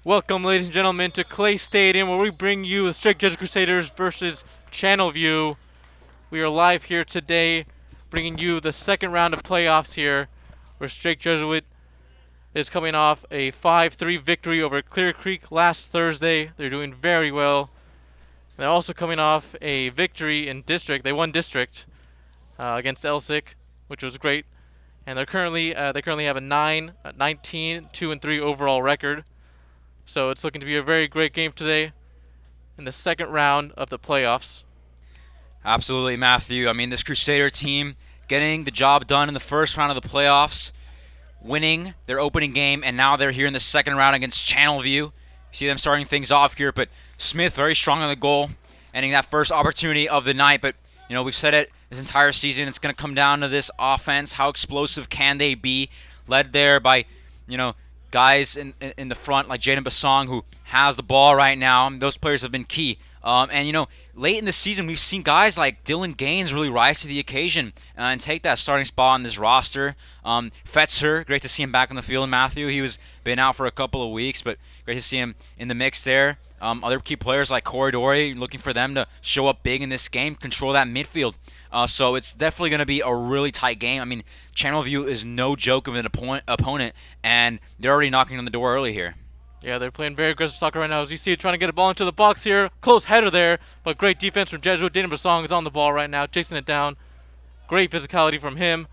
Welcome, ladies and gentlemen, to Clay Stadium, where we bring you the Strict Judge Crusaders versus Channelview. We are live here today, bringing you the second round of playoffs here, where Strict Jesuit is coming off a 5-3 victory over Clear Creek last Thursday. They're doing very well. They're also coming off a victory in district. They won district against Elsick, which was great. And they currently have a 19, 2-3 overall record. So it's looking to be a very great game today in the second round of the playoffs. Absolutely, Matthew. I mean, this Crusader team getting the job done in the first round of the playoffs, winning their opening game, and now they're here in the second round against Channelview. See them starting things off here, but Smith very strong on the goal, ending that first opportunity of the night. But, we've said it this entire season. It's going to come down to this offense. How explosive can they be? Led there by, guys in the front like Jaden Basong, who has the ball right now. Those players have been key. Late in the season, we've seen guys like Dylan Gaines really rise to the occasion and take that starting spot on this roster. Fetzer, great to see him back on the field. Matthew, he was been out for a couple of weeks, but great to see him in the mix there. Other key players like Corridori, looking for them to show up big in this game, control that midfield. So it's definitely going to be a really tight game. I mean, Channelview is no joke of an opponent, and they're already knocking on the door early here. Yeah, they're playing very aggressive soccer right now. As you see, trying to get a ball into the box here. Close header there, but great defense from Jesuit. Dana Basong is on the ball right now, chasing it down. Great physicality from him.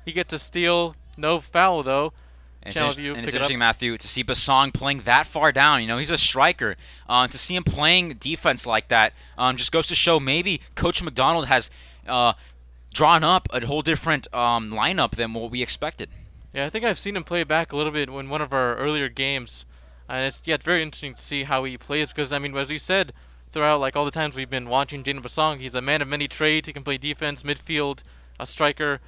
He gets a steal. No foul, though. And it's interesting, Matthew, to see Basong playing that far down. He's a striker. To see him playing defense like that just goes to show maybe Coach McDonald has drawn up a whole different lineup than what we expected. Yeah, I think I've seen him play back a little bit in one of our earlier games. And it's very interesting to see how he plays because, as we said throughout all the times we've been watching Jaden Basong, he's a man of many trades. He can play defense, midfield, a striker.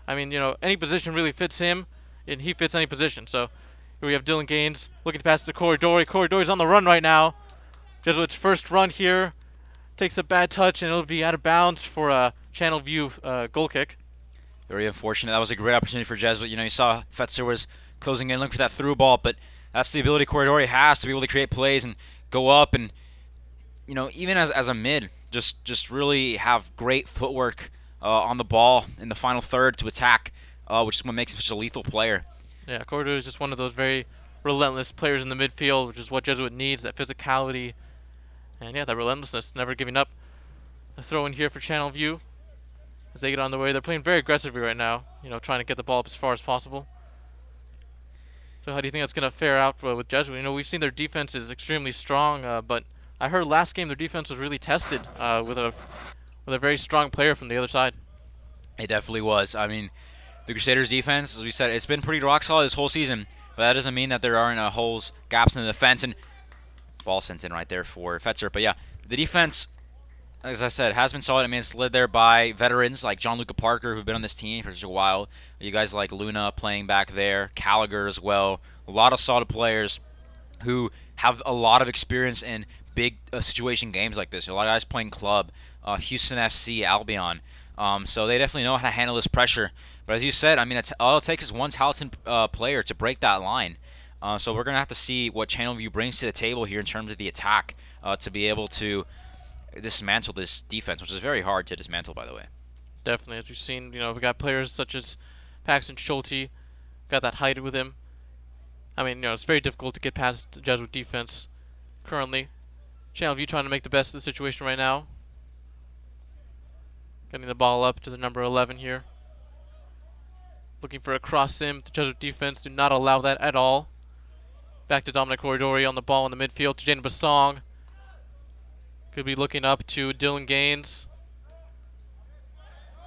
Any position really fits him, and he fits any position. So here we have Dylan Gaines looking to pass to Corridori. Corridori's on the run right now. Jesuit's first run here takes a bad touch, and it'll be out of bounds for a Channelview goal kick. Very unfortunate. That was a great opportunity for Jesuit. You saw Fetzer was closing in, looking for that through ball, but that's the ability Corridori has to be able to create plays and go up and, even as a mid, just really have great footwork on the ball in the final third to attack, which is what makes him such a lethal player. Yeah, Corridori is just one of those very relentless players in the midfield, which is what Jesuit needs, that physicality. And yeah, that relentlessness, never giving up. A throw in here for Channelview as they get on the way. They're playing very aggressively right now, trying to get the ball up as far as possible. So how do you think that's going to fare out with Jesuit? We've seen their defense is extremely strong, but I heard last game their defense was really tested with a very strong player from the other side. It definitely was. I mean, the Crusaders' defense, as we said, it's been pretty rock solid this whole season, but that doesn't mean that there aren't holes, gaps in the defense, and ball sent in right there for Fetzer. But yeah, the defense, as I said, has been solid. It's led there by veterans like John Luca Parker, who've been on this team for such a while. You guys like Luna playing back there, Gallagher as well. A lot of solid players who have a lot of experience in big situation games like this. A lot of guys playing club, Houston FC, Albion. So they definitely know how to handle this pressure. But as you said, all it takes is one talented player to break that line. So we're going to have to see what Channelview brings to the table here in terms of the attack to be able to dismantle this defense, which is very hard to dismantle, by the way. Definitely, as we've seen, we got players such as Paxton Schulte, got that height with him. It's very difficult to get past Jesuit defense currently. Channelview trying to make the best of the situation right now. Getting the ball up to the number 11 here. Looking for a cross sim. The Jesuit defense do not allow that at all. Back to Dominic Corridori on the ball in the midfield to Jaden Basong. Could be looking up to Dylan Gaines.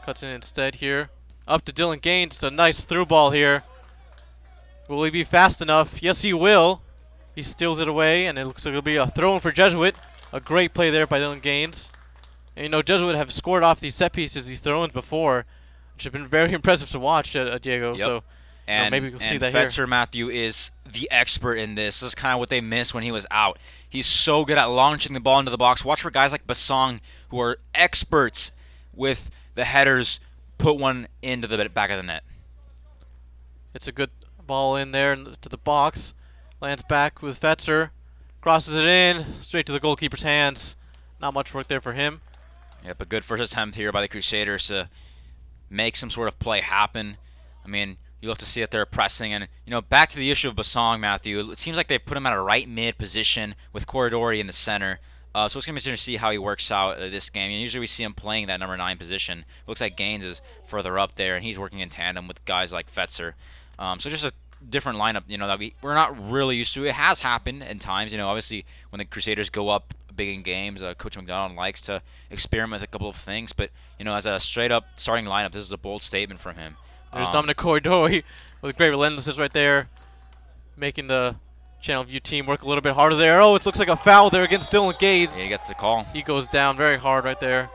Cuts in instead here. Up to Dylan Gaines. A nice through ball here. Will he be fast enough? Yes, he will. He steals it away, and it looks like it'll be a throw-in for Jesuit. A great play there by Dylan Gaines. And Jesuit have scored off these set pieces, these throw-ins before, which have been very impressive to watch, Diego. Yep. So maybe we'll see that Fetzer here. Matthew is the expert in this. This is kind of what they missed when he was out. He's so good at launching the ball into the box. Watch for guys like Basong, who are experts with the headers, put one into the back of the net. It's a good ball in there to the box. Lands back with Fetzer. Crosses it in. Straight to the goalkeeper's hands. Not much work there for him. Yep, a good first attempt here by the Crusaders to make some sort of play happen. I mean, you love to see that they're pressing. And, back to the issue of Basong, Matthew. It seems like they've put him at a right mid position with Corridori in the center. So it's going to be interesting to see how he works out this game. And usually we see him playing that number 9 position. Looks like Gaines is further up there, and he's working in tandem with guys like Fetzer. So just a different lineup, that we're not really used to. It has happened in times, obviously when the Crusaders go up big in games, Coach McDonald likes to experiment with a couple of things. But, as a straight-up starting lineup, this is a bold statement from him. There's Dominic Corridori with great relentlessness right there, making the Channelview team work a little bit harder there. Oh, it looks like a foul there against Dylan Gates. Yeah, he gets the call. He goes down very hard right there.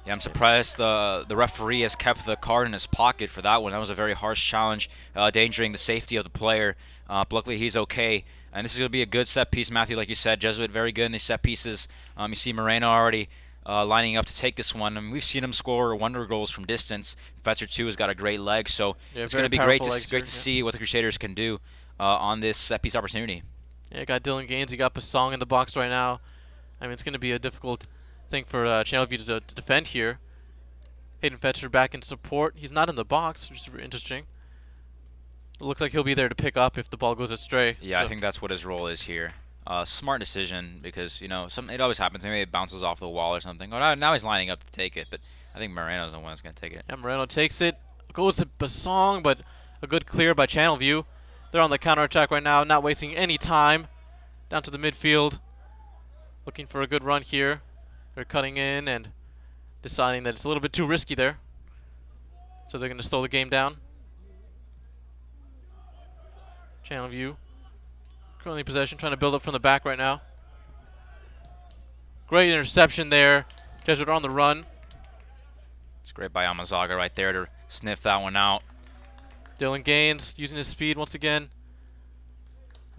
Yeah, I'm surprised the referee has kept the card in his pocket for that one. That was a very harsh challenge, endangering the safety of the player. But luckily, he's okay. And this is going to be a good set piece, Matthew, like you said. Jesuit very good in these set pieces. You see Moreno already lining up to take this one. I mean, we've seen him score wonder goals from distance. Fetzer, too, has got a great leg. So it's going to be great to see what the Crusaders can do on this set piece opportunity. Yeah, got Dylan Gaines. You got Basong in the box right now. I mean, it's going to be a difficult thing for Channelview to defend here. Hayden Fetzer back in support. He's not in the box, which is interesting. It looks like he'll be there to pick up if the ball goes astray. Yeah, I think that's what his role is here. Smart decision because, it always happens. Maybe it bounces off the wall or something. Oh, now he's lining up to take it, but I think Moreno's the one that's going to take it. Yeah, Moreno takes it. Goes to Basong, but a good clear by Channelview. They're on the counterattack right now, not wasting any time. Down to the midfield. Looking for a good run here. They're cutting in and deciding that it's a little bit too risky there. So they're going to slow the game down. Channelview currently in possession, trying to build up from the back right now. Great interception there. Jesuit on the run. It's great by Amazaga right there to sniff that one out. Dylan Gaines using his speed once again.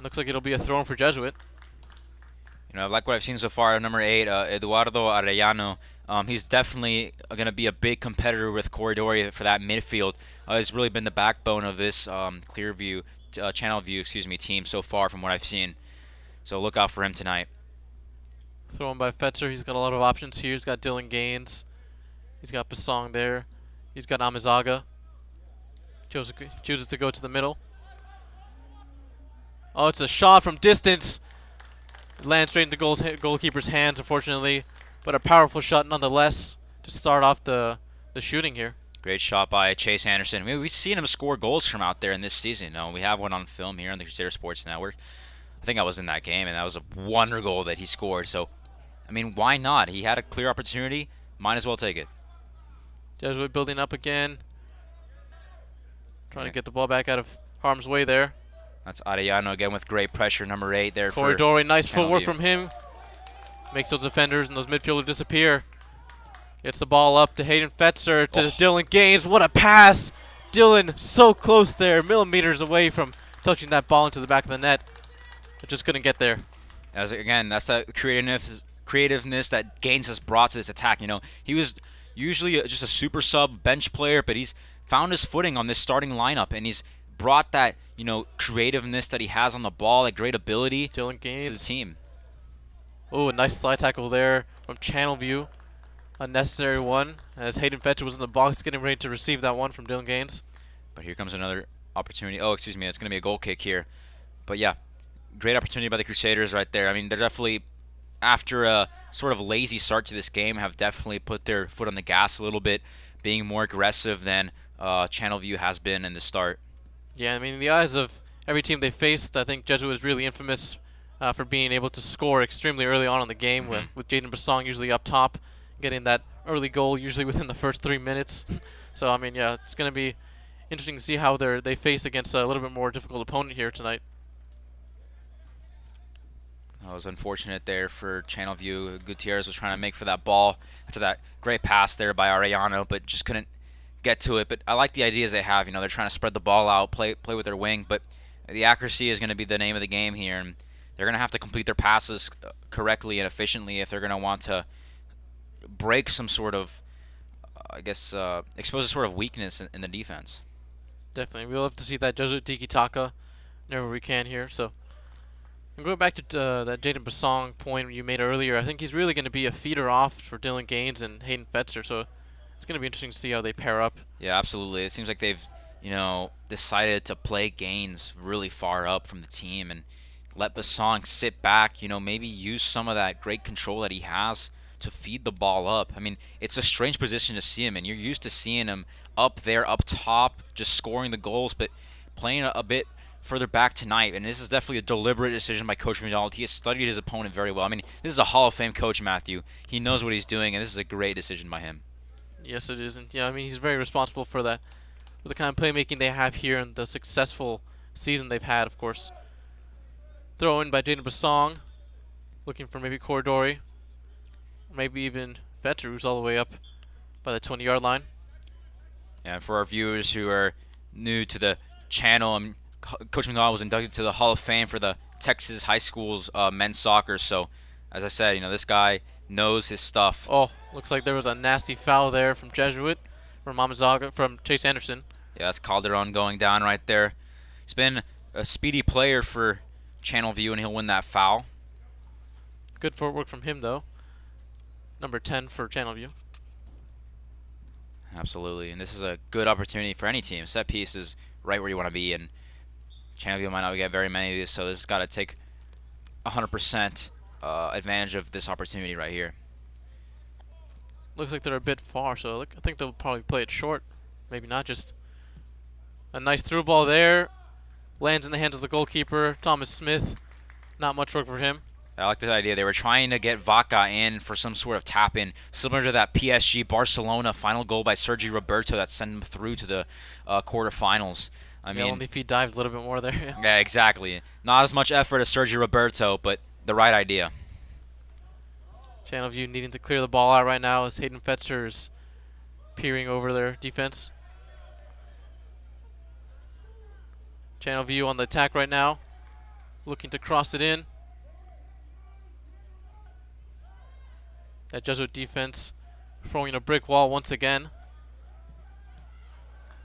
Looks like it'll be a throw-in for Jesuit. I like what I've seen so far. Number 8, Eduardo Arellano. He's definitely going to be a big competitor with Corridori for that midfield. He's really been the backbone of this Channelview team so far from what I've seen. So look out for him tonight. Thrown by Fetzer. He's got a lot of options here. He's got Dylan Gaines. He's got Basong there. He's got Amazaga. Chooses to go to the middle. Oh, it's a shot from distance. It lands straight into the goalkeeper's hands, unfortunately. But a powerful shot nonetheless to start off the shooting here. Great shot by Chase Anderson. I mean, we've seen him score goals from out there in this season. We have one on film here on the Crusader Sports Network. I think I was in that game, and that was a wonder goal that he scored. So, I mean, why not? He had a clear opportunity. Might as well take it. Jesuit building up again. Trying to get the ball back out of harm's way there. That's Arellano again with great pressure. Number 8 there for Corridori. Nice footwork Channelview from him. Makes those defenders and those midfielders disappear. Gets the ball up to Hayden Fetzer to Dylan Gaines. What a pass! Dylan so close there, millimeters away from touching that ball into the back of the net. But just couldn't get there. Again, that's that creativeness that Gaines has brought to this attack. He was usually just a super sub bench player, but he's found his footing on this starting lineup, and he's brought that creativeness that he has on the ball, that great ability Dylan Gaines to the team. Oh, a nice slide tackle there from Channelview. Unnecessary one, as Hayden Fetzer was in the box getting ready to receive that one from Dylan Gaines. But here comes another opportunity. Oh, excuse me, it's going to be a goal kick here. But yeah, great opportunity by the Crusaders right there. I mean, they're definitely, after a sort of lazy start to this game, have definitely put their foot on the gas a little bit, being more aggressive than Channelview has been in the start. Yeah, I mean, in the eyes of every team they faced, I think Jesuit was really infamous for being able to score extremely early on in the game, with Jaden Basong usually up top, getting that early goal usually within the first 3 minutes. So, I mean, yeah, it's going to be interesting to see how they face against a little bit more difficult opponent here tonight. That was unfortunate there for Channelview. Gutierrez was trying to make for that ball after that great pass there by Arellano, but just couldn't get to it. But I like the ideas they have. They're trying to spread the ball out, play with their wing, but the accuracy is going to be the name of the game here, and they're going to have to complete their passes correctly and efficiently if they're going to want to break some sort of, expose a sort of weakness in the defense. Definitely. We'll have to see that Jesuit tiki-taka whenever we can here. So, and going back to that Jaden Basong point you made earlier, I think he's really going to be a feeder off for Dylan Gaines and Hayden Fetzer. So, it's going to be interesting to see how they pair up. Yeah, absolutely. It seems like they've, decided to play Gaines really far up from the team and let Basong sit back, maybe use some of that great control that he has to feed the ball up. I mean, it's a strange position to see him in. You're used to seeing him up there, up top, just scoring the goals, but playing a bit further back tonight. And this is definitely a deliberate decision by Coach McDonald. He has studied his opponent very well. I mean, this is a Hall of Fame coach, Matthew. He knows what he's doing, and this is a great decision by him. Yes, it is. And yeah, I mean, he's very responsible for that, for the kind of playmaking they have here and the successful season they've had, of course. Throw in by Jaden Basong, looking for maybe Corridori, maybe even Fetzer, who's all the way up by the 20-yard line. And for our viewers who are new to the channel, Coach McDonald was inducted to the Hall of Fame for the Texas high schools men's soccer. So, as I said, this guy knows his stuff. Oh, looks like there was a nasty foul there from Jesuit, from Chase Anderson. Yeah, that's Calderon going down right there. He's been a speedy player for Channelview, and he'll win that foul. Good footwork from him, though. Number 10 for Channelview. Absolutely, and this is a good opportunity for any team. Set piece is right where you want to be, and Channelview might not get very many of these, so this has got to take 100% advantage of this opportunity right here. Looks like they're a bit far, so I think they'll probably play it short. Maybe not. Just a nice through ball there. Lands in the hands of the goalkeeper, Thomas Smith. Not much work for him. I like this idea. They were trying to get Vaca in for some sort of tap-in, similar to that PSG Barcelona final goal by Sergi Roberto that sent them through to the quarterfinals. I mean, only if he dived a little bit more there. Yeah, exactly. Not as much effort as Sergi Roberto, but the right idea. Channelview needing to clear the ball out right now as Hayden Fetzer is peering over their defense. Channelview on the attack right now, looking to cross it in. That Jesuit defense throwing a brick wall once again.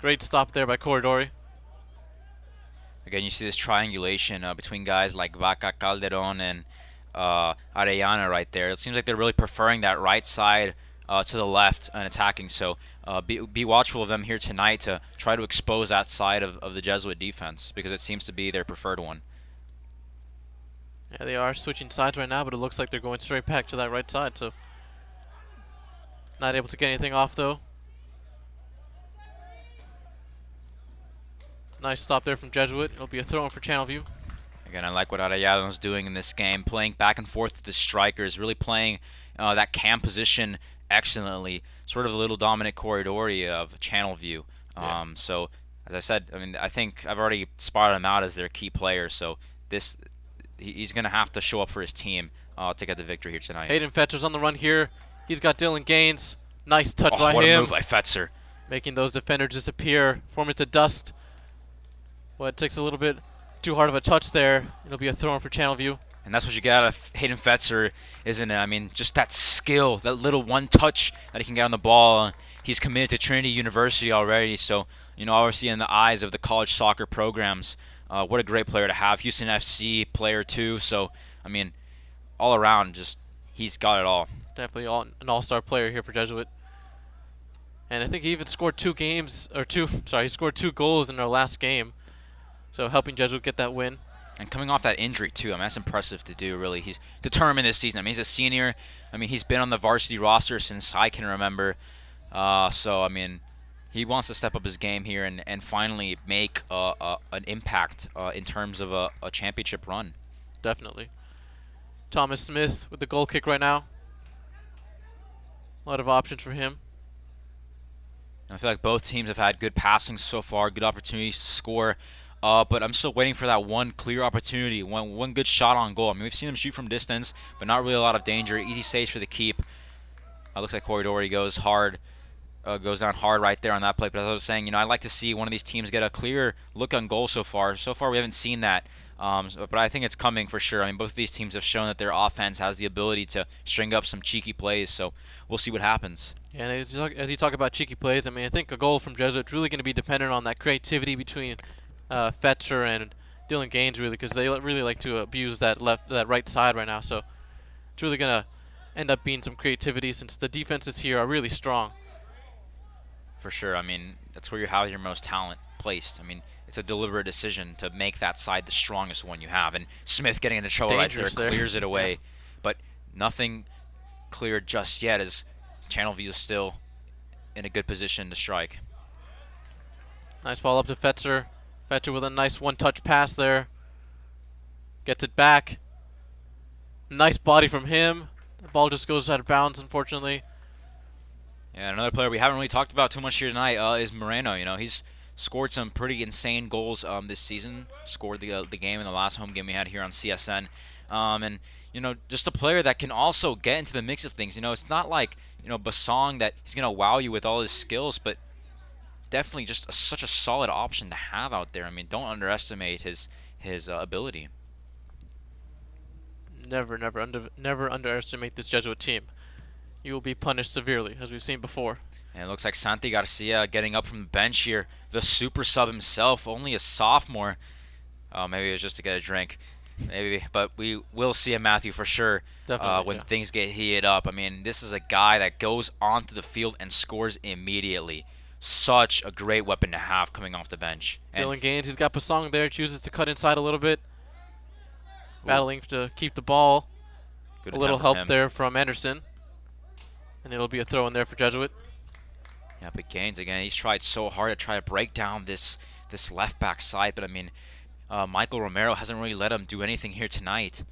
Great stop there by Corridori. Again, you see this triangulation between guys like Vaca, Calderon, and Arellana right there. It seems like they're really preferring that right side to the left and attacking. So be watchful of them here tonight to try to expose that side of the Jesuit defense, because it seems to be their preferred one. Yeah, they are switching sides right now, but it looks like they're going straight back to that right side. So not able to get anything off, though. Nice stop there from Jesuit. It'll be a throw-in for Channelview. Again, I like what Arellano's doing in this game, playing back and forth with the strikers, really playing that cam position excellently, sort of a little Dominic Corridori of Channelview. Yeah. So, as I said, I think I've already spotted him out as their key player, so he's going to have to show up for his team to get the victory here tonight. Hayden Fetzer's on the run here. He's got Dylan Gaines. Nice touch by what him. a move by Fetzer. Making those defenders disappear, form into dust. Well, it takes a little bit too hard of a touch there. It'll be a throw-in for Channelview. And that's what you get out of Hayden Fetzer, isn't it? I mean, just that skill, that little one touch that he can get on the ball. He's committed to Trinity University already, so, obviously in the eyes of the college soccer programs, what a great player to have. Houston FC player too, so, all around, just he's got it all. Definitely an all-star player here for Jesuit. And I think he even scored he scored 2 goals in their last game. So helping Jesuit get that win. And coming off that injury too, that's impressive to do, really. He's determined this season. He's a senior. He's been on the varsity roster since I can remember. So, he wants to step up his game here and finally make an impact in terms of a championship run. Definitely. Thomas Smith with the goal kick right now. A lot of options for him. I feel like both teams have had good passing so far, good opportunities to score. But I'm still waiting for that one clear opportunity, one good shot on goal. We've seen them shoot from distance, but not really a lot of danger. Easy saves for the keep. Looks like Corridori goes down hard right there on that play. But as I was saying, I'd like to see one of these teams get a clear look on goal so far. So far, we haven't seen that. But I think it's coming for sure. Both of these teams have shown that their offense has the ability to string up some cheeky plays. So we'll see what happens. Yeah, and as you talk about cheeky plays, I think a goal from Jesuit's really going to be dependent on that creativity between Fetzer and Dylan Gaines really, because they really like to abuse that right side right now. So it's really gonna end up being some creativity since the defenses here are really strong. For sure. I mean, that's where you have your most talent placed. I mean, it's a deliberate decision to make that side the strongest one you have. And Smith getting into trouble right there clears it away. Yeah. But nothing cleared just yet as Channelview is still in a good position to strike. Nice ball up to Fetzer. Fetzer with a nice one-touch pass there. Gets it back. Nice body from him. The ball just goes out of bounds, unfortunately. Yeah, another player we haven't really talked about too much here tonight is Moreno. You know, he's scored some pretty insane goals this season. Scored the game in the last home game we had here on CSN. And, you know, just a player that can also get into the mix of things. You know, it's not like, you know, Basong that he's going to wow you with all his skills, but definitely just such a solid option to have out there. I mean, don't underestimate his ability. Never underestimate this Jesuit team. You will be punished severely, as we've seen before. And it looks like Santi Garcia getting up from the bench here. The super sub himself, only a sophomore. Maybe it was just to get a drink. Maybe, but we will see a Matthew for sure when things get heated up. I mean, this is a guy that goes onto the field and scores immediately. Such a great weapon to have coming off the bench. Dylan Gaines, he's got Pasong there, chooses to cut inside a little bit. Battling to keep the ball. Good a little help there from Anderson. And it'll be a throw in there for Jesuit. Yeah, but Gaines, again, he's tried so hard to try to break down this left back side. But, I mean, Michael Romero hasn't really let him do anything here tonight.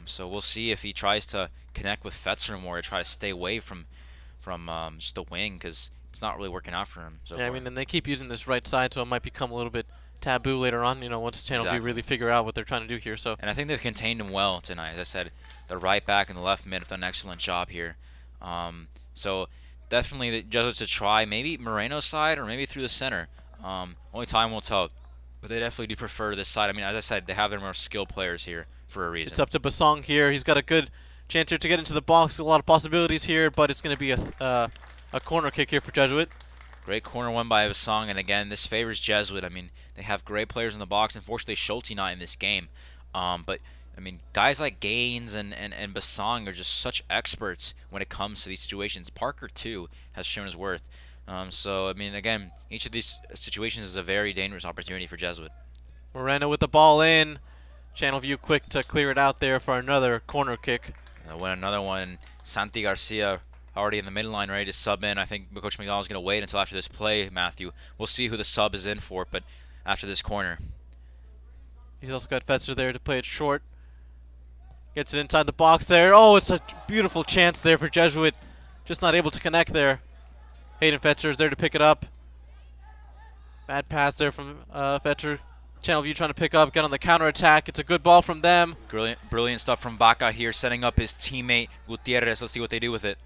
So we'll see if he tries to connect with Fetzer more to try to stay away from just the wing, because it's not really working out for him. So yeah, I mean, and they keep using this right side, so it might become a little bit taboo later on, you know, once Channelview really figure out what they're trying to do here. So. And I think they've contained him well tonight. As I said, the right back and the left mid have done an excellent job here. So definitely the Jesuits to try maybe Moreno's side or maybe through the center. Only time will tell. But they definitely do prefer this side. I mean, as I said, they have their more skilled players here for a reason. It's up to Basong here. He's got a good chance here to get into the box. A lot of possibilities here, but it's going to be a corner kick here for Jesuit. Great corner one by Basong, and again, this favors Jesuit. I mean, they have great players in the box. Unfortunately, Schulte not in this game. But I mean, guys like Gaines and Basong are just such experts when it comes to these situations. Parker, too, has shown his worth. So, I mean, again, each of these situations is a very dangerous opportunity for Jesuit. Moreno with the ball in. Channelview quick to clear it out there for another corner kick. Win another one. Santi Garcia already in the midline, ready to sub in. I think Coach McDonald is going to wait until after this play, Matthew. We'll see who the sub is in for, but after this corner. He's also got Fetzer there to play it short. Gets it inside the box there. Oh, it's a beautiful chance there for Jesuit. Just not able to connect there. Hayden Fetzer is there to pick it up. Bad pass there from Fetzer. Channelview trying to pick up, get on the counterattack. It's a good ball from them. Brilliant stuff from Baca here, setting up his teammate Gutierrez. Let's see what they do with it.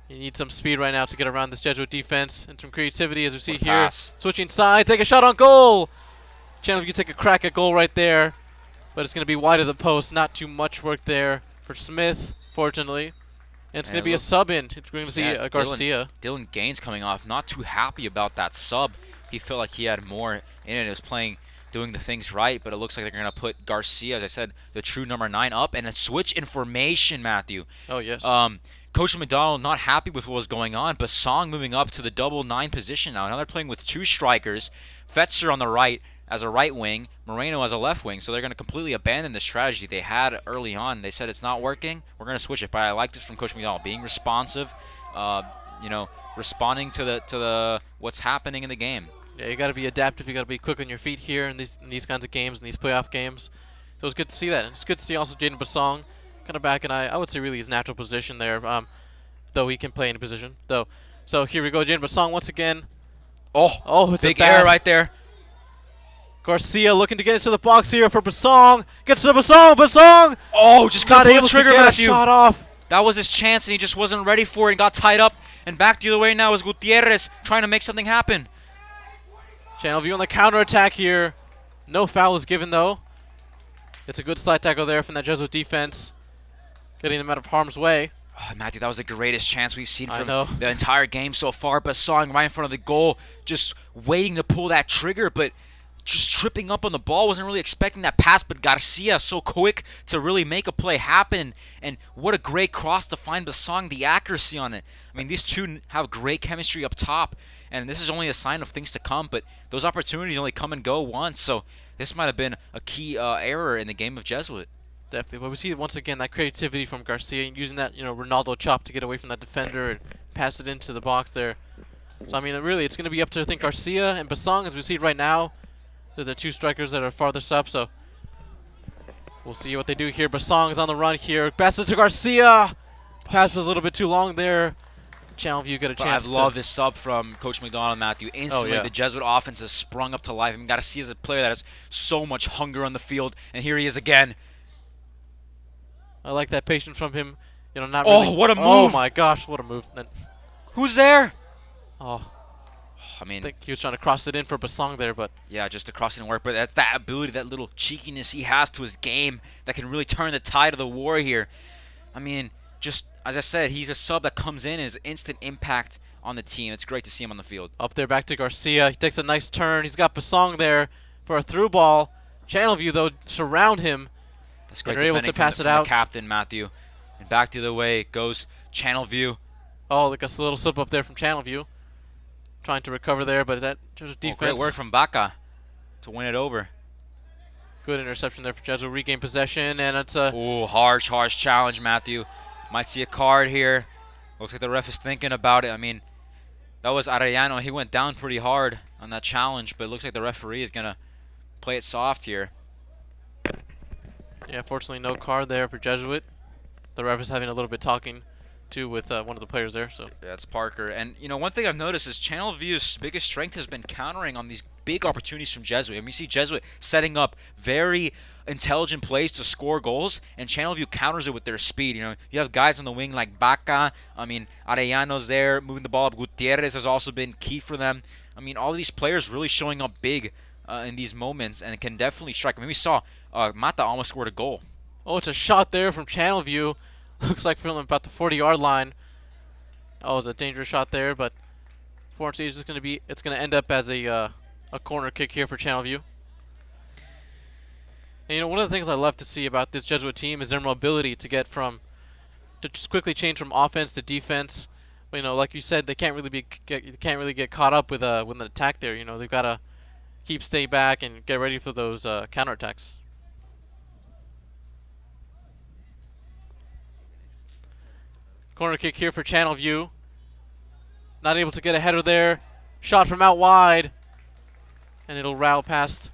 He needs some speed right now to get around this Jesuit defense and some creativity, as we see here. Switching sides, take a shot on goal. Channelview take a crack at goal right there, but it's going to be wide of the post. Not too much work there for Smith, fortunately. And it's going to be a sub in. We're going to see Garcia. Dylan Gaines coming off, not too happy about that sub. He felt like he had more in it. It was doing the things right, but it looks like they're going to put Garcia, as I said, the true number 9 up, and a switch in formation, Matthew. Oh, yes. Coach McDonald not happy with what was going on, but Song moving up to the double 9 position now. Now they're playing with 2 strikers, Fetzer on the right as a right wing, Moreno as a left wing, so they're going to completely abandon the strategy they had early on. They said it's not working, we're going to switch it, but I like this from Coach McDonald, being responsive, responding to the what's happening in the game. Yeah, you got to be adaptive. You got to be quick on your feet here in these kinds of games, in these playoff games. So it's good to see that. And it's good to see also Jaden Basong kind of back in, I would say, really his natural position there, though he can play any position. So here we go, Jaden Basong once again. Oh, it's big error right there. Garcia looking to get into the box here for Basong. Gets to Basong. Oh, just not able trigger, to get Matthew. A shot off. That was his chance, and he just wasn't ready for it and got tied up. And back the other way now is Gutierrez trying to make something happen. Channelview on the counterattack here. No foul is given, though. It's a good slide tackle there from that Jesuit defense, getting them out of harm's way. Oh, Matthew, that was the greatest chance we've seen from the entire game so far. Basong right in front of the goal, just waiting to pull that trigger, but just tripping up on the ball. Wasn't really expecting that pass, but Garcia so quick to really make a play happen. And what a great cross to find Basong, the accuracy on it. I mean, these two have great chemistry up top, and this is only a sign of things to come, but those opportunities only come and go once, so this might have been a key error in the game of Jesuit. Definitely. But we see once again that creativity from Garcia, using that Ronaldo chop to get away from that defender and pass it into the box there. So I mean, really, it's going to be up to I think Garcia and Basong, as we see right now. They're the two strikers that are farthest up. So we'll see what they do here. Basong is on the run here. Pass it to Garcia. Passes a little bit too long there. Channelview get a chance. I love this sub from Coach McDonald, Matthew. Instantly, the Jesuit offense has sprung up to life. I mean, Garcia is a player that has so much hunger on the field, and here he is again. I like that patience from him. Not really. Oh, what a move! Oh my gosh, what a move! Who's there? Oh, I mean, I think he was trying to cross it in for Basong there, but yeah, just to cross it and work. But that's that ability, that little cheekiness he has to his game that can really turn the tide of the war here. I mean, just as I said, he's a sub that comes in and has instant impact on the team. It's great to see him on the field. Up there, back to Garcia. He takes a nice turn. He's got Basong there for a through ball. Channelview, though, surround him. That's great they're able to pass it out. The captain, Matthew. And back to the way it goes. Channelview. Oh, like a little slip up there from Channelview. Trying to recover there, but that just defense. Great work from Baca to win it over. Good interception there for Jesuit. Regain possession, and it's a... Ooh, harsh challenge, Matthew. Might see a card here. Looks like the ref is thinking about it. I mean, that was Arellano. He went down pretty hard on that challenge, but it looks like the referee is going to play it soft here. Yeah, fortunately no card there for Jesuit. The ref is having a little bit talking too with one of the players there. So yeah, it's Parker. And one thing I've noticed is Channelview's biggest strength has been countering on these big opportunities from Jesuit. I mean, you see Jesuit setting up very intelligent plays to score goals, and Channelview counters it with their speed. You have guys on the wing like Baca. I mean, Arellano's there moving the ball up. Gutierrez has also been key for them. I mean, all these players really showing up big in these moments and can definitely strike. I mean, we saw Mata almost scored a goal. Oh, it's a shot there from Channelview. Looks like from about the 40-yard line. Oh, it was a dangerous shot there, but fortunately, it's going to end up as a corner kick here for Channelview. And one of the things I love to see about this Jesuit team is their mobility to just quickly change from offense to defense. Like you said, they can't really get caught up with an attack there. They've got to stay back and get ready for those counterattacks. Corner kick here for Channelview. Not able to get a header there. Shot from out wide. And it'll rattle past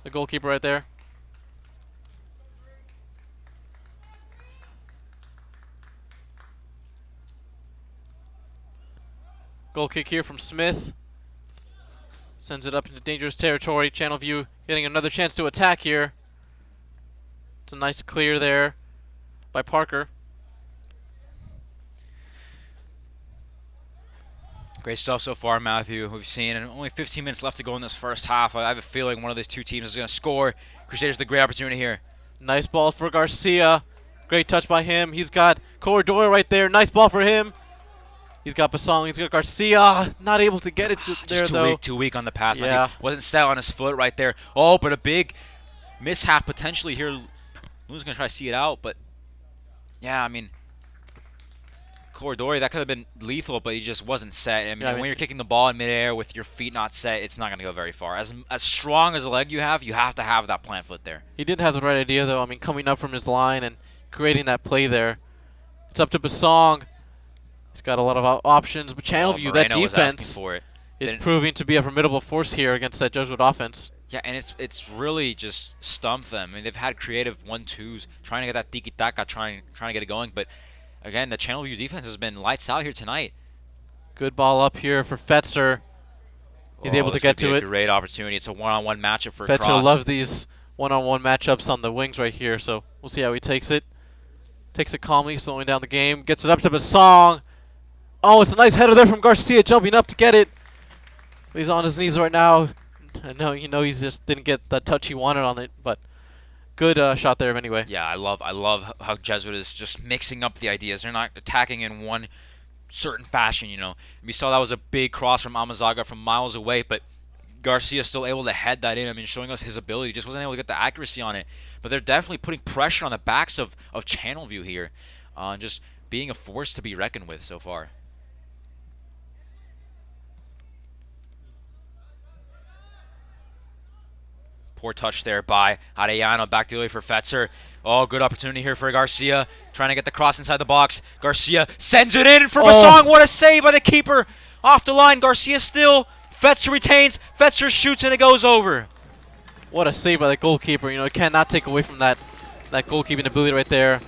the goalkeeper right there. Goal kick here from Smith. Sends it up into dangerous territory. Channelview getting another chance to attack here. It's a nice clear there by Parker. Great stuff so far, Matthew. We've seen, and only 15 minutes left to go in this first half. I have a feeling one of these two teams is going to score. Crusaders, the great opportunity here. Nice ball for Garcia. Great touch by him. He's got Corridor right there. Nice ball for him. He's got Basong. He's got Garcia. Not able to get it there, though. Too weak on the pass. Yeah. Matthew. Wasn't set on his foot right there. Oh, but a big mishap potentially here. Luna's going to try to see it out, but yeah, I mean, Corridori, that could have been lethal, but he just wasn't set. I mean, when you're kicking the ball in midair with your feet not set, it's not going to go very far. As strong as a leg you have to have that plant foot there. He did have the right idea, though. I mean, coming up from his line and creating that play there. It's up to Basong. He's got a lot of options, but Channelview, that defense is proving to be a formidable force here against that Jesuit offense. Yeah, and it's really just stumped them. I mean, they've had creative 1-2s, trying to get that tiki-taka, trying to get it going, but again, the Channelview defense has been lights out here tonight. Good ball up here for Fetzer. He's able to get to it. Great opportunity. It's a one-on-one matchup for Fetzer Cross. loves these one-on-one matchups on the wings right here, so we'll see how he takes it. Takes it calmly, slowing down the game. Gets it up to Basong. Oh, it's a nice header there from Garcia, jumping up to get it. He's on his knees right now. I know, he just didn't get the touch he wanted on it, but good shot there anyway. Yeah, I love how Jesuit is just mixing up the ideas. They're not attacking in one certain fashion, We saw that was a big cross from Amazaga from miles away, but Garcia still able to head that in. I mean, showing us his ability. Just wasn't able to get the accuracy on it. But they're definitely putting pressure on the backs of Channelview here. Just being a force to be reckoned with so far. Poor touch there by Arellano. Back the other way for Fetzer. Oh, good opportunity here for Garcia. Trying to get the cross inside the box. Garcia sends it in for Basong. What a save by the keeper. Off the line. Garcia still. Fetzer retains. Fetzer shoots and it goes over. What a save by the goalkeeper. You know, cannot take away from that goalkeeping ability right there.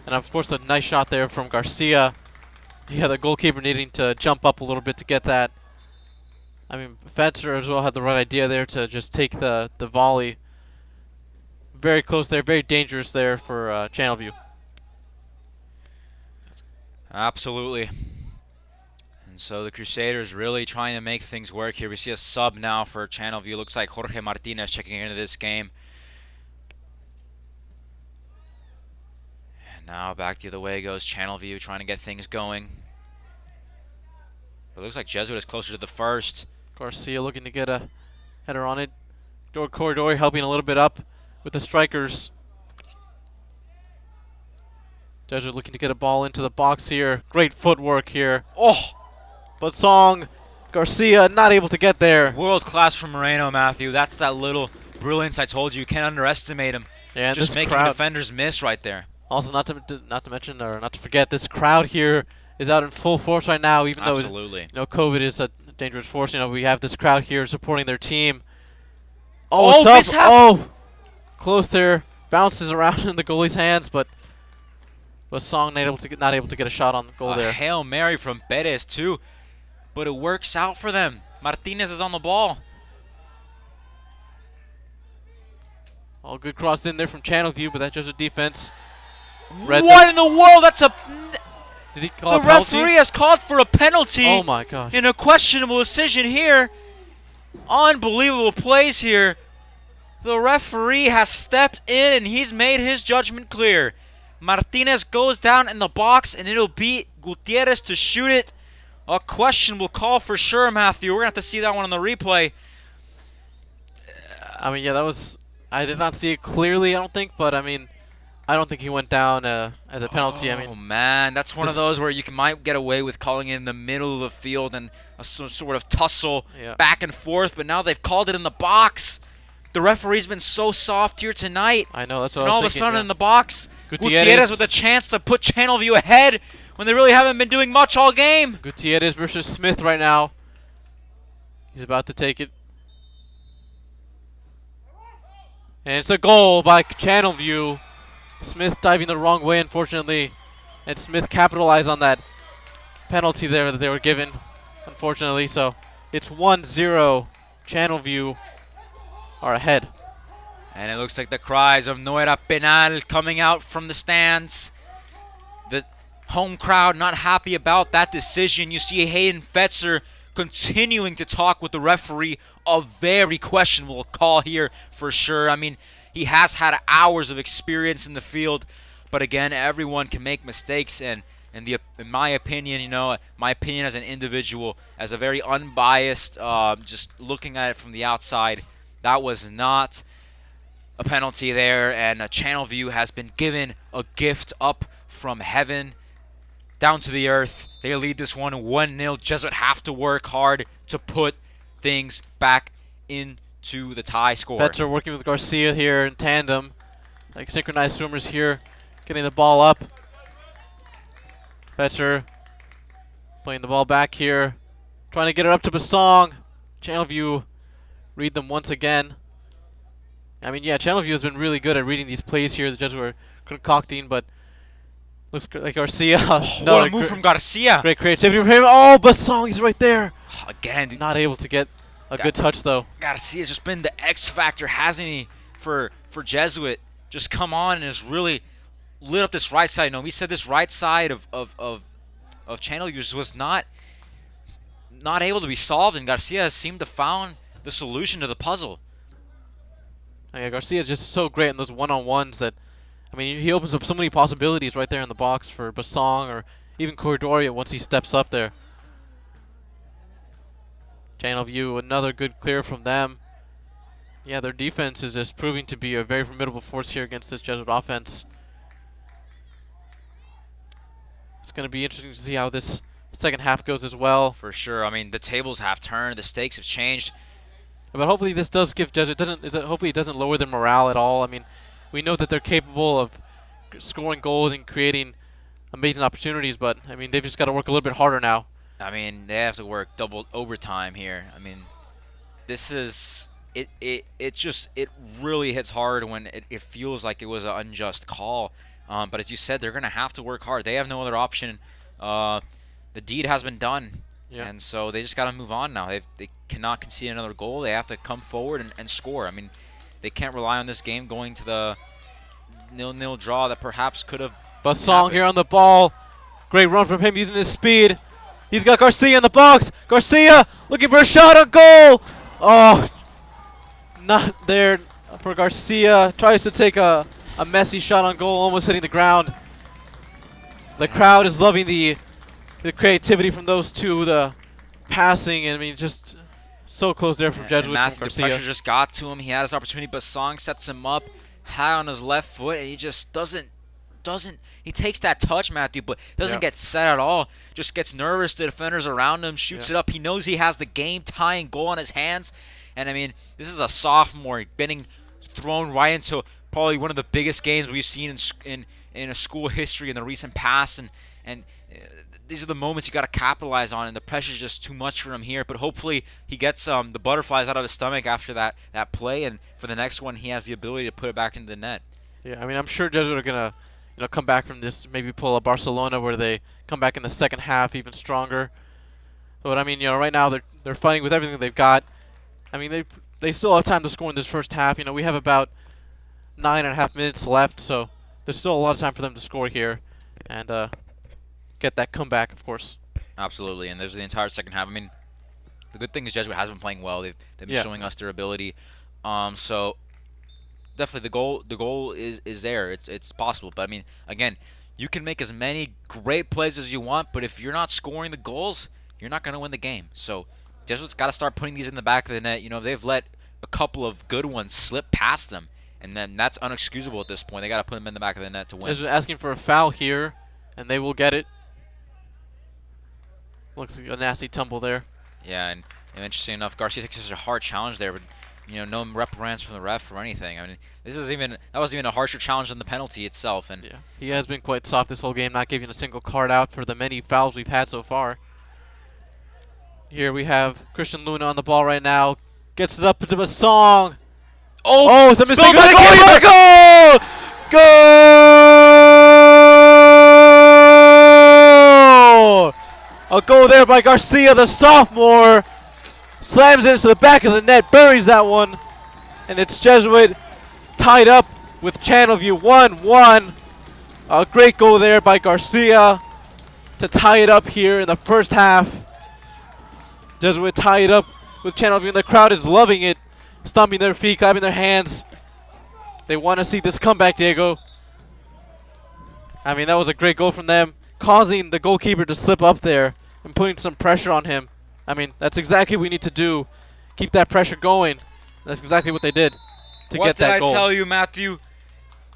And of course, a nice shot there from Garcia. Yeah, the goalkeeper needing to jump up a little bit to get that. I mean, Fetzer as well had the right idea there to just take the volley. Very close there, very dangerous there for Channelview. Absolutely. And so the Crusaders really trying to make things work here. We see a sub now for Channelview. Looks like Jorge Martinez checking into this game. And now back the other way goes Channelview trying to get things going. But it looks like Jesuit is closer to the first. Garcia looking to get a header on it. Corridor helping a little bit up with the strikers. Jesuit looking to get a ball into the box here. Great footwork here. Oh! But Song, Garcia not able to get there. World class from Moreno, Matthew. That's that little brilliance I told you. You can't underestimate him. Yeah, just making defenders miss right there. Also, not to mention or not to forget, this crowd here is out in full force right now. Even though COVID is a dangerous force, you know, we have this crowd here supporting their team. Oh, it's up. Oh, close there. Bounces around in the goalie's hands, but was Song not able to get a shot on the goal there. Hail Mary from Perez too, but it works out for them. Martinez is on the ball. All good cross in there from Channelview, but that's just a defense. What in the world? That's a... Did he call the referee has called for a penalty. Oh my gosh. In a questionable decision here. Unbelievable plays here. The referee has stepped in and he's made his judgment clear. Martinez goes down in the box and it'll be Gutierrez to shoot it. A questionable call for sure, Matthew. We're going to have to see that one on the replay. I mean, yeah, that was... I did not see it clearly, I don't think, but I mean... I don't think he went down as a penalty. Oh, I mean, man, that's one of those where you might get away with calling it in the middle of the field and some sort of tussle back and forth, but now they've called it in the box. The referee's been so soft here tonight. I know, that's what I was thinking. And all of a sudden in the box, Gutierrez with a chance to put Channelview ahead when they really haven't been doing much all game. Gutierrez versus Smith right now. He's about to take it. And it's a goal by Channelview. Smith diving the wrong way, unfortunately, and Smith capitalized on that penalty there that they were given, unfortunately. So it's 1-0. Channelview are ahead. And it looks like the cries of no era penal coming out from the stands. The home crowd not happy about that decision. You see Hayden Fetzer continuing to talk with the referee. A very questionable call here for sure. I mean, he has had hours of experience in the field, but again, everyone can make mistakes. And in my opinion, you know, my opinion as an individual, as a very unbiased, just looking at it from the outside, that was not a penalty there. And Channelview has been given a gift up from heaven down to the earth. They lead this one 1-0. Jesuit have to work hard to put things back into the tie score. Fetzer working with Garcia here in tandem, like synchronized swimmers here, getting the ball up. Fetzer playing the ball back here, trying to get it up to Basong. Channelview read them once again. I mean, yeah, Channelview has been really good at reading these plays here. The judges were concocting, but looks like Garcia. What a move from Garcia. Great creativity from him. Oh, Basong, he's right there. Again. Not able to get a good touch, though. Garcia's just been the X factor, hasn't he, for Jesuit? Just come on and has really lit up this right side. You know, we said this right side of Channelview was not able to be solved, and Garcia has seemed to found the solution to the puzzle. Yeah, Garcia is just so great in those one-on-ones that, I mean, he opens up so many possibilities right there in the box for Basong or even Corridoria once he steps up there. Channelview, another good clear from them. Yeah, their defense is just proving to be a very formidable force here against this Jesuit offense. It's going to be interesting to see how this second half goes as well. For sure. I mean, the tables have turned. The stakes have changed. But hopefully this does give Jesuit, hopefully it doesn't lower their morale at all. I mean, we know that they're capable of scoring goals and creating amazing opportunities, but I mean, they've just got to work a little bit harder now. I mean, they have to work double overtime here. I mean, this is it really hits hard when it feels like it was an unjust call. But as you said, they're going to have to work hard. They have no other option. The deed has been done. Yeah. And so they just got to move on now. They cannot concede another goal. They have to come forward and score. I mean, they can't rely on this game going to the 0-0 draw that perhaps could have. Basong here on the ball. Great run from him using his speed. He's got Garcia in the box. Garcia looking for a shot on goal. Oh, not there for Garcia. Tries to take a messy shot on goal, almost hitting the ground. The crowd is loving the creativity from those two, the passing, I mean, just so close there from Jesuit. Matthew, the pressure just got to him. He had his opportunity, but Song sets him up high on his left foot, and he just doesn't. He takes that touch, Matthew, but doesn't get set at all. Just gets nervous. The defenders around him, shoots it up. He knows he has the game-tying goal on his hands, and I mean, this is a sophomore getting thrown right into probably one of the biggest games we've seen in a school history in the recent past, and these are the moments you got to capitalize on, and the pressure's just too much for him here. But hopefully he gets the butterflies out of his stomach after that play, and for the next one he has the ability to put it back into the net. Yeah, I mean, I'm sure Jesuit are gonna come back from this, maybe pull a Barcelona where they come back in the second half even stronger. But I mean, right now they're fighting with everything they've got. I mean, they still have time to score in this first half. We have about 9.5 minutes left, so there's still a lot of time for them to score here and get that comeback, of course. Absolutely, and there's the entire second half. I mean, the good thing is Jesuit has been playing well. They've been showing us their ability. So definitely the goal is there. It's possible. But I mean, again, you can make as many great plays as you want, but if you're not scoring the goals, you're not going to win the game. So Jesuit's got to start putting these in the back of the net. They've let a couple of good ones slip past them, and then that's unexcusable at this point. They got to put them in the back of the net to win. Jesuit asking for a foul here, and they will get it. Looks like a nasty tumble there. Yeah, and interesting enough, Garcia takes such a hard challenge there, but no reprimands from the ref or anything. I mean, that wasn't even a harsher challenge than the penalty itself. And yeah, he has been quite soft this whole game, not giving a single card out for the many fouls we've had so far. Here we have Christian Luna on the ball right now, gets it up into Basong. Oh, it's a mistake. Goal! A goal there by Garcia, the sophomore. Slams it into the back of the net, buries that one. And it's Jesuit tied up with Channelview 1-1. A great goal there by Garcia to tie it up here in the first half. Jesuit tie it up with Channelview, and the crowd is loving it, stomping their feet, clapping their hands. They want to see this comeback, Diego. I mean, that was a great goal from them, causing the goalkeeper to slip up there and putting some pressure on him. I mean, that's exactly what we need to do. Keep that pressure going. That's exactly what they did to get that goal. What did I tell you, Matthew?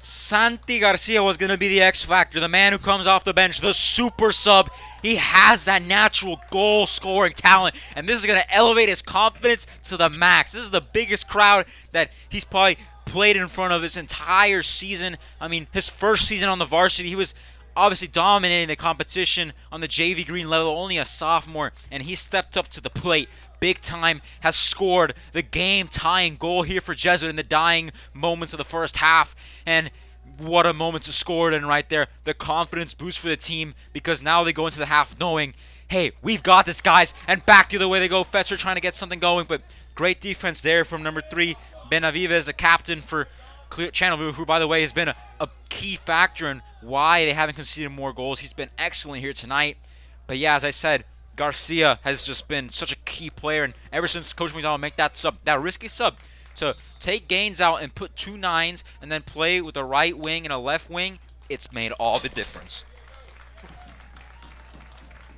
Santi Garcia was going to be the X factor, the man who comes off the bench, the super sub. He has that natural goal-scoring talent, and this is going to elevate his confidence to the max. This is the biggest crowd that he's probably played in front of this entire season. I mean, his first season on the varsity, he was obviously dominating the competition on the JV green level, only a sophomore, and he stepped up to the plate big time, has scored the game-tying goal here for Jesuit in the dying moments of the first half, and what a moment to score it in right there. The confidence boost for the team, because now they go into the half knowing, hey, we've got this, guys, and back the other way they go. Fetzer trying to get something going, but great defense there from number 3, Benavides, the captain for Channelview, who, by the way, has been a key factor in why they haven't conceded more goals. He's been excellent here tonight. But yeah, as I said, Garcia has just been such a key player, and ever since Coach McDonald make that risky sub, to take Gaines out and put 2 9s and then play with a right wing and a left wing, it's made all the difference.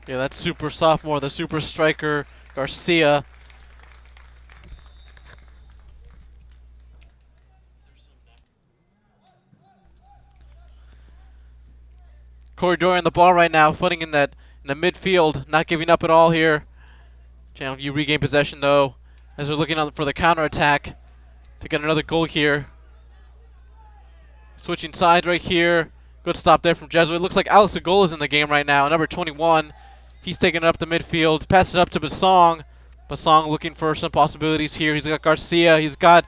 Yeah, that super sophomore, the super striker, Garcia, Corridor on the ball right now, footing in the midfield, not giving up at all here. Channelview regain possession though, as they're looking for the counterattack to get another goal here. Switching sides right here. Good stop there from Jesuit. Looks like Alex Agola is in the game right now, number 21. He's taking it up the midfield, passes it up to Basong. Basong looking for some possibilities here. He's got Garcia. He's got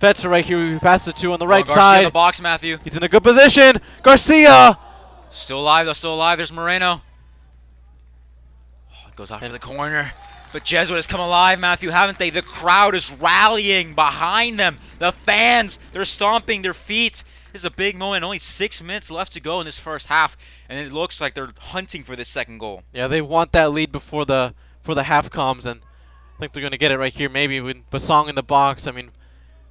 Fetzer right here who he passes it to on the right Garcia side. in the box, Matthew. He's in a good position. Garcia! Still alive, though. Still alive. There's Moreno. Oh, it goes out for the corner. But Jesuit has come alive, Matthew, haven't they? The crowd is rallying behind them. The fans, they're stomping their feet. This is a big moment. Only 6 minutes left to go in this first half, and it looks like they're hunting for this second goal. Yeah, they want that lead before the half comes, and I think they're going to get it right here maybe with Basong in the box. I mean,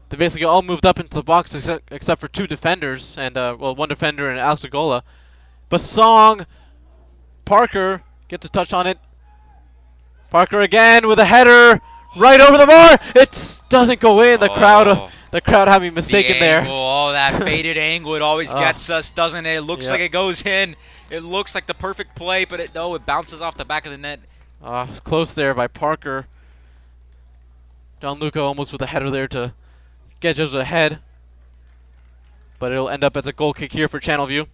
they basically all moved up into the box except for 2 defenders, and, well, 1 defender and Alex Agola. Basong, Parker gets a touch on it. Parker again with a header right over the bar. It doesn't go in. The crowd having mistaken there. Oh, that faded angle, it always gets us, doesn't it? It looks like it goes in. It looks like the perfect play, but it bounces off the back of the net. It's close there by Parker. Gianluca almost with a header there to get Jesuit ahead. But it'll end up as a goal kick here for Channelview.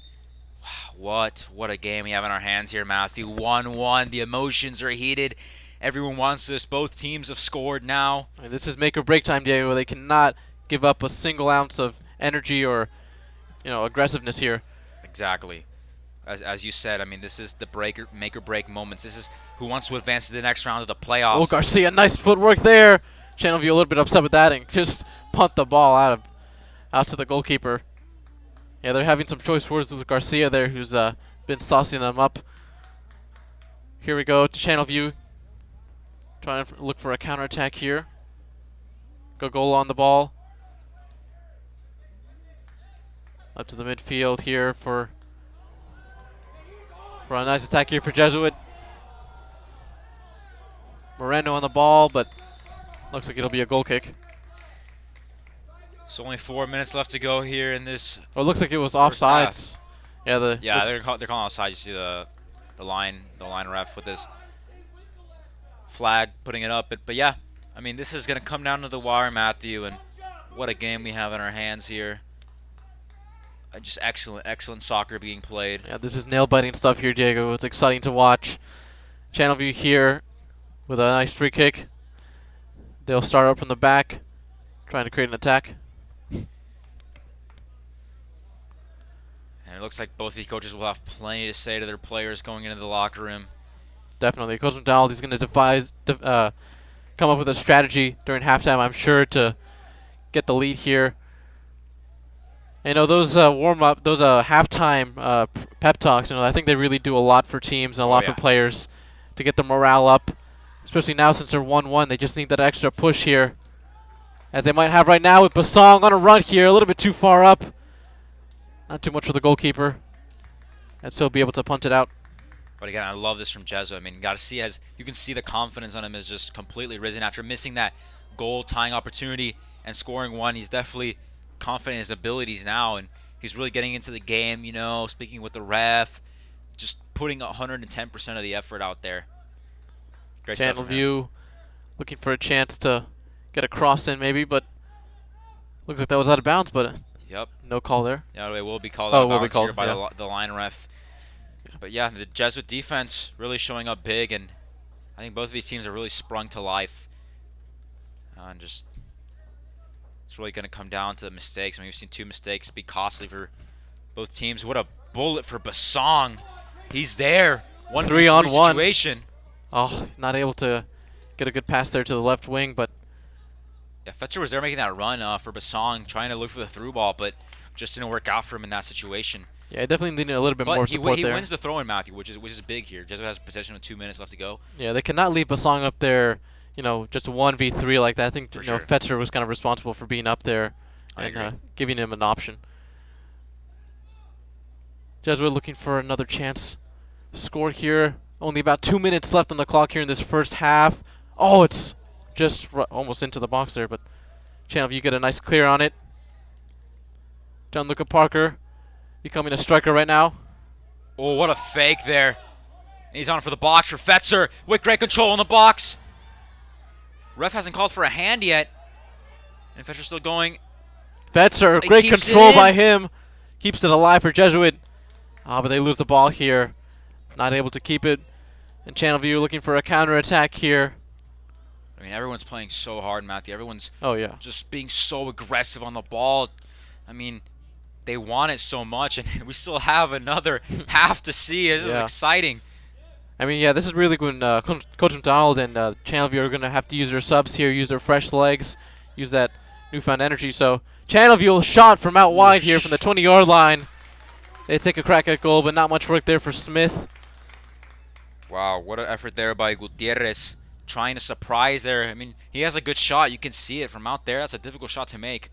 Wow, what a game we have in our hands here, Matthew. 1-1. The emotions are heated. Everyone wants this. Both teams have scored now. And this is make or break time, Diego. They cannot give up a single ounce of energy or, aggressiveness here. Exactly. As you said, I mean, this is the make or break moments. This is who wants to advance to the next round of the playoffs. Oh, Garcia, nice footwork there. Channelview a little bit upset with that and just punt the ball out to the goalkeeper. Yeah, they're having some choice words with Garcia there, who's been saucing them up. Here we go to Channelview. Trying to look for a counterattack here. Gogola on the ball. Up to the midfield here for a nice attack here for Jesuit. Moreno on the ball, but looks like it'll be a goal kick. So only 4 minutes left to go here in this. Oh, it looks like it was offsides. Yeah, they're calling offside. You see the line ref with his flag putting it up. But yeah, I mean, this is gonna come down to the wire, Matthew, and what a game we have in our hands here. Just excellent soccer being played. Yeah, this is nail-biting stuff here, Diego. It's exciting to watch. Channelview here with a nice free kick. They'll start up from the back, trying to create an attack. And it looks like both of these coaches will have plenty to say to their players going into the locker room. Definitely. Coach McDonald is going to come up with a strategy during halftime, I'm sure, to get the lead here. Those warm-up, those halftime pep talks, I think they really do a lot for teams and a lot for players to get the morale up, especially now since they're 1-1. They just need that extra push here, as they might have right now with Basong on a run here, a little bit too far up. Not too much for the goalkeeper, and still be able to punt it out. But again, I love this from Jesuit. I mean, you can see the confidence on him has just completely risen after missing that goal-tying opportunity and scoring one. He's definitely confident in his abilities now, and he's really getting into the game, speaking with the ref, just putting 110% of the effort out there. Great stuff from him. Channelview looking for a chance to get a cross in maybe, but looks like that was out of bounds, but no call there. Yeah, it will be called out of bounds here by yeah. the line ref. But yeah, the Jesuit defense really showing up big, and I think both of these teams are really sprung to life. And just it's really going to come down to the mistakes. I mean, we've seen 2 mistakes be costly for both teams. What a bullet for Basong. He's there. 1-3-1 situation. Oh, not able to get a good pass there to the left wing, but yeah, Fetzer was there making that run for Basong, trying to look for the through ball, but just didn't work out for him in that situation. Yeah, I definitely needed a little bit more support there. He wins the throw-in, Matthew, which is big here. Jesuit has possession with 2 minutes left to go. Yeah, they cannot leave Basong up there, just a 1v3 like that. I think sure. Fetzer was kind of responsible for being up there and giving him an option. Jesuit looking for another chance. Scored here. Only about 2 minutes left on the clock here in this first half. Oh, it's just almost into the box there, but Channelview get a nice clear on it. Gianluca Parker becoming a striker right now. Oh, what a fake there. He's on for the box for Fetzer with great control in the box. Ref hasn't called for a hand yet. And Fetcher's still going. Fetzer, He great keeps control it by in. him. Keeps it alive for Jesuit. But they lose the ball here. Not able to keep it. And Channelview looking for a counterattack here. I mean, everyone's playing so hard, Matthew. Everyone's Oh, yeah. just being so aggressive on the ball. I mean, they want it so much, and we still have another half to see. This is Yeah. exciting. I mean, yeah, this is really when Coach McDonald and Channelview are going to have to use their subs here, use their fresh legs, use that newfound energy. So Channelview shot from out wide here from the 20-yard line. They take a crack at goal, but not much work there for Smith. Wow, what an effort there by Gutierrez. Trying to surprise there. I mean, he has a good shot. You can see it from out there. That's a difficult shot to make.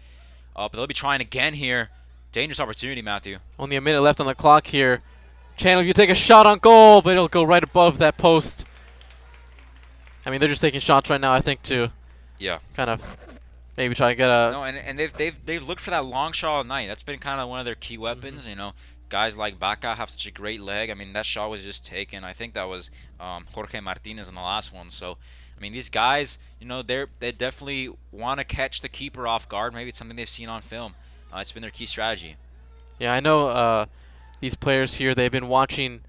But they'll be trying again here. Dangerous opportunity, Matthew. Only a minute left on the clock here. Channelview take a shot on goal, but it'll go right above that post. I mean, they're just taking shots right now, I think, to kind of maybe try to get a... No, and they've looked for that long shot all night. That's been kind of one of their key weapons. You know, guys like Vaca have such a great leg. I mean, that shot was just taken. I think that was Jorge Martinez in the last one. So, I mean, these guys, you know, they definitely want to catch the keeper off guard. Maybe it's something they've seen on film. It's been their key strategy. Yeah, I know these players here, they've been watching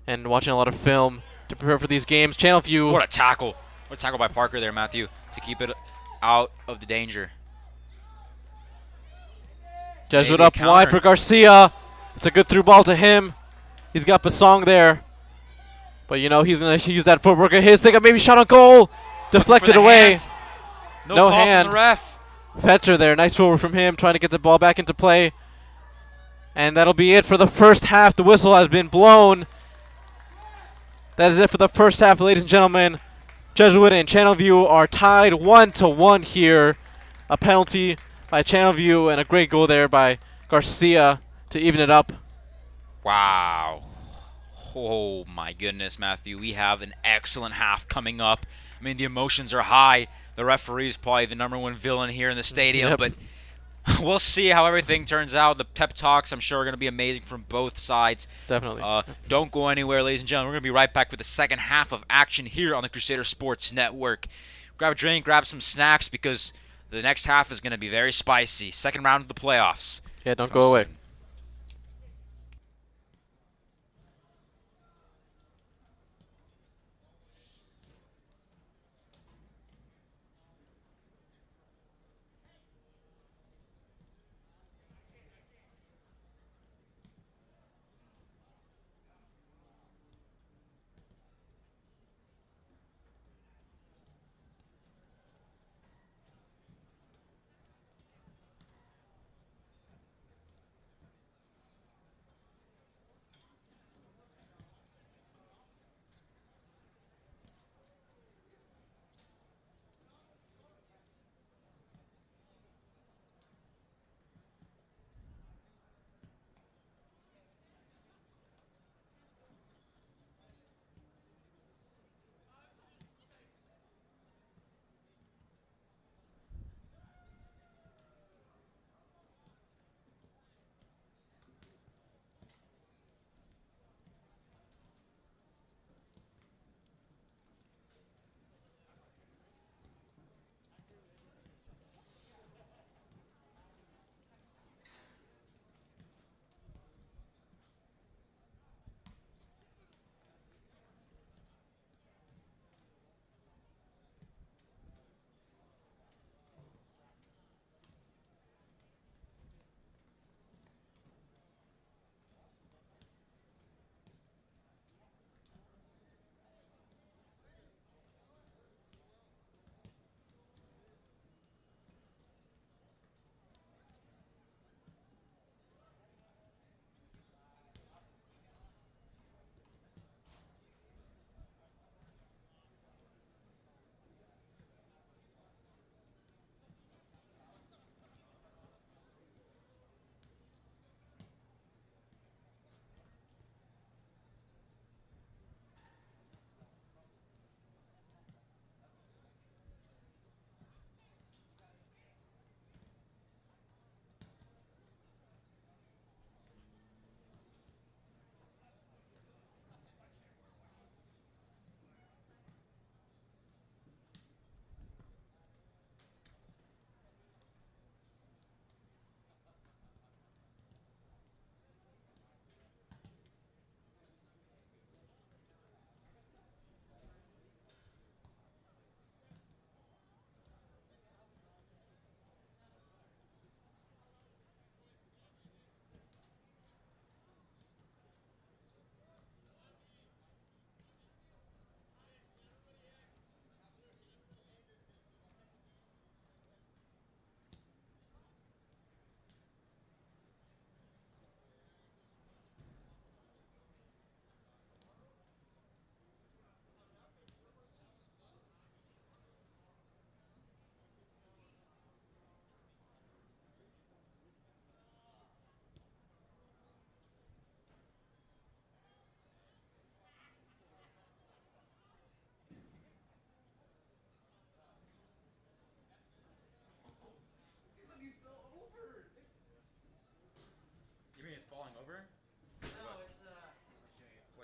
a lot of film to prepare for these games. Channelview... What a tackle. What a tackle by Parker there, Matthew, to keep it out of the danger. Jesuit up wide for Garcia. It's a good through ball to him. He's got Basong there. But, you know, he's going to use that footwork of his. Think of maybe shot on goal. Deflected away. Hand. No call hand. from the ref. Fetcher there. Nice forward from him, trying to get the ball back into play. And that'll be it for the first half. The whistle has been blown. That is it for the first half, ladies and gentlemen. Jesuit and Channelview are tied 1-1 here. A penalty by Channelview and a great goal there by Garcia to even it up. Wow. Oh, my goodness, Matthew. We have an excellent half coming up. I mean, the emotions are high. The referee is probably the #1 villain here in the stadium, but we'll see how everything turns out. The pep talks, I'm sure, are going to be amazing from both sides. Definitely. Don't go anywhere, ladies and gentlemen. We're going to be right back with the second half of action here on the Crusader Sports Network. Grab a drink, grab some snacks, because the next half is going to be very spicy. Second round of the playoffs. Yeah, don't go away.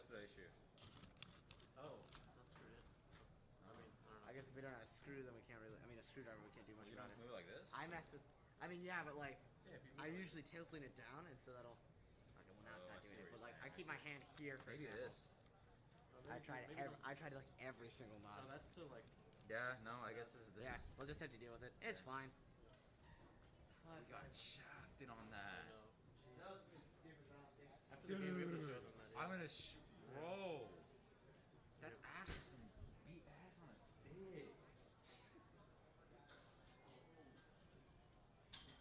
What's the issue? Oh, that's screwed in. I mean, I don't know. I guess if we don't have a screw, then we can't really. I mean, a screwdriver, we can't do much You about don't it. move it like this? I messed with. I mean, yeah, but like, Yeah, if you move I like usually tail clean it down, and so that'll. Okay, well now it's Oh, I not see doing what it, but you're like, I saying. keep my hand here for Maybe example. this. I tried. I tried like every single No, knob. that's still like. Yeah, no, I guess this Yeah, is... we'll just have to deal with it. It's fine. We got shafted on I that. know. That was stupid. After the game, we have to show them that. Yeah. I'm gonna bro. That's actually Some beat ass on a stick.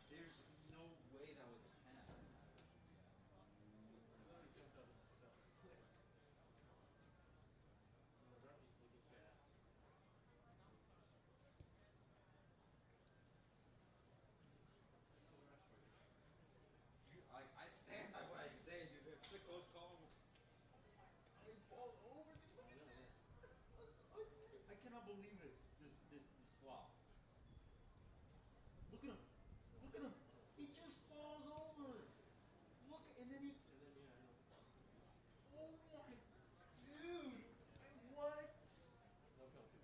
There's no way that was a pen. I stand by what I say, dude. If the coach call him, I fall over. I cannot believe this flop. Look at him. Look at him. He just falls over. Look, and then he. Oh my, dude. What?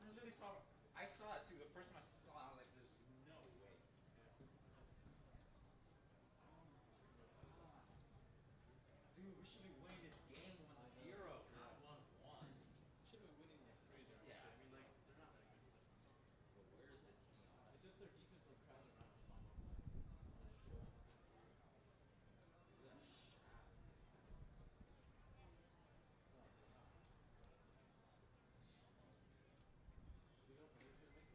I literally saw. I saw it too. The first time I saw it, I was like, "There's no way." Dude, we should be winning this game 1-0, not 1-1. Should have been winning like 3-0. Yeah. I mean, like, they're not that good. But where is the team? It's just their defense was crowded around us almost. We don't think he's gonna make it.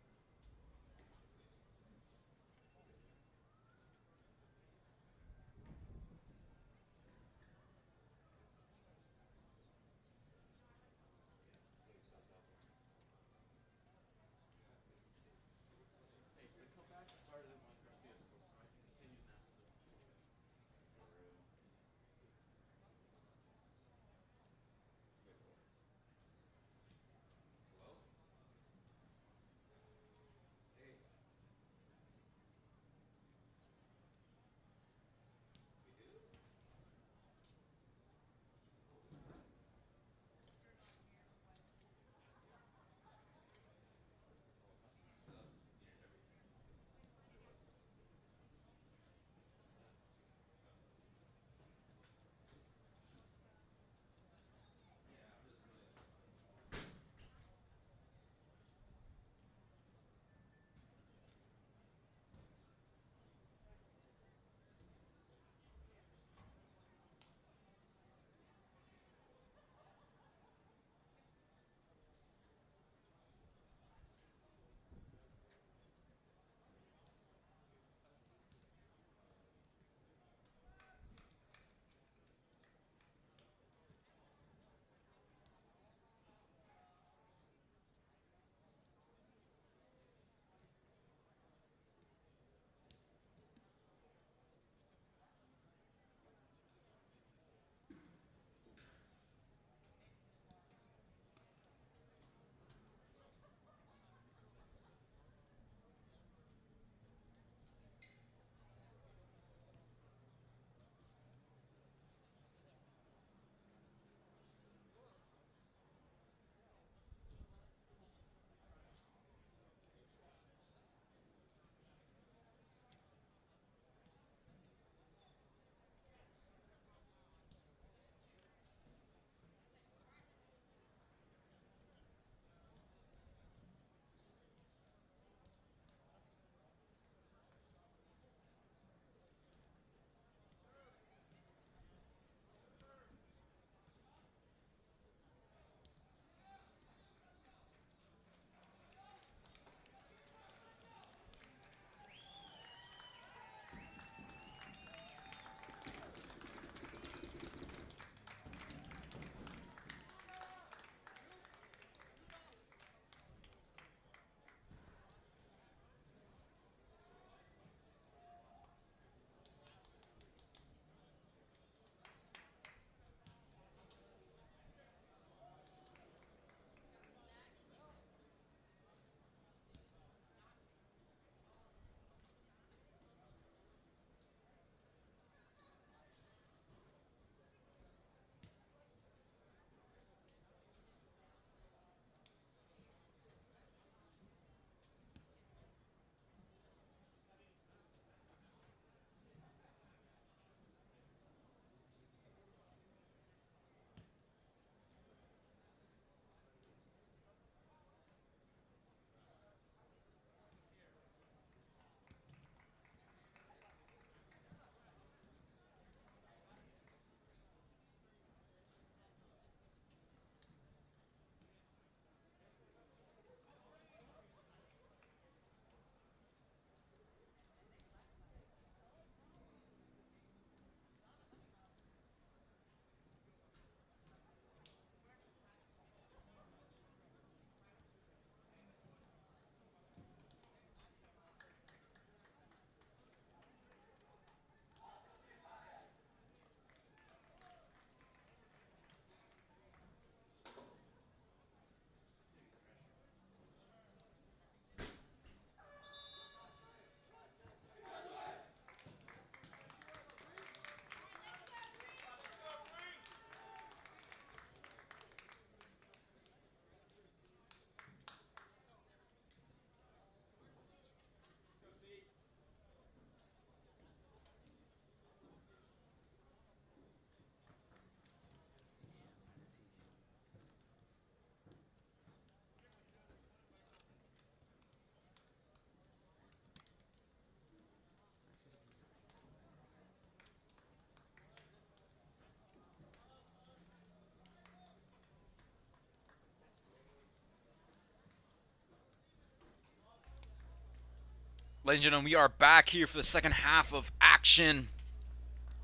Ladies and gentlemen, we are back here for the second half of action.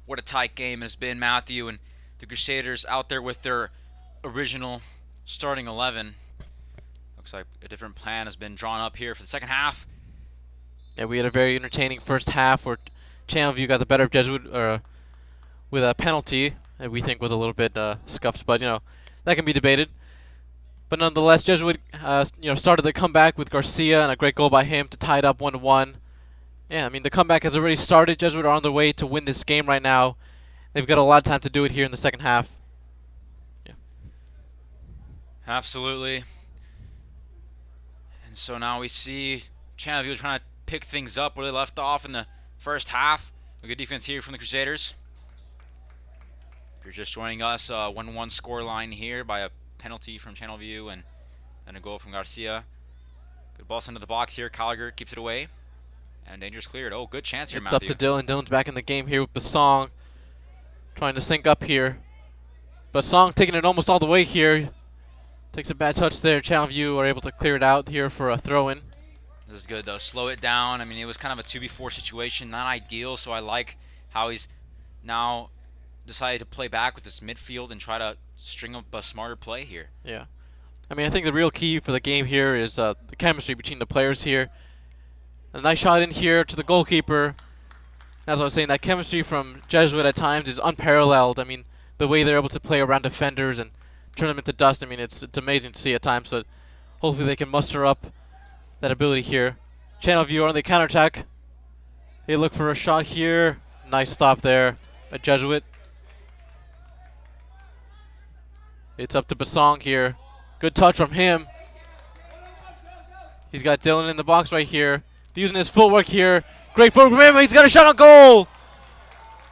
What a tight game has been, Matthew, and the Crusaders out there with their original starting 11. Looks like a different plan has been drawn up here for the second half. Yeah, we had a very entertaining first half where Channelview got the better of Jesuit with a penalty that we think was a little bit scuffed, but that can be debated. But nonetheless, Jesuit started the comeback with Garcia and a great goal by him to tie it up 1-1. Yeah, I mean the comeback has already started. Jesuit are on their way to win this game right now. They've got a lot of time to do it here in the second half. Yeah. Absolutely. And so now we see Channelview trying to pick things up where they left off in the first half. A good defense here from the Crusaders. If you're just joining us, 1-1 scoreline here by a penalty from Channelview and a goal from Garcia. Good ball sent to the box here. Gallagher keeps it away. And dangerous cleared. Oh, good chance here, It's Matthew. up to Dylan. Dylan's back in the game here with Basong. Trying to sync up here. Basong taking it almost all the way here. Takes a bad touch there. Channelview are able to clear it out here for a throw-in. This is good, though. Slow it down. I mean, it was kind of a 2v4 situation. Not ideal, so I like how he's now decided to play back with this midfield and try to string up a smarter play here. Yeah. I mean, I think the real key for the game here is the chemistry between the players here. A nice shot in here to the goalkeeper. As I was saying, that chemistry from Jesuit at times is unparalleled. I mean, the way they're able to play around defenders and turn them into dust, I mean, it's amazing to see at times. So hopefully they can muster up that ability here. Channelview on the counterattack. They look for a shot here. Nice stop there by Jesuit. It's up to Basong here. Good touch from him. He's got Dylan in the box right here. Using his footwork here. Great footwork from him. He's got a shot on goal.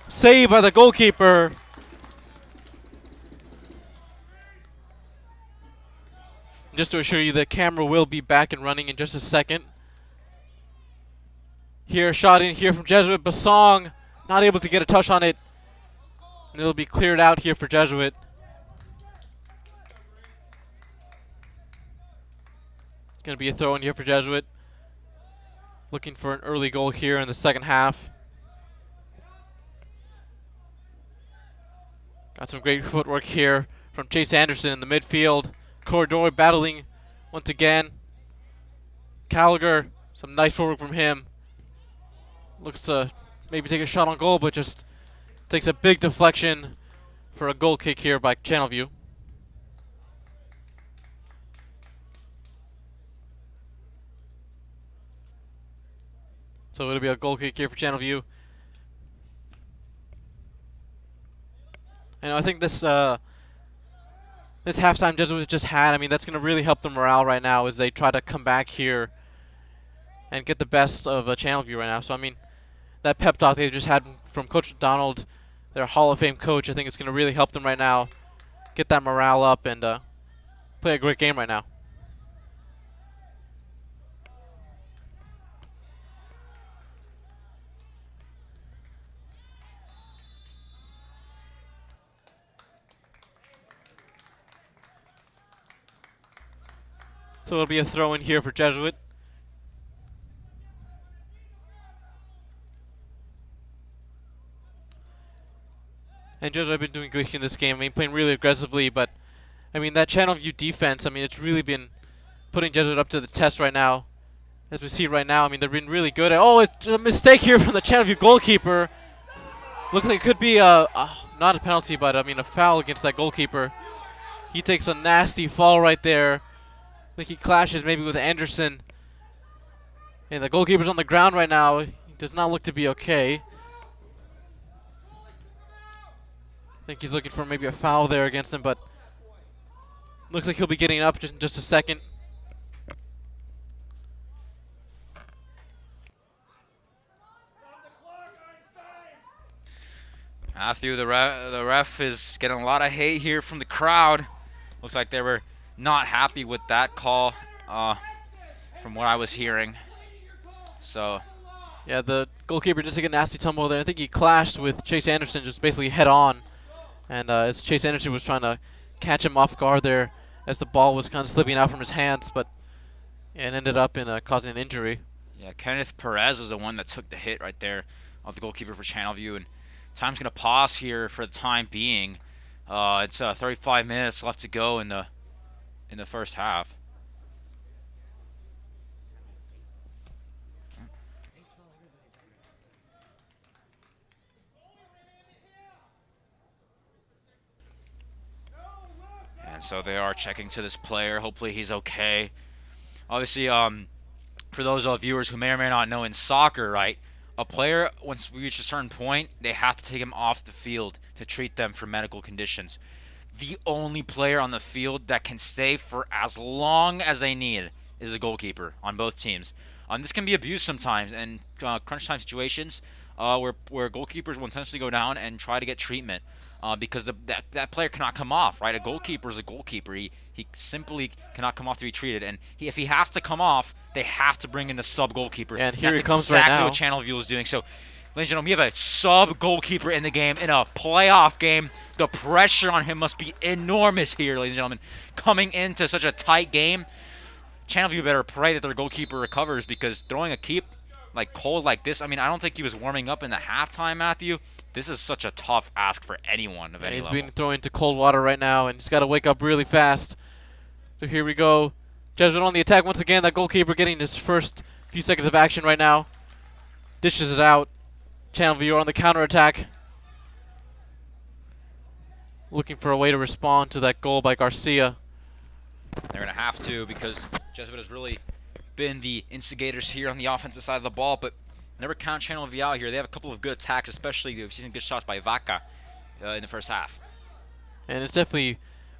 Saved by the goalkeeper. Just to assure you, the camera will be back and running in just a second. Here, shot in here from Jesuit. Basong not able to get a touch on it. And it'll be cleared out here for Jesuit. It's going to be a throw in here for Jesuit. Looking for an early goal here in the second half. Got some great footwork here from Chase Anderson in the midfield. Corridor battling once again. Gallagher, some nice footwork from him. Looks to maybe take a shot on goal, but just takes a big deflection for a goal kick here by Channelview. So it'll be a goal kick here for Channelview. And I think this halftime Jesuit just had, I mean, that's going to really help the morale right now as they try to come back here and get the best of Channelview right now. So, I mean, that pep talk they just had from Coach McDonald, their Hall of Fame coach, I think it's going to really help them right now get that morale up and play a great game right now. So it'll be a throw in here for Jesuit. And Jesuit have been doing good in this game. I mean, playing really aggressively, but I mean, that Channelview defense, I mean, it's really been putting Jesuit up to the test right now. As we see right now, I mean, they've been really good. Oh, it's a mistake here from the Channelview goalkeeper. Looks like it could be not a penalty, but I mean, a foul against that goalkeeper. He takes a nasty fall right there. I think he clashes maybe with Anderson. And the goalkeeper's on the ground right now. He does not look to be okay. I think he's looking for maybe a foul there against him, but looks like he'll be getting up in just a second. Matthew, the ref is getting a lot of hate here from the crowd. Looks like they were not happy with that call from what I was hearing. So, yeah, the goalkeeper did take a nasty tumble there. I think he clashed with Chase Anderson just basically head on. And as Chase Anderson was trying to catch him off guard there as the ball was kind of slipping out from his hands, but it ended up in causing an injury. Yeah, Kenneth Perez was the one that took the hit right there of the goalkeeper for Channelview, and time's gonna pause here for the time being. It's 35 minutes left to go in the first half. And so they are checking to this player. Hopefully he's okay. Obviously, for those viewers who may or may not know in soccer, right, a player, once we reach a certain point, they have to take him off the field to treat them for medical conditions. The only player on the field that can stay for as long as they need is a goalkeeper on both teams. This can be abused sometimes in crunch time situations where goalkeepers will intentionally go down and try to get treatment because that player cannot come off, right? A goalkeeper is a goalkeeper. He simply cannot come off to be treated. And if he has to come off, they have to bring in the sub goalkeeper. And here he comes exactly right now. what Channelview is doing. So, ladies and gentlemen, we have a sub goalkeeper in the game, in a playoff game. The pressure on him must be enormous here, ladies and gentlemen. Coming into such a tight game, Channelview better pray that their goalkeeper recovers, because throwing a keep like cold like this, I mean, I don't think he was warming up in the halftime, Matthew. This is such a tough ask for anyone of any He's level. being thrown into cold water right now, and he's got to wake up really fast. So here we go. Jesuit on the attack once again. That goalkeeper getting his first few seconds of action right now. Dishes it out. Channelview on the counterattack. Looking for a way to respond to that goal by Garcia. They're going to have to, because Jesuit has really been the instigators here on the offensive side of the ball, but never count Channelview out here. They have a couple of good attacks, especially we've seen good shots by Vaca in the first half. And it's definitely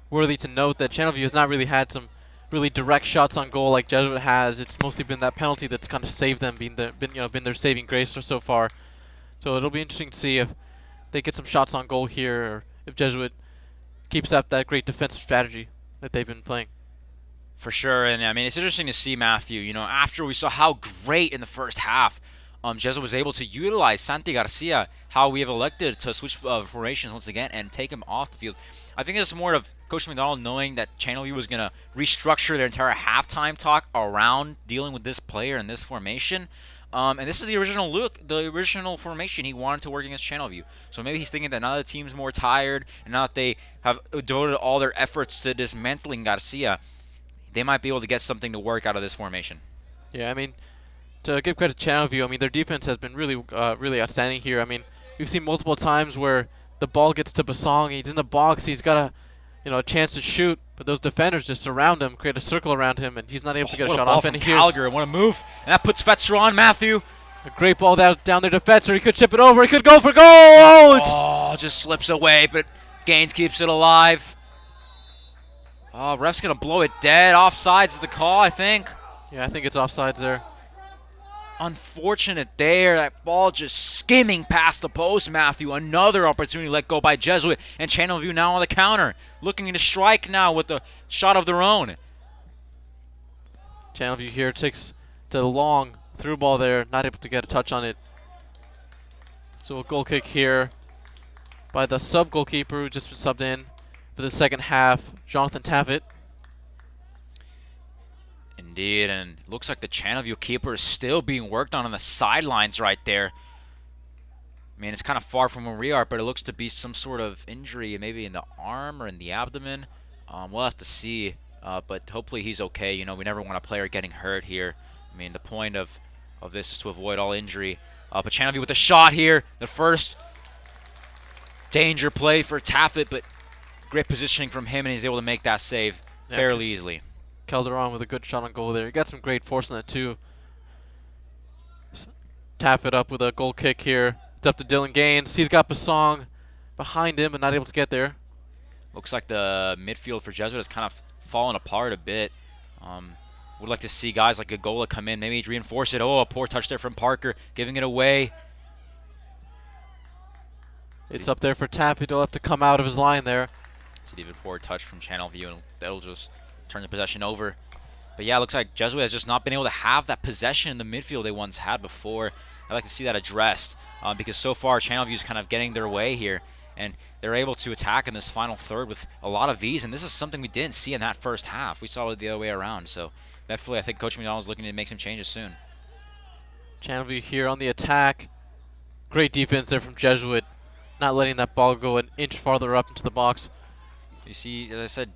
worthy to note that Channelview has not really had some really direct shots on goal like Jesuit has. It's mostly been that penalty that's kind of saved them, been their saving grace so far. So it'll be interesting to see if they get some shots on goal here, or if Jesuit keeps up that great defensive strategy that they've been playing. For sure, and I mean, it's interesting to see, Matthew, you know, after we saw how great in the first half Jesuit was able to utilize Santi Garcia, how we have elected to switch formations once again and take him off the field. I think it's more of Coach McDonald knowing that Channelview was going to restructure their entire halftime talk around dealing with this player and this formation. And this is the original look, the original formation he wanted to work against Channelview. So maybe he's thinking that now the team's more tired, and now that they have devoted all their efforts to dismantling Garcia, they might be able to get something to work out of this formation. Yeah, I mean, to give credit to Channelview, I mean, their defense has been really, really outstanding here. I mean, we've seen multiple times where the ball gets to Basong, he's in the box, he's got a chance to shoot, but those defenders just surround him, create a circle around him, and he's not able to get a shot off. And Calgary, what a move, and that puts Fetzer on Matthew. A great ball down there to Fetzer. He could chip it over. He could go for goal. Oh, just slips away, but Gaines keeps it alive. Oh, ref's gonna blow it dead. Offsides is the call, I think. Yeah, I think it's offsides there. Unfortunate there. That ball just skimming past the post, Matthew. Another opportunity let go by Jesuit. And Channelview now on the counter. Looking to strike now with a shot of their own. Channelview here takes the long through ball there. Not able to get a touch on it. So a goal kick here by the sub-goalkeeper who just been subbed in for the second half, Jonathan Taffet. Indeed, and it looks like the Channelview keeper is still being worked on the sidelines right there. I mean, it's kind of far from where we are, but it looks to be some sort of injury, maybe in the arm or in the abdomen. We'll have to see, but hopefully he's okay. You know, we never want a player getting hurt here. I mean, the point of this is to avoid all injury. But Channelview with a shot here. The first danger play for Taffet, but great positioning from him, and he's able to make that save fairly easily. Calderon with a good shot on goal there. He got some great force on that too. Taffet up with a goal kick here. It's up to Dylan Gaines. He's got Basong behind him but not able to get there. Looks like the midfield for Jesuit has kind of fallen apart a bit. Would like to see guys like Agola come in, maybe reinforce it. Oh, a poor touch there from Parker, giving it away. It's up there for Taffet. He'll have to come out of his line there. It's an even poor touch from Channelview, and they'll just turn the possession over. But yeah, it looks like Jesuit has just not been able to have that possession in the midfield they once had before. I'd like to see that addressed because so far Channelview is kind of getting their way here, and they're able to attack in this final third with a lot of ease, and this is something we didn't see in that first half. We saw it the other way around, so definitely I think Coach McDonald is looking to make some changes soon. Channelview here on the attack. Great defense there from Jesuit, not letting that ball go an inch farther up into the box. You see, as I said,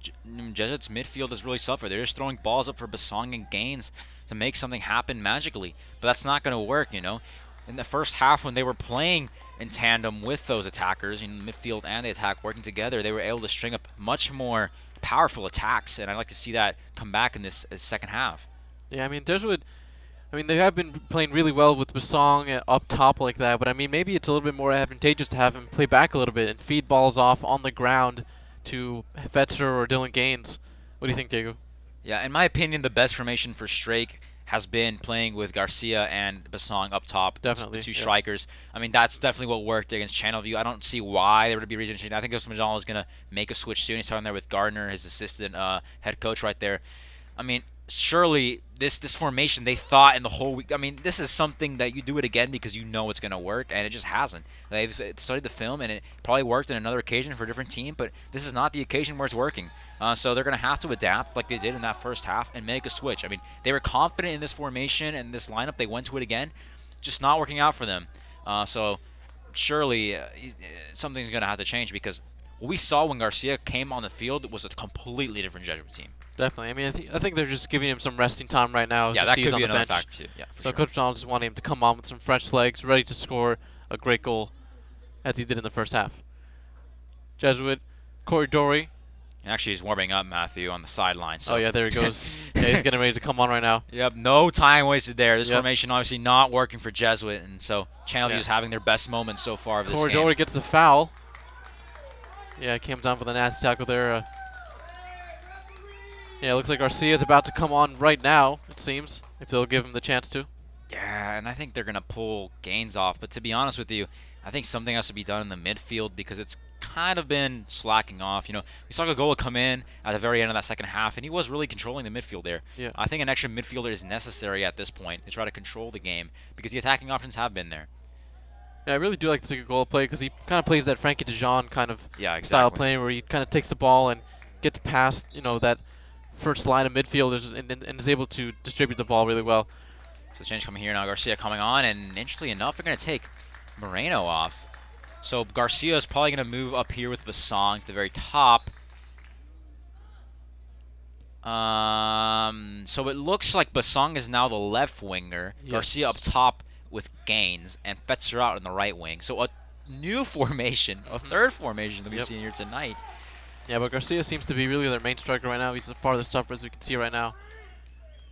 Jesuit's midfield is really suffer. They're just throwing balls up for Basong and Gaines to make something happen magically. But that's not going to work, you know. In the first half, when they were playing in tandem with those attackers, the midfield and the attack working together, they were able to string up much more powerful attacks. And I'd like to see that come back in this second half. Yeah, I mean, Jesuit, they have been playing really well with Basong up top like that, but I mean, maybe it's a little bit more advantageous to have him play back a little bit and feed balls off on the ground to Fetzer or Dylan Gaines. What do you think, Diego? Yeah, in my opinion, the best formation for Strake has been playing with Garcia and Basong up top. Definitely. The two strikers. I mean, that's definitely what worked against Channelview. I don't see why there would be a reason to change. I think Coach McDonald is going to make a switch soon. He's talking there with Gardner, his assistant head coach right there. I mean, surely this formation they thought in the whole week. I mean, this is something that you do it again because you know it's going to work, and it just hasn't. They've studied the film, and it probably worked in another occasion for a different team, but this is not the occasion where it's working. So they're going to have to adapt like they did in that first half and make a switch. I mean, they were confident in this formation and this lineup. They went to it again, just not working out for them. So surely something's going to have to change because what we saw when Garcia came on the field was a completely different Jesuit team. Definitely. I mean, I think they're just giving him some resting time right now. Yeah, as that he's could on be the another bench. factor too. Yeah, for So sure. Coach Donald just wanted him to come on with some fresh legs, ready to score a great goal, as he did in the first half. Jesuit, Corey Dory. And actually, he's warming up, Matthew, on the sideline. So. Oh yeah, there he goes. Yeah, he's getting ready to come on right now. Yep, no time wasted there. This Yep. formation obviously not working for Jesuit, and so Channelview is having their best moments so far of this Corey game. Dory gets the foul. Yeah, came down with a nasty tackle there. Yeah, it looks like Garcia is about to come on right now, it seems, if they'll give him the chance to. Yeah, and I think they're going to pull Gaines off. But to be honest with you, I think something has to be done in the midfield because it's kind of been slacking off. You know, we saw Gogola come in at the very end of that second half, and he was really controlling the midfield there. Yeah. I think an extra midfielder is necessary at this point to try to control the game because the attacking options have been there. Yeah, I really do like to see Gogola play because he kind of plays that Frankie DeJean kind of Yeah, style exactly. playing where he kind of takes the ball and gets past, that first line of midfielders and is able to distribute the ball really well. So the change coming here now. Garcia coming on, and interestingly enough, they're going to take Moreno off. So Garcia is probably going to move up here with Basong to the very top. So it looks like Basong is now the left winger. Yes. Garcia up top with Gaines, and Fetzer out in the right wing. So a new formation, a third formation that we've seen here tonight. Yeah, but Garcia seems to be really their main striker right now. He's the farthest up, as we can see right now.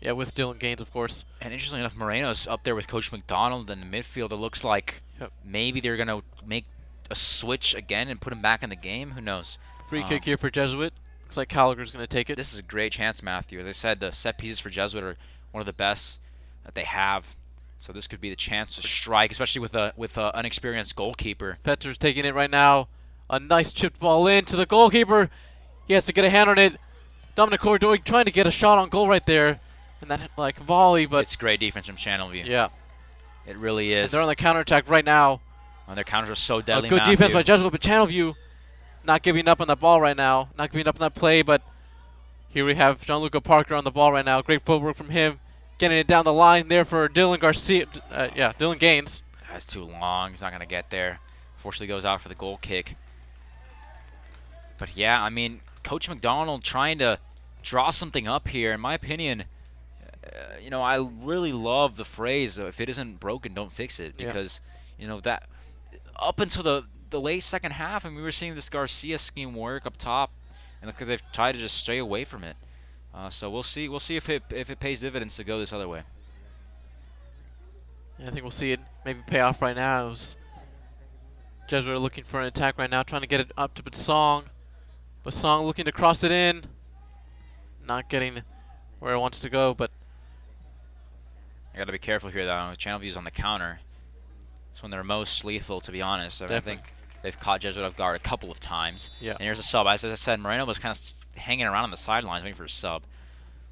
Yeah, with Dylan Gaines, of course. And interestingly enough, Moreno's up there with Coach McDonald in the midfield. It looks like maybe they're going to make a switch again and put him back in the game. Who knows? Free kick here for Jesuit. Looks like Gallagher's going to take it. This is a great chance, Matthew. As I said, the set pieces for Jesuit are one of the best that they have. So this could be the chance to strike, especially with a unexperienced goalkeeper. Fetzer's taking it right now. A nice chipped ball in to the goalkeeper. He has to get a hand on it. Dominic Corridor trying to get a shot on goal right there. And that volley, but It's great defense from Channelview. yeah. It really And is. they're on the counterattack right now. And their counters are so A deadly, good Matthew. defense by Jesuit, but Channelview not giving up on that ball right now. Not giving up on that play, but here we have Gianluca Parker on the ball right now. Great footwork from him. Getting it down the line there for Dylan Garcia. Dylan Gaines. That's too long. He's not going to get there. Fortunately goes out for the goal kick. But yeah, I mean, Coach McDonald trying to draw something up here. In my opinion, I really love the phrase, if it isn't broken, don't fix it. Because, that up until the late second half, and we were seeing this Garcia scheme work up top. And look, they've tried to just stray away from it. So we'll see. We'll see if it pays dividends to go this other way. Yeah, I think we'll see it maybe pay off right now. Jesuit are looking for an attack right now, trying to get it up to Basong. Basong looking to cross it in. Not getting where it wants to go, but I got to be careful here, though. Channelview's on the counter. It's when they're most lethal, to be honest. I think they've caught Jesuit off guard a couple of times. Yeah. And here's a sub. As I said, Moreno was kind of hanging around on the sidelines waiting for a sub.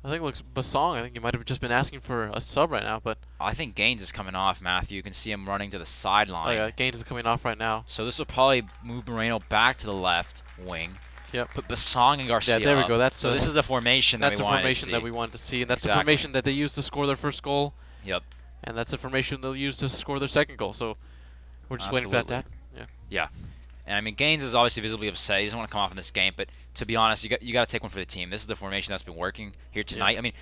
I think it looks Basong. I think he might have just been asking for a sub right now, but I think Gaines is coming off, Matthew. You can see him running to the sideline. Gaines is coming off right now. So this will probably move Moreno back to the left wing. Yep. Put Basong and Garcia Yeah, there we up. go. So this is the formation that That's we the wanted to formation see. that we wanted to see, and that's the Exactly. formation that they used to score their first goal. Yep. And that's the formation they'll use to score their second goal. So we're just waiting for that to happen. Yeah. Yeah. And I mean, Gaines is obviously visibly upset. He doesn't want to come off in this game. But to be honest, you got to take one for the team. This is the formation that's been working here tonight. Yeah. I mean,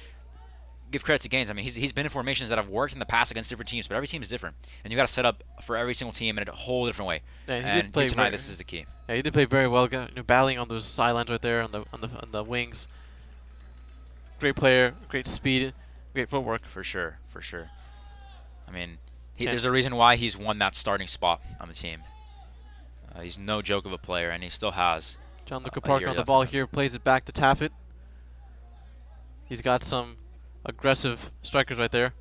give credit to Gaines. I mean, he's been in formations that have worked in the past against different teams, but every team is different, and you got to set up for every single team in a whole different way. Yeah, he and did play here tonight, very- this is the key. Yeah, he did play very well, battling on those sidelines right there on the wings. Great player, great speed, great footwork. For sure, for sure. I mean, Chan- there's a reason why he's won that starting spot on the team. He's no joke of a player, and he still has. Gianluca a Parker year on the left ball in him. here, plays it back to Taffet. He's got some aggressive strikers right there.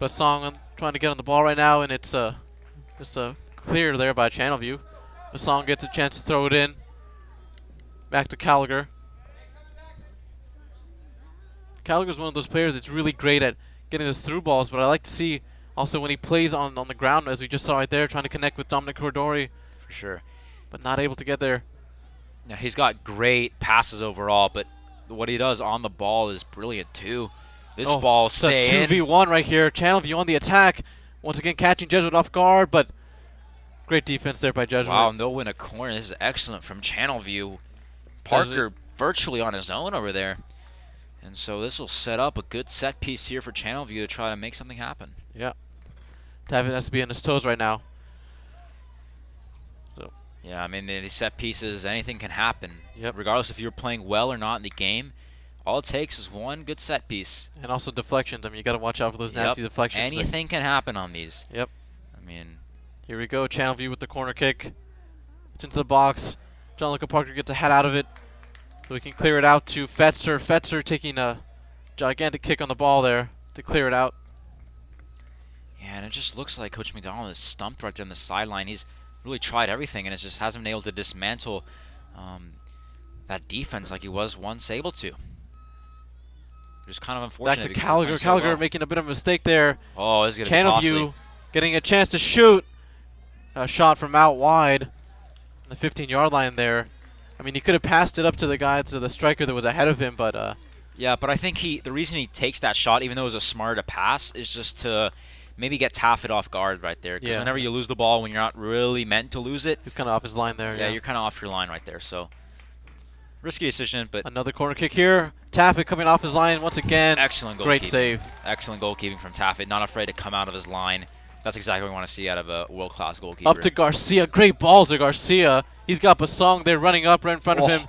Basong trying to get on the ball right now, and it's just a clear there by Channelview. Basong gets a chance to throw it in. Back to Gallagher. Gallagher's one of those players that's really great at getting those through balls, but I like to see also when he plays on the ground, as we just saw right there, trying to connect with Dominic Corridori, For sure. but not able to get there. Now, he's got great passes overall, but what he does on the ball is brilliant too. This ball It's a staying. 2v1 right here. Channelview on the attack. Once again, catching Jesuit off guard, but great defense there by Jesuit. Wow, and they'll win a corner. This is excellent from Channelview. Parker virtually on his own over there. And so this will set up a good set piece here for Channelview to try to make something happen. Yeah. David has to be on his toes right now. Yeah, I mean, these set pieces, anything can happen. Yep. Regardless if you're playing well or not in the game, all it takes is one good set piece. And also deflections. I mean, you got to watch out for those nasty deflections. Anything can happen on these. Yep. I mean, Here we go. Channelview with the corner kick. It's into the box. Gianluca Parker gets a head out of it. So we can clear it out to Fetzer. Fetzer taking a gigantic kick on the ball there to clear it out. yeah, and it just looks like Coach McDonald is stumped right there on the sideline. He's really tried everything, and it just hasn't been able to dismantle that defense like he was once able to. Just kind of unfortunate. Back to because they're Gallagher. playing so Gallagher well. making a bit of a mistake there. Oh, this is going to be costly. Channelview getting a chance to shoot. A shot from out wide on the 15-yard line there. I mean, he could have passed it up to the striker that was ahead of him, but Yeah, but I think the reason he takes that shot, even though it was a smarter pass, is just to maybe get Taffet off guard right there. Because Yeah. whenever you lose the ball when you're not really meant to lose it, he's kind of off his line there. yeah, you're kind of off your line right there. So risky decision, but Another corner kick here. Taffet coming off his line once again. excellent goalkeeping. Great save. Excellent goalkeeping from Taffet. Not afraid to come out of his line. That's exactly what we want to see out of a world-class goalkeeper. Up to Garcia. Great ball to Garcia. He's got Basong there running up right in front of him.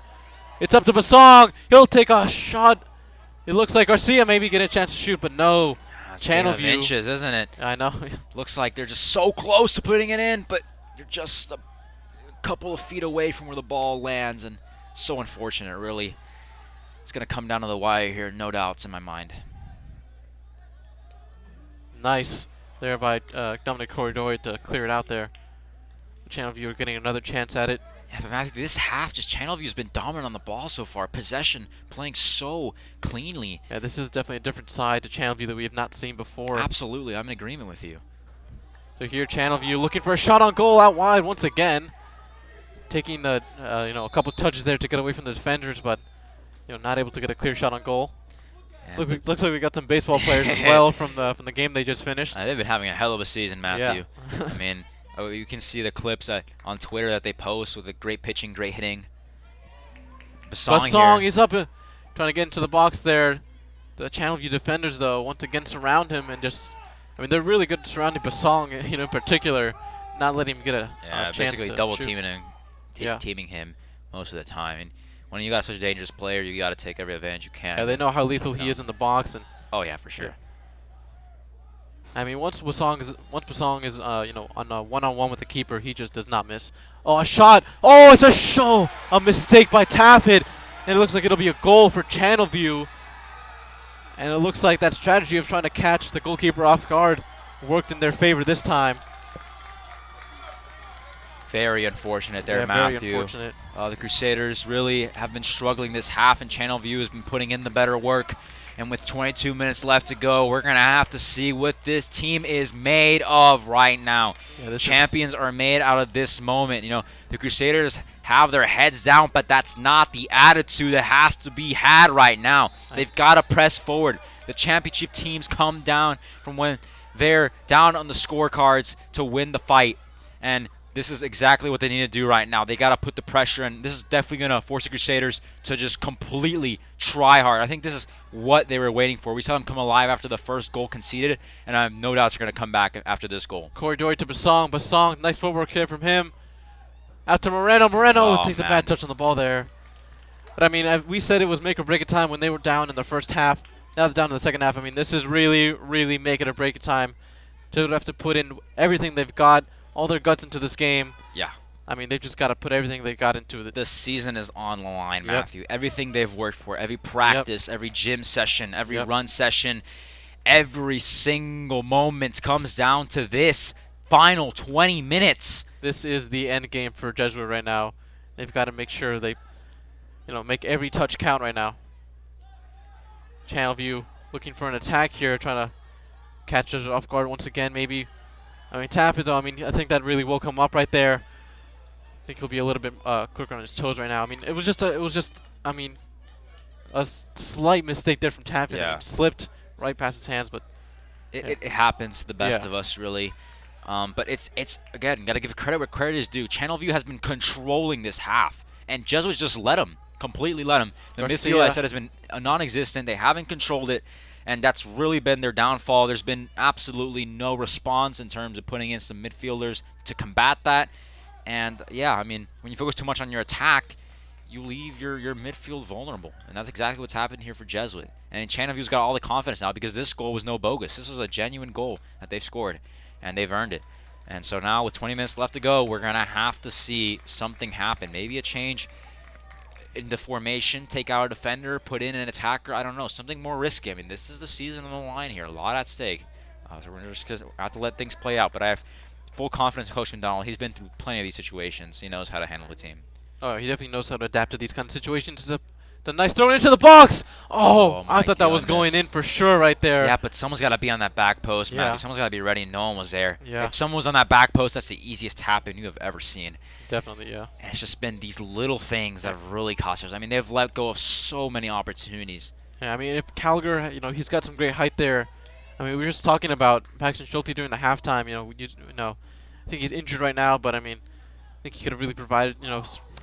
It's up to Basong. He'll take a shot. It looks like Garcia maybe get a chance to shoot, but no. That's a game of Channelview. inches, isn't it? I know. Looks like they're just so close to putting it in, but you're just a couple of feet away from where the ball lands, and so unfortunate, really. It's going to come down to the wire here, no doubts in my mind. Nice there by Dominic Corridori to clear it out there. Channelview are getting another chance at it. Yeah, but Matthew, this half, just Channelview's been dominant on the ball so far. Possession, playing so cleanly. Yeah, this is definitely a different side to Channelview that we have not seen before. Absolutely, I'm in agreement with you. So here, Channelview looking for a shot on goal out wide once again, taking the a couple touches there to get away from the defenders, but not able to get a clear shot on goal. And Looks like we got some baseball players as well from the game they just finished. they've been having a hell of a season, Matthew. Yeah. I mean, you can see the clips on Twitter that they post with the great pitching, great hitting. Basong, here. he's up, trying to get into the box there. The Channelview defenders, though, once again surround him and they're really good at surrounding Basong, in particular, not letting him get a chance basically to double shoot. teaming him, Yeah. teaming him most of the time. And when you got such a dangerous player, you got to take every advantage you can. Yeah, they know how lethal he is in the box, and Oh yeah, for sure. Yeah. I mean, once Basong is on a one-on-one with the keeper, he just does not miss. Oh, a shot! Oh, it's a mistake by Taffet, and it looks like it'll be a goal for Channelview. And it looks like that strategy of trying to catch the goalkeeper off guard worked in their favor this time. Very unfortunate there, Yeah, Matthew. very unfortunate. The Crusaders really have been struggling this half, and Channelview has been putting in the better work. And with 22 minutes left to go, we're going to have to see what this team is made of right now. Yeah, Champions are made out of this moment. You know, the Crusaders have their heads down, but that's not the attitude that has to be had right now. They've got to press forward. The championship teams come down from when they're down on the scorecards to win the fight. And this is exactly what they need to do right now. They got to put the pressure in. This is definitely going to force the Crusaders to just completely try hard. I think this is what they were waiting for. We saw them come alive after the first goal conceded, and I have no doubts they're going to come back after this goal. Corridor to Basong. Basong, nice footwork here from him. Out to Moreno. Moreno takes a bad touch on the ball there. But, I mean, we said it was make or break it time when they were down in the first half. Now they're down in the second half. I mean, this is really, really make it or break it time. They would have to put in everything they've got, all their guts into this game. Yeah. I mean, they've just got to put everything they got into it. This season is on the line, Matthew. Everything they've worked for, every practice, every gym session, every run session, every single moment comes down to this final 20 minutes. This is the end game for Jesuit right now. They've got to make sure they, make every touch count right now. Channelview looking for an attack here, trying to catch us off guard once again, maybe. I mean, tap it though. I mean, I think that really will come up right there. I think he'll be a little bit quicker on his toes right now. I mean, it was just a slight mistake there from Taffin. I mean, slipped right past his hands, but it happens to the best of us, really. But it's again, got to give credit where credit is due. Channelview has been controlling this half, and Jesuits just let him, completely let him. The midfield, I said, has been non-existent. They haven't controlled it, and that's really been their downfall. There's been absolutely no response in terms of putting in some midfielders to combat that. And yeah, I mean, when you focus too much on your attack, you leave your midfield vulnerable, and that's exactly what's happened here for Jesuit. And Channelview's got all the confidence now because this goal was no bogus. This was a genuine goal that they've scored, and they've earned it. And so now with 20 minutes left to go, we're going to have to see something happen. Maybe a change in the formation, take out a defender, put in an attacker. I don't know, something more risky. I mean, this is the season on the line here, a lot at stake. So we're just going to have to let things play out. But I have full confidence in Coach McDonald. He's been through plenty of these situations. He knows how to handle the team. Oh, he definitely knows how to adapt to these kind of situations. The nice throw into the box. Oh, I thought that was going in for sure right there. Yeah, but someone's got to be on that back post, Matthew. Someone's got to be ready, and no one was there. Yeah. If someone was on that back post, that's the easiest tap-in you have ever seen. Definitely, yeah. And it's just been these little things that have really cost us. I mean, they've let go of so many opportunities. Yeah, I mean, if Gallagher, he's got some great height there. I mean, we were just talking about Paxton Schulte during the halftime. I think he's injured right now, but I mean, I think he could have really provided,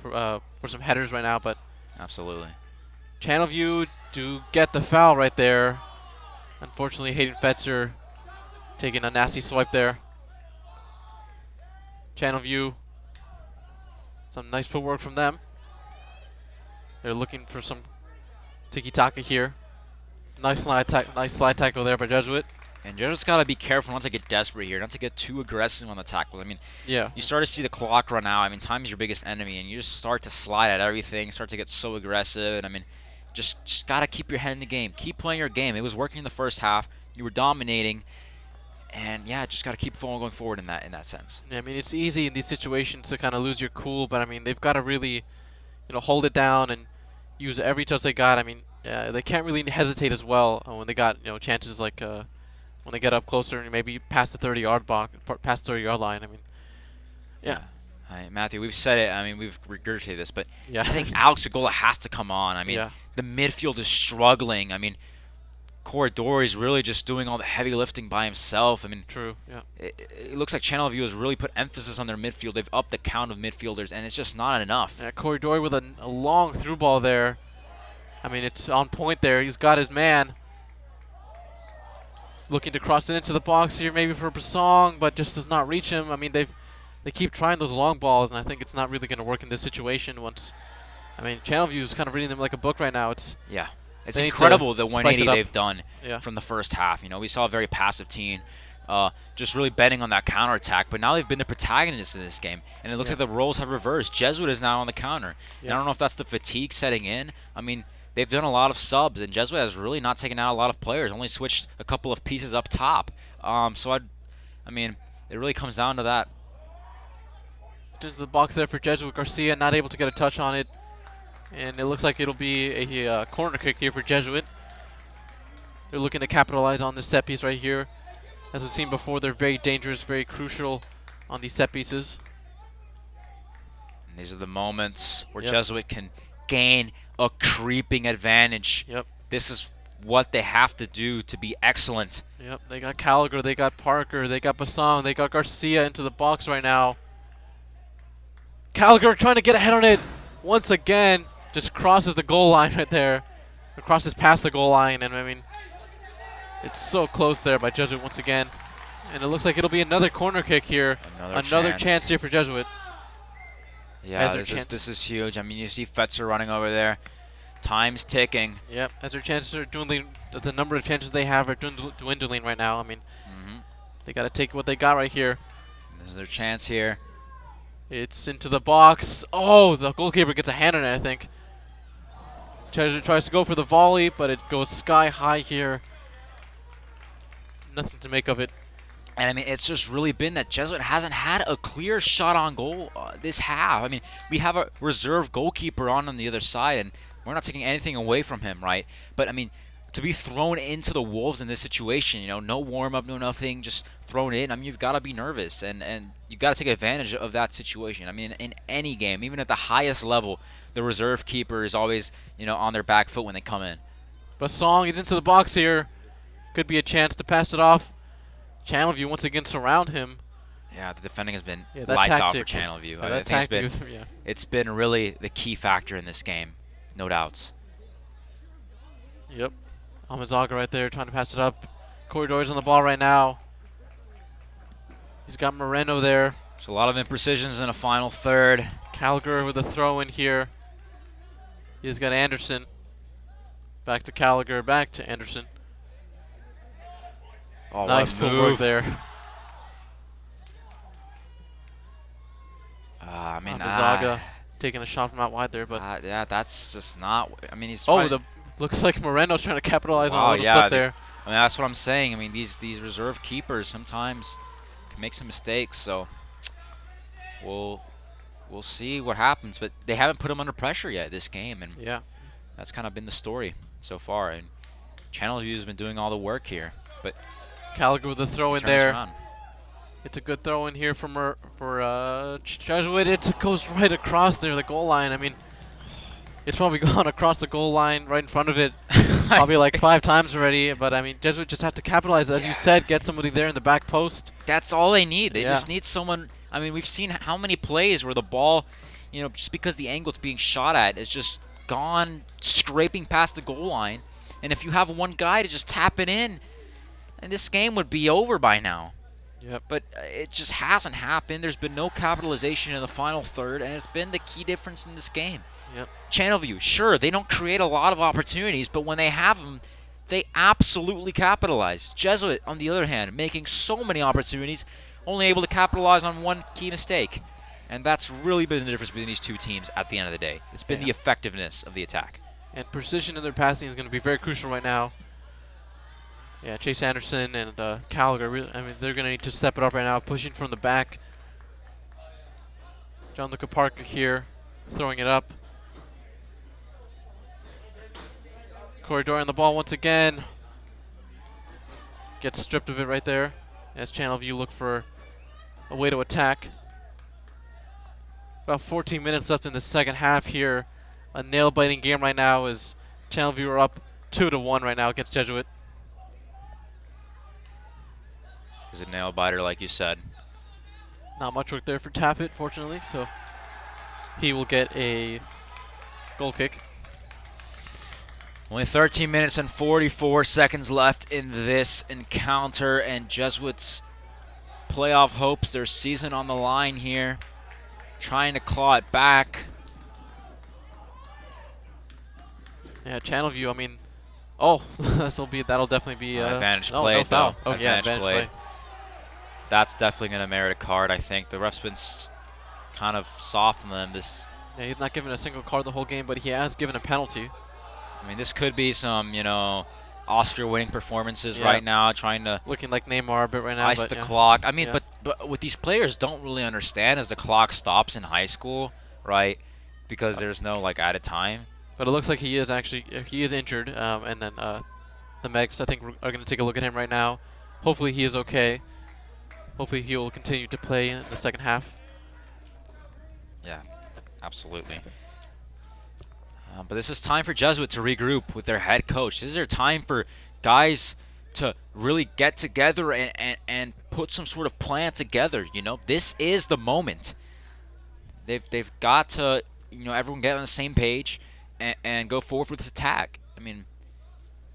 for some headers right now. But absolutely, Channelview do get the foul right there. Unfortunately, Hayden Fetzer taking a nasty swipe there. Channelview, some nice footwork from them. They're looking for some tiki-taka here. Nice slide tackle there by Jesuit. And Jesuit's got to be careful not to get desperate here, not to get too aggressive on the tackle. I mean, you start to see the clock run out. I mean, time is your biggest enemy, and you just start to slide at everything, start to get so aggressive. And I mean, just got to keep your head in the game. Keep playing your game. It was working in the first half. You were dominating. And yeah, just got to keep going forward in that sense. Yeah, I mean, it's easy in these situations to kind of lose your cool, but I mean, they've got to really, hold it down and use every touch they got. I mean, they can't really hesitate as well when they got chances like when they get up closer and maybe past the 30-yard block, past the 30-yard line. I mean, yeah. Matthew, we've said it. I mean, we've regurgitated this, but yeah. I think Alex Agola has to come on. I mean, the midfield is struggling. I mean, Corridor is really just doing all the heavy lifting by himself. I mean, true. Yeah. It looks like Channelview has really put emphasis on their midfield. They've upped the count of midfielders, and it's just not enough. Yeah, Corridor with a long through ball there. I mean, it's on point there. He's got his man. Looking to cross it into the box here, maybe for Basong, but just does not reach him. I mean, they keep trying those long balls, and I think it's not really going to work in this situation. I mean, Channelview is kind of reading them like a book right now. It's incredible the 180 they've done from the first half. We saw a very passive team, just really betting on that counterattack. But now they've been the protagonists in this game, and it looks like the roles have reversed. Jesuit is now on the counter. And I don't know if that's the fatigue setting in. I mean, they've done a lot of subs, and Jesuit has really not taken out a lot of players. Only switched a couple of pieces up top. I mean, it really comes down to that. Into the box there for Jesuit. Garcia not able to get a touch on it. And it looks like it'll be a corner kick here for Jesuit. They're looking to capitalize on this set piece right here. As we've seen before, they're very dangerous, very crucial on these set pieces. And these are the moments where Yep. Jesuit can gain a creeping advantage. Yep. This is what they have to do to be excellent. Yep, they got Gallagher, they got Parker, they got Bassam, they got Garcia into the box right now. Gallagher trying to get ahead on it once again. Just crosses the goal line right there. Or crosses past the goal line, and I mean, it's so close there by Jesuit once again. And it looks like it'll be another corner kick here. Another chance here for Jesuit. Yeah, their this is huge. I mean, you see Fetzer running over there. Time's ticking. Yep, as their chances are dwindling, the number of chances they have are dwindling right now. I mean, they got to take what they got right here. This is their chance here. It's into the box. Oh, the goalkeeper gets a hand on it, I think. Jesuit tries to go for the volley, but it goes sky high here. Nothing to make of it. And I mean, it's just really been that Jesuit hasn't had a clear shot on goal this half. I mean, we have a reserve goalkeeper on the other side, and we're not taking anything away from him, right? But I mean, to be thrown into the Wolves in this situation, you know, no warm-up, no nothing, just thrown in. I mean, you've got to be nervous, and you've got to take advantage of that situation. I mean, in any game, even at the highest level, the reserve keeper is always, you know, on their back foot when they come in. Bassong is into the box here. Could be a chance to pass it off. Channelview once again surround him. Yeah, the defending has been that lights out for tactic. Channelview. Yeah, I that think tactic, it's been really the key factor in this game, no doubts. Yep. Amazaga right there trying to pass it up. Corridor's on the ball right now. He's got Moreno there. There's a lot of imprecisions in a final third. Gallagher with a throw in here. He's got Anderson. Back to Gallagher, back to Anderson. Oh, Nice what a footwork move there. I mean, Amazaga taking a shot from out wide there, but yeah, that's just not. I mean, he's. oh, looks like Moreno's trying to capitalize on a little yeah, slip there. I mean, that's what I'm saying. I mean, these reserve keepers sometimes can make some mistakes. So we'll see what happens. But they haven't put him under pressure yet this game, and Yeah. that's kind of been the story so far. And Channelview has been doing all the work here, but Gallagher with a throw in turns there. around. It's a good throw in here for Jesuit. It goes right across there, the goal line. I mean, it's probably gone across the goal line right in front of it probably like 5 times already. But, I mean, Jesuit just have to capitalize. As you said, get somebody there in the back post. That's all they need. They Yeah. just need someone. I mean, we've seen how many plays where the ball, you know, just because the angle it's being shot at is just gone scraping past the goal line. And if you have one guy to just tap it in, and this game would be over by now. Yep. But it just hasn't happened. There's been no capitalization in the final third, and it's been the key difference in this game. Yep. Channelview, sure, they don't create a lot of opportunities, but when they have them, they absolutely capitalize. Jesuit, on the other hand, making so many opportunities, only able to capitalize on one key mistake. And that's really been the difference between these two teams at the end of the day. It's been the effectiveness of the attack. And precision in their passing is going to be very crucial right now. Yeah, Chase Anderson and Gallagher, I mean, they're going to need to step it up right now, pushing from the back. Gianluca Parker here, throwing it up. Corridor on the ball once again. Gets stripped of it right there as Channelview look for a way to attack. About 14 minutes left in the second half here. A nail-biting game right now as Channelview are up 2-1 right now against Jesuit. He's a nail biter, like you said. Not much work there for Taffet, fortunately, so he will get a goal kick. Only 13 minutes and 44 seconds left in this encounter, and Jesuits' playoff hopes, their season on the line here, trying to claw it back. Yeah, Channelview, I mean, oh, that'll definitely be advantage no, play, no foul. though. Oh yeah, advantage play. That's definitely going to merit a card, I think. The ref's been kind of soft on them. Yeah, he's not given a single card the whole game, but he has given a penalty. I mean, this could be some, you know, Oscar-winning performances right now, trying to looking like Neymar a bit right now. ice but the yeah. clock. I mean, but what these players don't really understand is the clock stops in high school, right? Because there's no like added time. But it looks like he is injured, and then the Megs, I think, are going to take a look at him right now. Hopefully he is okay. Hopefully he will continue to play in the second half. Yeah, absolutely. But this is time for Jesuit to regroup with their head coach. This is their time for guys to really get together and put some sort of plan together. You know, this is the moment. They've got to, everyone get on the same page and go forward with this attack. I mean,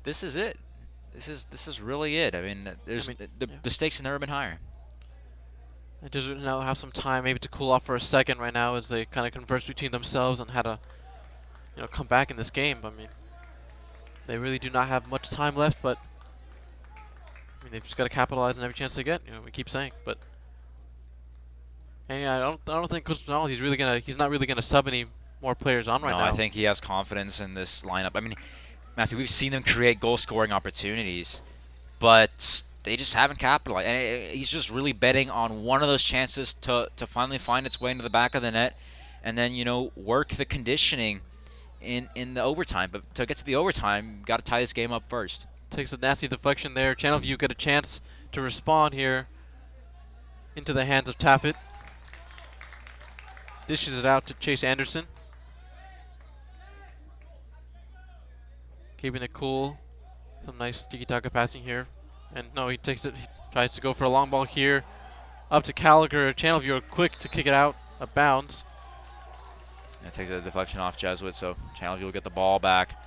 this is it. This is really it. I mean, the stakes have never been higher. They just now have some time maybe to cool off for a second right now as they kind of converse between themselves on how to, come back in this game. I mean, they really do not have much time left, but I mean, they've just got to capitalize on every chance they get. We keep saying, but and yeah, I don't think Coach Donald he's not really gonna sub any more players on right now. I think he has confidence in this lineup. I mean, Matthew, we've seen them create goal-scoring opportunities, but they just haven't capitalized. And he's just really betting on one of those chances to finally find its way into the back of the net, and then work the conditioning in the overtime. But to get to the overtime, you got to tie this game up first. Takes a nasty deflection there. Channelview get a chance to respond here into the hands of Taffet. Dishes it out to Chase Anderson. Keeping it cool. Some nice tiki-taka passing here. And no, he takes it. He tries to go for a long ball here. Up to Gallagher. Channelview are quick to kick it out of bounds. It takes a deflection off Jesuit, so Channelview will get the ball back.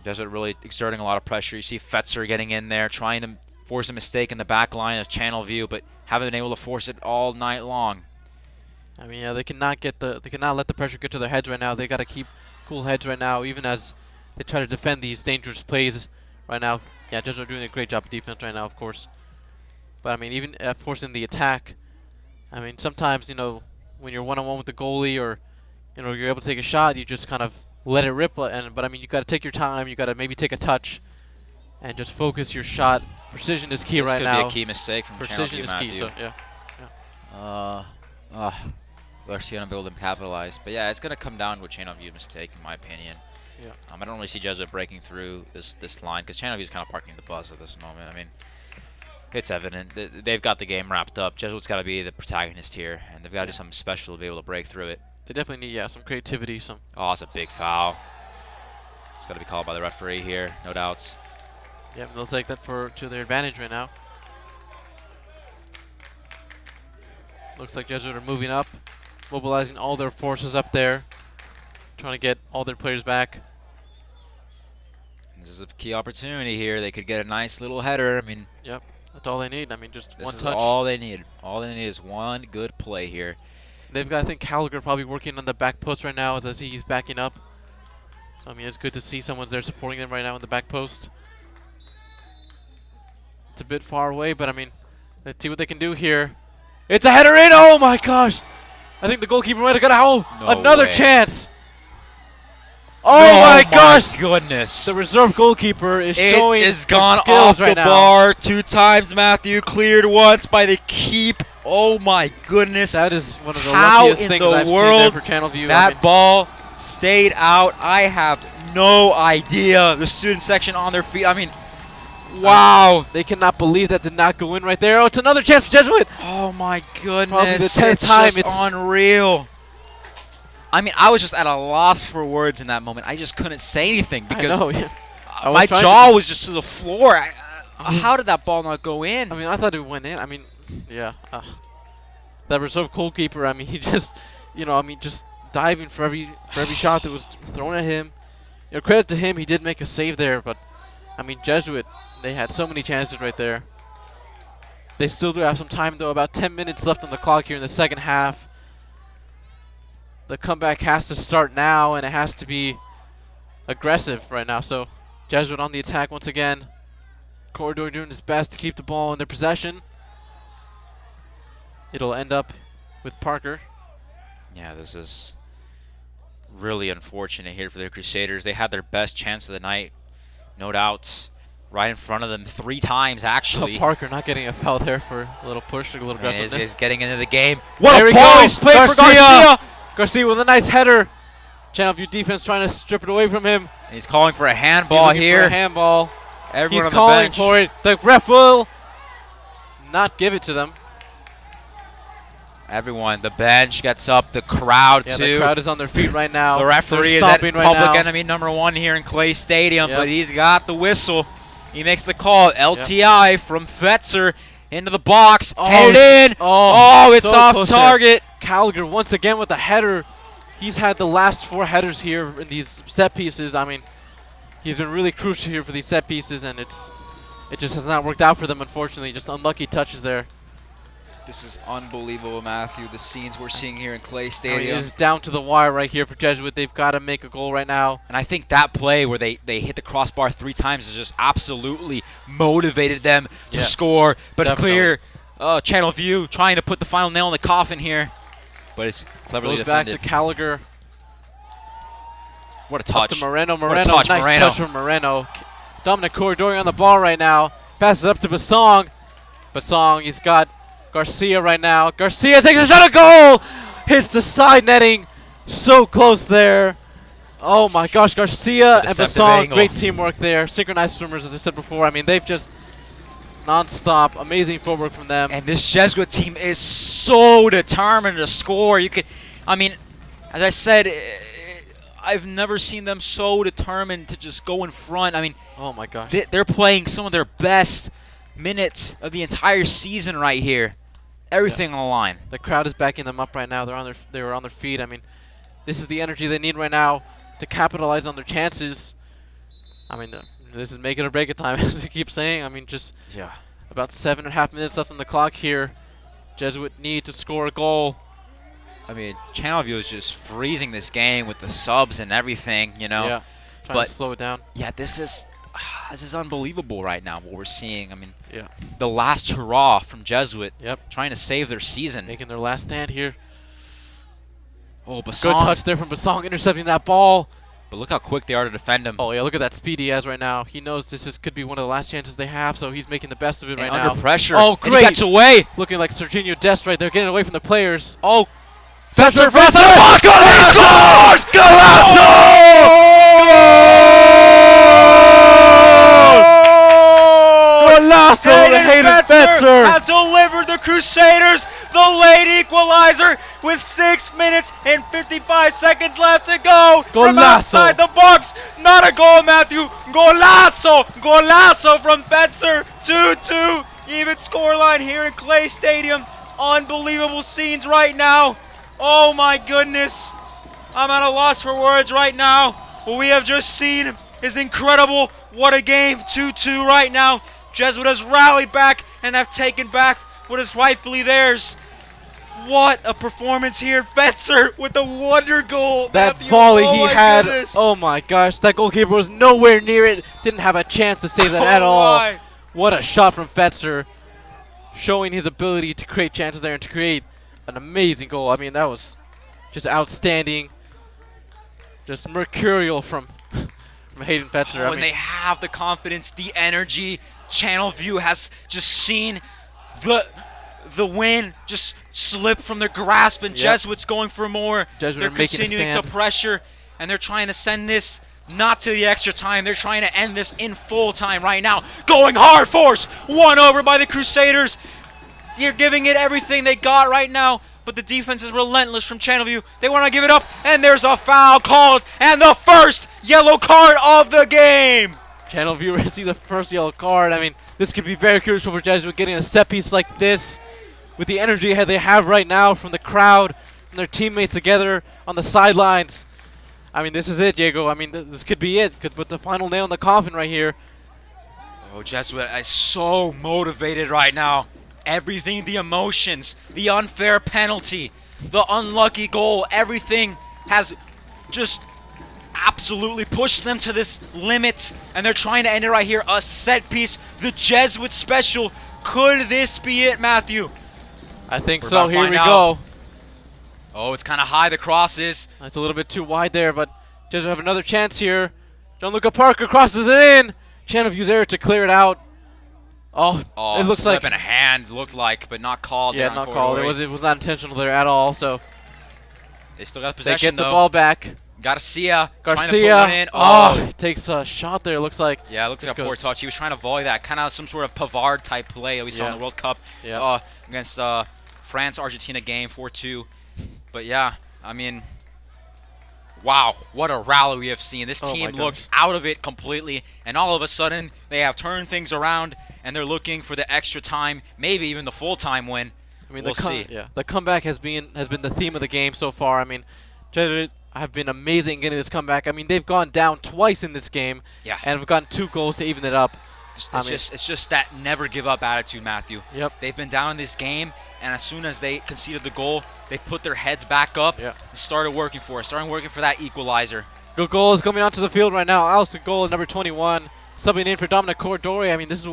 Jesuit really exerting a lot of pressure. You see Fetzer getting in there, trying to force a mistake in the back line of Channelview, but haven't been able to force it all night long. I mean, yeah, they cannot let the pressure get to their heads right now. They got to keep cool heads right now, even as they try to defend these dangerous plays right now. Yeah, Jesuit are doing a great job of defense right now, of course. But I mean, even forcing the attack. I mean, sometimes when you're one-on-one with the goalie, or you're able to take a shot, you just kind of let it rip. But I mean, you got to take your time. You got to maybe take a touch, and just focus your shot. Precision is key right now. This could be a key mistake from Precision is key. Matthew. So yeah. Garcia unable to capitalize. But yeah, it's going to come down to a Channelview mistake, in my opinion. Yeah. I don't really see Jesuit breaking through this line, because Channelview is kind of parking the bus at this moment. I mean, it's evident that they've got the game wrapped up. Jesuit's got to be the protagonist here, and they've got to do something special to be able to break through it. They definitely need some creativity. Oh, it's a big foul. It's got to be called by the referee here, no doubts. Yeah, they'll take that to their advantage right now. Looks like Jesuit are moving up, mobilizing all their forces up there, trying to get all their players back. This is a key opportunity here. They could get a nice little header. I mean, yep, that's all they need. I mean, just one this touch. Is all they need. All they need is one good play here. They've got, I think, Gallagher probably working on the back post right now as I see he's backing up. So, I mean, it's good to see someone's there supporting them right now in the back post. It's a bit far away, but I mean, let's see what they can do here. It's a header in. Oh my gosh! I think the goalkeeper might have got another chance. Oh my gosh! Goodness! The reserve goalkeeper is showing his skills off the bar 2 times. Matthew cleared once by the keep. Oh my goodness! That is one of the luckiest things I've seen there for Channelview. That ball stayed out. I have no idea. The student section on their feet. I mean, wow! They cannot believe that did not go in right there. Oh, it's another chance for Jesuit. Oh my goodness! Probably the 10th time. It's unreal. I mean, I was just at a loss for words in that moment. I just couldn't say anything because my jaw was just to the floor. How did that ball not go in? I mean, I thought it went in. I mean, yeah. That reserve goalkeeper, I mean, he just, just diving for every shot that was thrown at him. Credit to him, he did make a save there, but, I mean, Jesuit, they had so many chances right there. They still do have some time, though. About 10 minutes left on the clock here in the second half. The comeback has to start now, and it has to be aggressive right now. So Jesuit on the attack once again. Corridor doing his best to keep the ball in their possession. It'll end up with Parker. Yeah, this is really unfortunate here for the Crusaders. They had their best chance of the night, no doubts, right in front of them 3 times, actually. Oh, Parker not getting a foul there for a little push, a little aggressiveness. He's getting into the game. What a ball he's played for Garcia! Garcia with a nice header. Channelview defense trying to strip it away from him. And he's calling for a He's handball looking for here. a handball. Everyone He's on the calling bench. for it. The ref will not give it to them. Everyone, the bench gets up, the crowd Yeah, too. the crowd is on their feet right now. The referee They're is at stomping right public now. enemy #1 here in Clay Stadium, Yep. but he's got the whistle. He makes the call. LTI from Fetzer into the box. Oh, Headed in. Oh, it's so off close there. target. Gallagher once again with a header. He's had the last 4 headers here in these set pieces. I mean, he's been really crucial here for these set pieces, and it just has not worked out for them, unfortunately. Just unlucky touches there. This is unbelievable, Matthew. The scenes we're seeing here in Clay I mean, Stadium. it is down to the wire right here for Jesuit. They've got to make a goal right now. And I think that play where they hit the crossbar 3 times has just absolutely motivated them to Yeah, score. But a definitely. clear Channelview trying to put the final nail in the coffin here. But it's cleverly Goes back defended. to Gallagher. What a Up touch. to Moreno. What a Moreno, touch, nice Moreno. touch from Moreno. Dominic Corridori on the ball right now. Passes up to Basong. Basong, he's got Garcia right now. Garcia takes a shot at goal. Hits the side netting. So close there. Oh my gosh, Garcia and deceptive Basong, angle. great teamwork there. Synchronized swimmers, as I said before. I mean, they've just non-stop, amazing footwork from them. And this Jesuit team is so determined to score. You could, I mean, as I said, I've never seen them so determined to just go in front. I mean, Oh my gosh. they're playing some of their best minutes of the entire season right here. Everything on the line. The crowd is backing them up right now. They're on their feet. I mean, this is the energy they need right now to capitalize on their chances. I mean, this is make it or break it time, as we keep saying. I mean, just Yeah. about 7.5 minutes left on the clock here. Jesuit need to score a goal. I mean, Channelview is just freezing this game with the subs and everything, you know. Yeah, trying But- to slow it down. Yeah, this is unbelievable right now what we're seeing. I mean, Yeah. the last hurrah from Jesuit Yep. trying to save their season. Making their last stand here. Oh, Good Basong. touch there from Basong, intercepting that ball. But look how quick they are to defend him. Oh yeah, look at that speed he has right now. He knows could be one of the last chances they have, so he's making the best of it And right under now. pressure. Oh, And he great. gets away. Looking like Serginho Dest right there, getting away from the players. Oh, Fetzer, Fetzer! He scores! Golazo to Hayden Fetzer! has delivered the Crusaders the late equalizer with 6 minutes and 55 seconds left to go. From Golazo. outside the box. Not a goal, Matthew. Golazo! Golazo from Fetzer. 2-2. Even scoreline here in Clay Stadium. Unbelievable scenes right now. Oh my goodness. I'm at a loss for words right now. What we have just seen is incredible. What a game. 2-2 right now. Jesuit has rallied back and have taken back what is rightfully theirs. What a performance here. Fetzer with the wonder goal. That Matthew, volley oh he my had, goodness. oh my gosh, that goalkeeper was nowhere near it. Didn't have a chance to save that at all. my. What a shot from Fetzer, showing his ability to create chances there and to create an amazing goal. I mean, that was just outstanding. Just mercurial from Hayden Fetzer. I When mean, they have the confidence, the energy, Channelview has just seen the win just slip from their grasp, and Yep. Jesuit's going for more. Jesuit They're are making a continuing to stand. pressure, and they're trying to send this not to the extra time. They're trying to end this in full time right now. Going hard force, won over by the Crusaders. They're giving it everything they got right now, but the defense is relentless from Channelview. They want to give it up, and there's a foul called, and the first yellow card of the game. Channel viewers see the first yellow card. I mean, this could be very crucial for Jesuit getting a set piece like this with the energy they have right now from the crowd and their teammates together on the sidelines. I mean, this is it, Diego. I mean, this could be it. Could put the final nail in the coffin right here. Oh, Jesuit is so motivated right now. Everything, the emotions, the unfair penalty, the unlucky goal, everything has just absolutely pushed them to this limit, and they're trying to end it right here. A set piece, the Jesuit special. Could this be it, Matthew? I think We're so. about to Here find we out. go. Oh, it's kind of high, the cross is. That's a little bit too wide there, but Jesuit have another chance here. Gianluca Parker crosses it in. Channelview's there to clear it out. Oh, Oh, it looks slip like in a hand, looked like, but not called. yeah, there on not called. Corridori. It was not intentional there at all. So They still got they possession, get the though. ball back. Garcia trying to Garcia. put one in. Oh, takes a shot there. Looks like. Yeah, it looks like a poor touch. He was trying to volley that, kind of some sort of Pavard type play that we saw in the World Cup against France-Argentina game 4-2. But yeah, I mean, wow, what a rally we have seen. This team looked out of it completely, and all of a sudden they have turned things around, and they're looking for the extra time, maybe even the full-time win. I mean, we'll see. Yeah, the comeback has been the theme of the game so far. I mean, Jesuit have been amazing getting this comeback. I mean, they've gone down twice in this game, and have gotten 2 goals to even it up. It's just that never give up attitude, Matthew. Yep. They've been down in this game, and as soon as they conceded the goal, they put their heads back up and started working for that equalizer. Good goal is coming onto the field right now. Alison Goal at number 21, subbing in for Dominic Corridori. I mean, this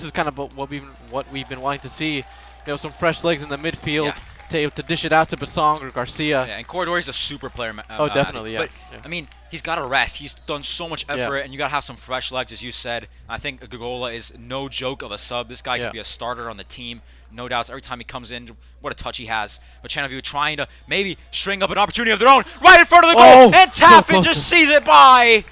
is kind of what we've been wanting to see. You know, some fresh legs in the midfield to dish it out to Basong or Garcia. Yeah, and Corridori's a super player. Definitely, But I mean, he's got to rest. He's done so much effort, and you got to have some fresh legs, as you said. I think Gogola is no joke of a sub. This guy could be a starter on the team, no doubts. Every time he comes in, what a touch he has. But Channelview trying to maybe string up an opportunity of their own right in front of the goal, and Taffet just sees it by.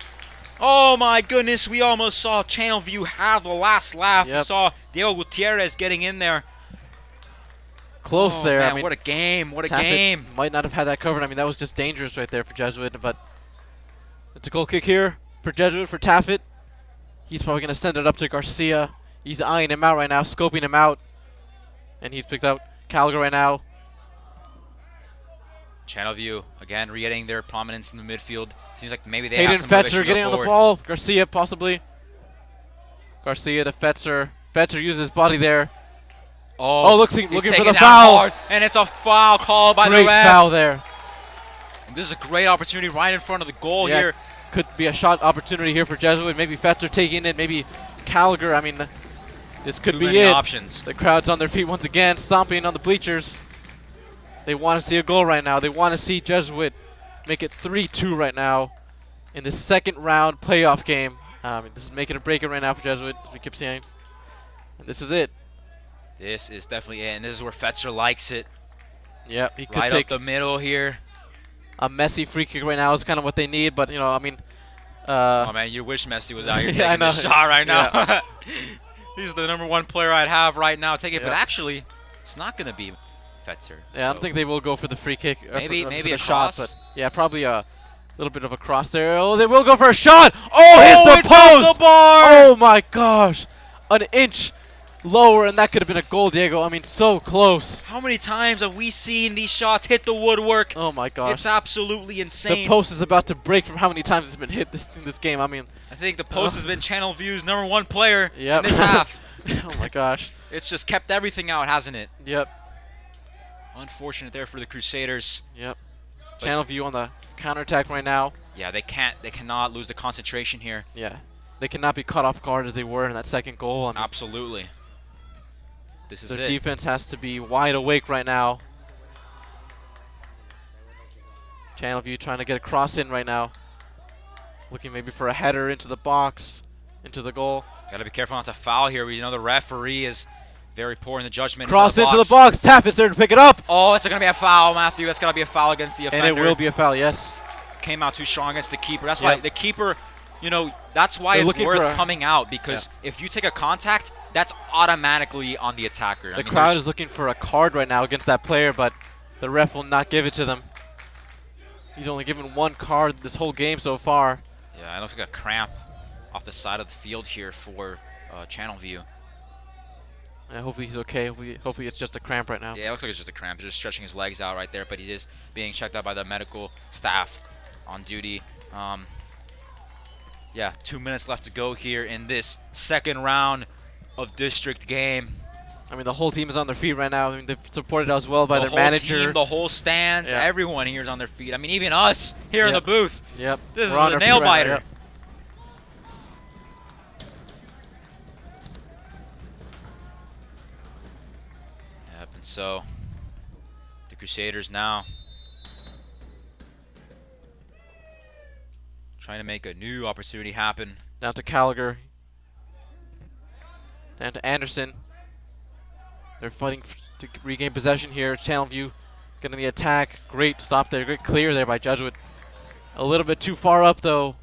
Oh my goodness, we almost saw Channelview have the last laugh. We saw Diego Gutierrez getting in there. Close there. Man, I mean, what a game. What a Taffet game. Might not have had that covered. I mean, that was just dangerous right there for Jesuit. But it's a goal kick here for Jesuit, for Taffet. He's probably going to send it up to Garcia. He's eyeing him out right now, scoping him out. And he's picked out Gallagher right now. Channelview, again, re-getting their prominence in the midfield. Seems like maybe they Hayden have some motivation Fetzer to getting go on the forward. ball. Garcia possibly. Garcia to Fetzer. Fetzer uses his body there. Oh, looking for the foul. Hard, and it's a foul called by the ref. Great foul there. And this is a great opportunity right in front of the goal here. Could be a shot opportunity here for Jesuit. Maybe Fetzer taking it. Maybe Gallagher. I mean, this could be it. Options. The crowd's on their feet once again, stomping on the bleachers. They want to see a goal right now. They want to see Jesuit make it 3-2 right now in the second round playoff game. This is making a break right now for Jesuit, as we keep saying. And this is it. This is definitely it, and this is where Fetzer likes it. Yep, he could right take up the middle here. A messy free kick right now is kind of what they need, but, you know, I mean... oh, man, you wish Messi was out here taking this shot right now. Yeah. He's the #1 player I'd have right now. Take it, but actually, it's not going to be Fetzer. Yeah, I don't think they will go for the free kick. Maybe for a the shot, cross? but yeah, probably a little bit of a cross there. Oh, they will go for a shot. Oh, hits the post. On the bar. Oh my gosh, an inch lower, and that could have been a goal, Diego. I mean, so close. How many times have we seen these shots hit the woodwork? Oh my gosh, it's absolutely insane. The post is about to break from how many times it's been hit in this game. I mean, I think the post has been Channelview's #1 player in this half. Oh my gosh, it's just kept everything out, hasn't it? Yep. Unfortunate there for the Crusaders. Yep. Channelview on the counterattack right now. Yeah, they cannot lose the concentration here. Yeah. They cannot be caught off guard as they were in that second goal. I mean, absolutely. This is their defense has to be wide awake right now. Channelview trying to get a cross in right now. Looking maybe for a header into the box, into the goal. Got to be careful not to foul here. We know the referee is very poor in the judgment. Cross into the box. Taffet's there to pick it up. Oh, it's going to be a foul, Matthew. That's going to be a foul against the offender. And it will be a foul, yes. Came out too strong against the keeper. That's why the keeper, you know, that's why it's worth coming out, because if you take a contact, that's automatically on the attacker. The crowd is looking for a card right now against that player, but the ref will not give it to them. He's only given 1 card this whole game so far. Yeah, it looks like a cramp off the side of the field here for Channelview. Yeah, hopefully he's okay. Hopefully it's just a cramp right now. Yeah, it looks like it's just a cramp. He's just stretching his legs out right there, but he is being checked out by the medical staff on duty. Yeah, 2 minutes left to go here in this second round of district game. I mean, the whole team is on their feet right now. I mean, they're supported as well by their manager. Team, the whole stands, everyone here is on their feet. I mean, even us here in the booth. Yep. This is a nail-biter. Right, And so the Crusaders now trying to make a new opportunity happen. Down to Gallagher. Down to Anderson. They're fighting to regain possession here. Channelview getting the attack. Great stop there. Great clear there by Jesuit. A little bit too far up, though,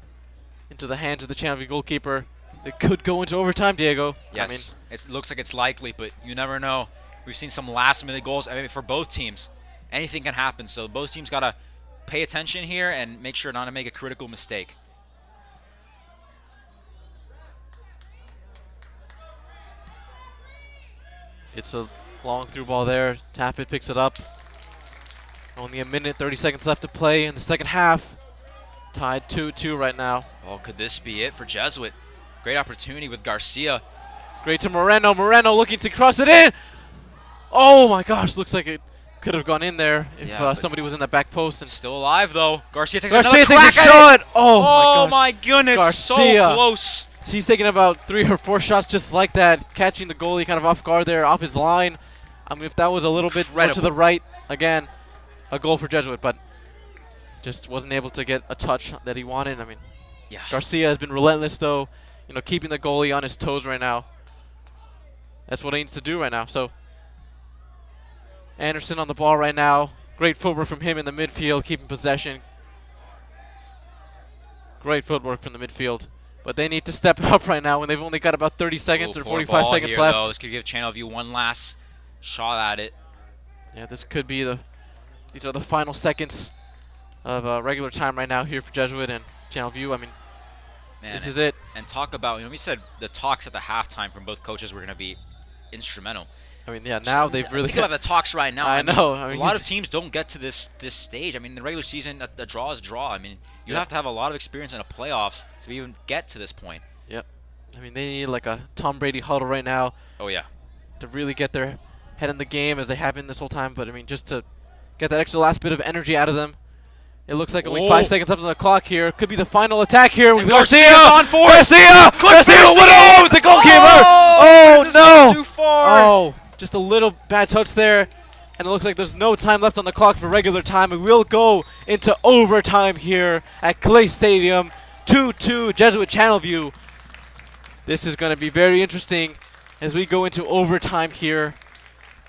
into the hands of the Channelview goalkeeper. It could go into overtime, Diego. Yes, I mean, it looks like it's likely, but you never know. We've seen some last-minute goals. I mean, for both teams, anything can happen. So both teams got to pay attention here and make sure not to make a critical mistake. it's a long through ball there. Taffet picks it up. Only a minute, 30 seconds left to play in the second half. Tied 2-2 right now. Oh, could this be it for Jesuit? Great opportunity with Garcia. Great to Moreno. Moreno looking to cross it in. Oh my gosh, looks like it could have gone in there if Yeah, but somebody was in that back post. And Still alive, though. Garcia takes Garcia another takes crack a at shot. it. Oh my goodness, Garcia. so close. He's taking about 3 or 4 shots just like that, catching the goalie kind of off guard there, off his line. I mean, if that was a little bit more to Incredible. the right, again, a goal for Jesuit, but just wasn't able to get a touch that he wanted. I mean, Yeah. Garcia has been relentless, though, keeping the goalie on his toes right now. That's what he needs to do right now. So Anderson on the ball right now. Great footwork from him in the midfield, keeping possession. Great footwork from the midfield. But they need to step it up right now when they've only got about 30 seconds or Poor 45 ball seconds here, left. Though. This could give Channelview one last shot at it. Yeah, this could be these are the final seconds of regular time right now here for Jesuit and Channelview. I mean, Man, this is it. And talk about, we said the talks at the halftime from both coaches were going to be instrumental. I mean, yeah, now they've really... Think about the talks right now. I know. I mean, a lot of teams don't get to this stage. I mean, the regular season, the draw is draw. I mean, you have to have a lot of experience in the playoffs to even get to this point. Yep. I mean, they need like a Tom Brady huddle right now Oh, yeah. to really get their head in the game as they have been this whole time. But, I mean, just to get that extra last bit of energy out of them. It looks like only 5 seconds left on the clock here. Could be the final attack here with Garcia. Garcia's on for it. Garcia! Garcia would have the goalkeeper! Oh, this no! went too far. Oh, just a little bad touch there. And it looks like there's no time left on the clock for regular time. We will go into overtime here at Clay Stadium. 2-2 Jesuit Channelview. This is going to be very interesting as we go into overtime here.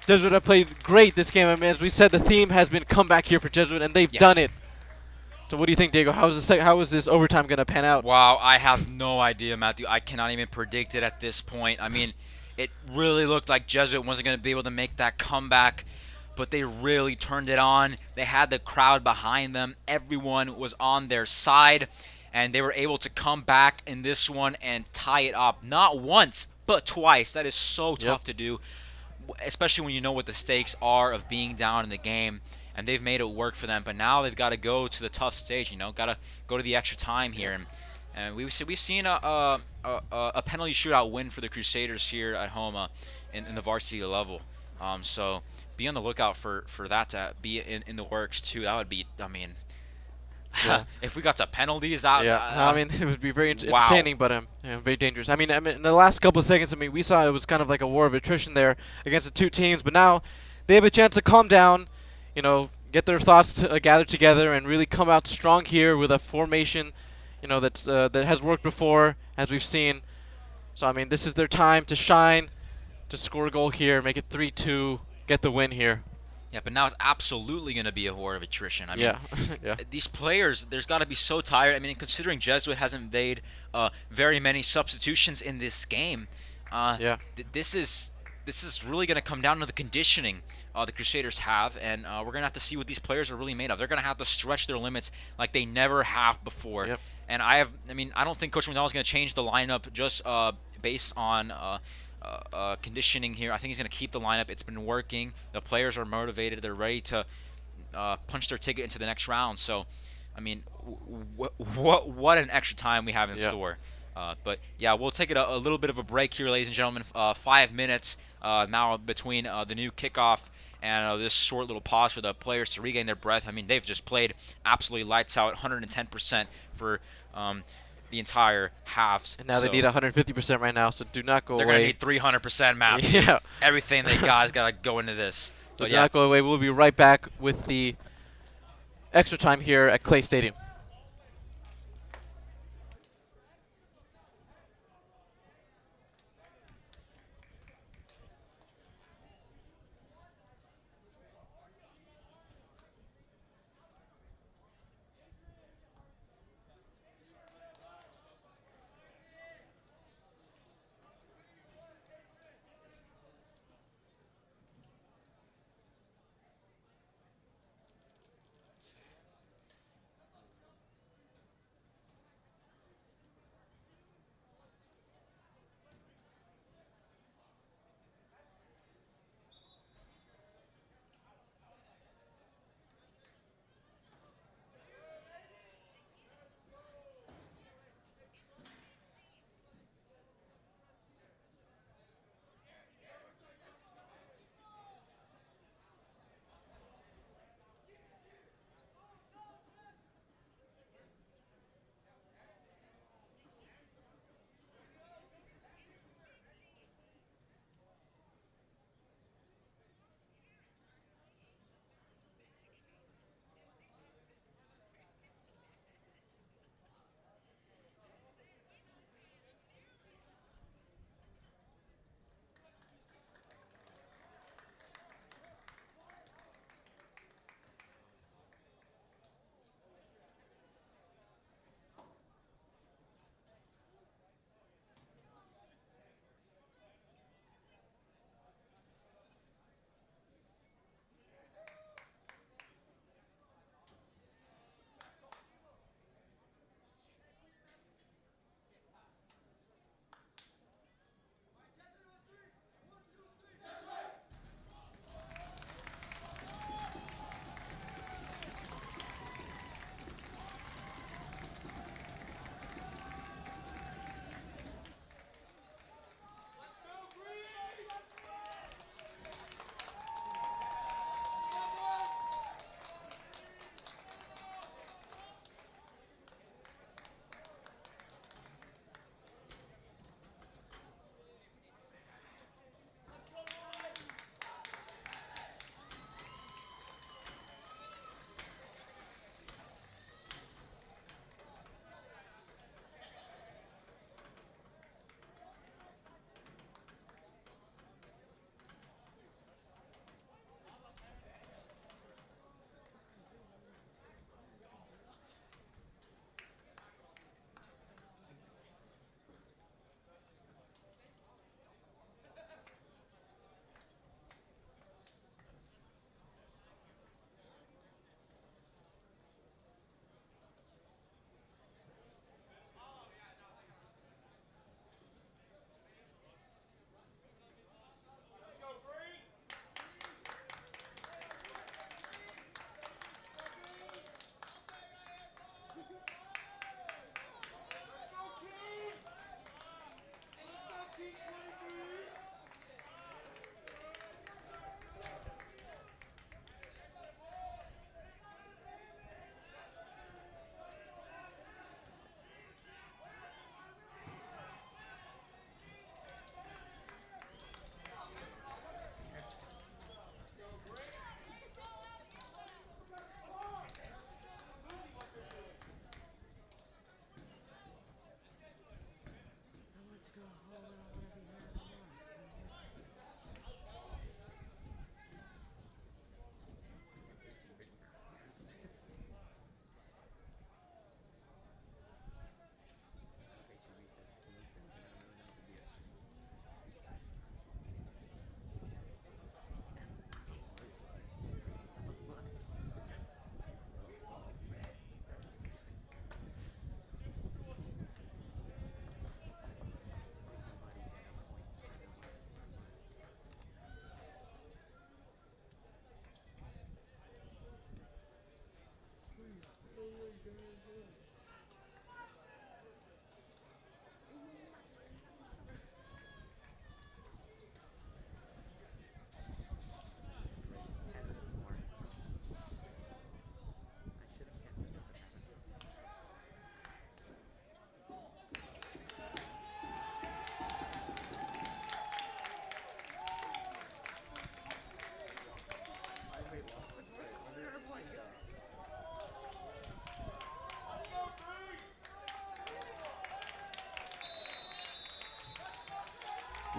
Jesuit have played great this game. I mean, as we said, the theme has been comeback here for Jesuit, and they've done it. So what do you think, Diego? How is this overtime going to pan out? Wow, I have no idea, Matthew. I cannot even predict it at this point. I mean, it really looked like Jesuit wasn't going to be able to make that comeback, but they really turned it on. They had the crowd behind them. Everyone was on their side, and they were able to come back in this one and tie it up. Not once, but twice. That is so tough to do, especially when you know what the stakes are of being down in the game. And they've made it work for them, but now they've got to go to the tough stage. Got to go to the extra time here, and we've seen a penalty shootout win for the Crusaders here at home in the varsity level. So be on the lookout for that to be in the works too. That would be, I mean, if we got to penalties out. I mean, it would be very entertaining, but very dangerous. I mean, in the last couple of seconds, we saw it was kind of like a war of attrition there against the two teams, but now they have a chance to calm down. Get their thoughts gathered together and really come out strong here with a formation, that has worked before, as we've seen. So, I mean, this is their time to shine, to score a goal here, make it 3-2, get the win here. Yeah, but now it's absolutely going to be a war of attrition. I mean, yeah. These players, there's got to be so tired. I mean, considering Jesuit hasn't made very many substitutions in this game, this is really going to come down to the conditioning the Crusaders have, and we're going to have to see what these players are really made of. They're going to have to stretch their limits like they never have before. Yep. And I don't think Coach McDonald is going to change the lineup just based on conditioning here. I think he's going to keep the lineup. It's been working. The players are motivated. They're ready to punch their ticket into the next round. So, I mean, what an extra time we have in store. But yeah, we'll take a little bit of a break here, ladies and gentlemen. 5 minutes now between the new kickoff and this short little pause for the players to regain their breath. I mean, they've just played absolutely lights out, 110% for the entire halves. And now they need 150% right now, so do not go away. They're going to need 300%, Matthew. Yeah. Everything they got has got to go into this. Do not go away. We'll be right back with the extra time here at Clay Stadium.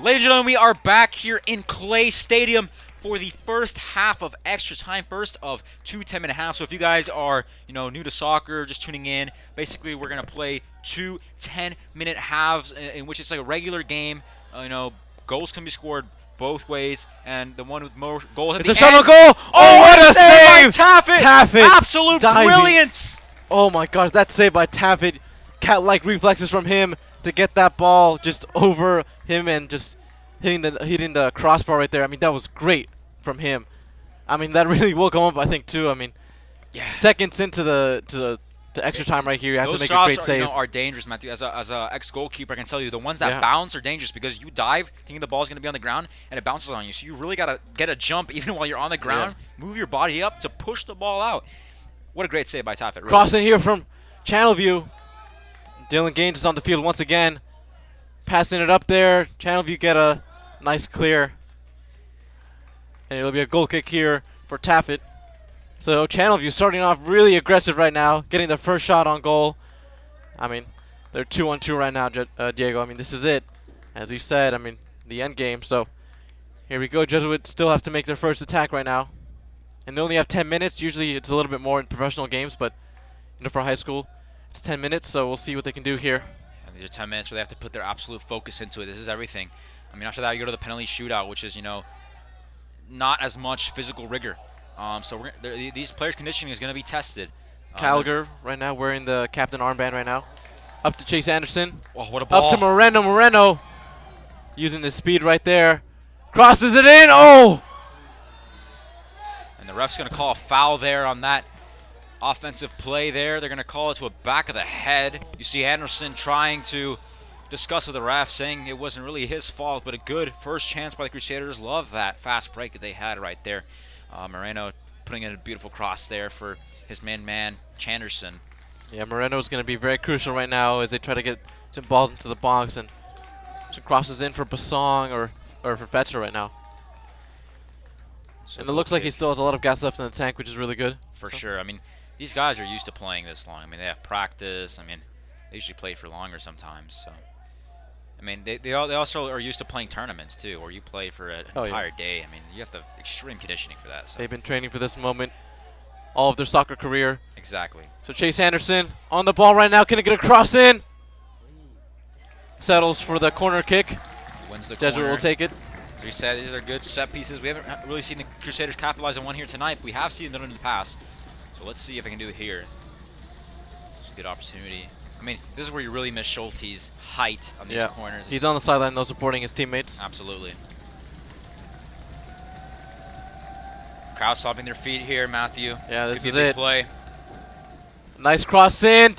Ladies and gentlemen, we are back here in Clay Stadium for the first half of extra time, first of 2 10-minute halves. So if you guys are, new to soccer, just tuning in, basically we're going to play 2 10-minute halves in which it's like a regular game. Goals can be scored both ways, and the one with more goals at It's the a shuttle end. goal! Oh, what a by save! Taffet! Taffet Absolute diving. brilliance! Oh my gosh, that save by Taffet. Cat-like reflexes from him to get that ball just over him and just hitting the crossbar right there. I mean, that was great from him. I mean, that really woke him up, I think, too. I mean, seconds into the extra time right here, you have to Those make a shots great save. are dangerous, Matthew. As a ex-goalkeeper, I can tell you, the ones that Yeah. bounce are dangerous because you dive thinking the ball's going to be on the ground and it bounces on you. So you really got to get a jump even while you're on the ground, move your body up to push the ball out. What a great save by Taffet. Really. Crossing here from Channelview. Dylan Gaines is on the field once again. Passing it up there. Channelview get a nice clear. And it'll be a goal kick here for Taffet. So Channelview starting off really aggressive right now, getting their first shot on goal. I mean, they're 2-on-2 right now, Diego. I mean, this is it. As we said, I mean, the end game. So here we go. Jesuits still have to make their first attack right now. And they only have 10 minutes. Usually it's a little bit more in professional games, but for high school, it's 10 minutes. So we'll see what they can do here. And these are 10 minutes where they have to put their absolute focus into it. This is everything. I mean, after that, you go to the penalty shootout, which is, not as much physical rigor. So these players' conditioning is going to be tested. Gallagher right now wearing the captain armband right now. Up to Chase Anderson. Oh, what a ball. Up to Moreno. Moreno using the speed right there. Crosses it in. Oh! And the ref's going to call a foul there on that offensive play there. They're going to call it to a back of the head. You see Anderson trying to discuss with the ref, saying it wasn't really his fault, but a good first chance by the Crusaders. Love that fast break that they had right there. Moreno putting in a beautiful cross there for his man Chanderson. Yeah, Moreno's going to be very crucial right now as they try to get some balls into the box and some crosses in for Basong or for Fetcher right now. So And it looks like he still has a lot of gas left in the tank, which is really good. for sure. I mean, these guys are used to playing this long. I mean, they have practice. I mean, they usually play for longer sometimes. So, I mean, they also are used to playing tournaments too, where you play for an entire day. I mean, you have to have extreme conditioning for that. So. They've been training for this moment all of their soccer career. Exactly. So Chase Anderson on the ball right now. Can he get a cross in? Settles for the corner kick. Wins the Jesuit corner. will take it. As we said, these are good set pieces. We haven't really seen the Crusaders capitalize on one here tonight, but we have seen them in the past. So let's see if I can do it here. It's a good opportunity. I mean, this is where you really miss Schulte's height on these corners. He's on the sideline though, supporting his teammates. Absolutely. Crowd stomping their feet here, Matthew. Yeah, this Could be is a big it. play. Nice cross in.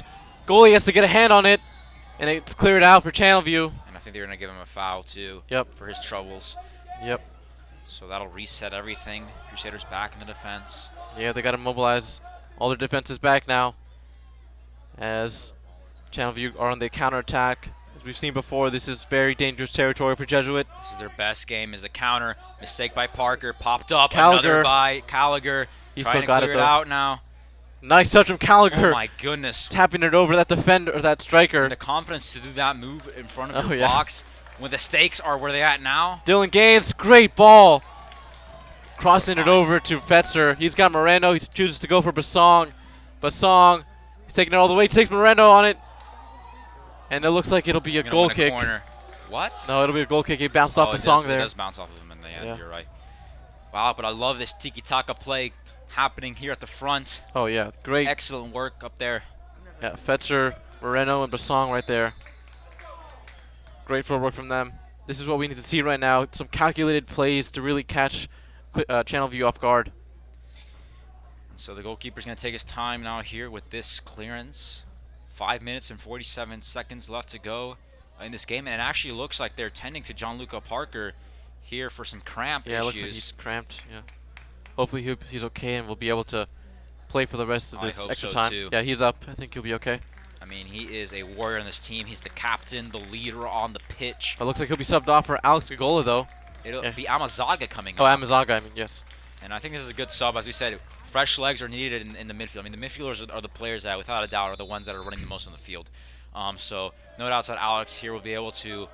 Goalie has to get a hand on it, and it's cleared out for Channelview. And I think they're going to give him a foul, too. Yep. For his troubles. Yep. So that'll reset everything. Crusaders back in the defense. Yeah, they got to mobilize all their defenses back now as Channelview are on the counterattack. As we've seen before, this is very dangerous territory for Jesuit. This is their best game, is a counter. Mistake by Parker. Popped up. Gallagher. Another by Gallagher. He Trying still to got clear it it though. out now. Nice touch from Gallagher. Oh, my goodness. Tapping it over that defender, or that striker. The confidence to do that move in front of Oh, your yeah. box when the stakes are where they at now. Dylan Gaines, great ball. Crossing it over to Fetzer. He's got Moreno. He chooses to go for Basong. Basong, he's taking it all the way. Takes Moreno on it. And it looks like it'll be He's a gonna goal win kick. Corner. What? No, it'll be a goal kick. He bounced off Oh, Basong it there. does bounce off of him in the end. Yeah. You're right. Wow, but I love this tiki-taka play happening here at the front. Oh, yeah. Great. Excellent work up there. Yeah, Fetzer, Moreno, and Basong right there. Great footwork from them. This is what we need to see right now. Some calculated plays to really catch Channelview off guard. So the goalkeeper's going to take his time now here with this clearance. 5 minutes and 47 seconds left to go in this game. And it actually looks like they're tending to Gianluca Parker here for some cramp Yeah, it issues. looks like he's cramped. Yeah. Hopefully he's okay and we'll be able to play for the rest of I this hope extra so time. too. Yeah, he's up. I think he'll be okay. I mean, he is a warrior on this team. He's the captain, the leader on the pitch. It looks like he'll be subbed off for Alex Gagola, though. It'll Yeah. be Amazaga coming Oh, up. Amazaga, I mean, yes. And I think this is a good sub. As we said, fresh legs are needed in the midfield. I mean, the midfielders are the players that, without a doubt, are the ones that are running the most on the field. So no doubts that Alex here will be able to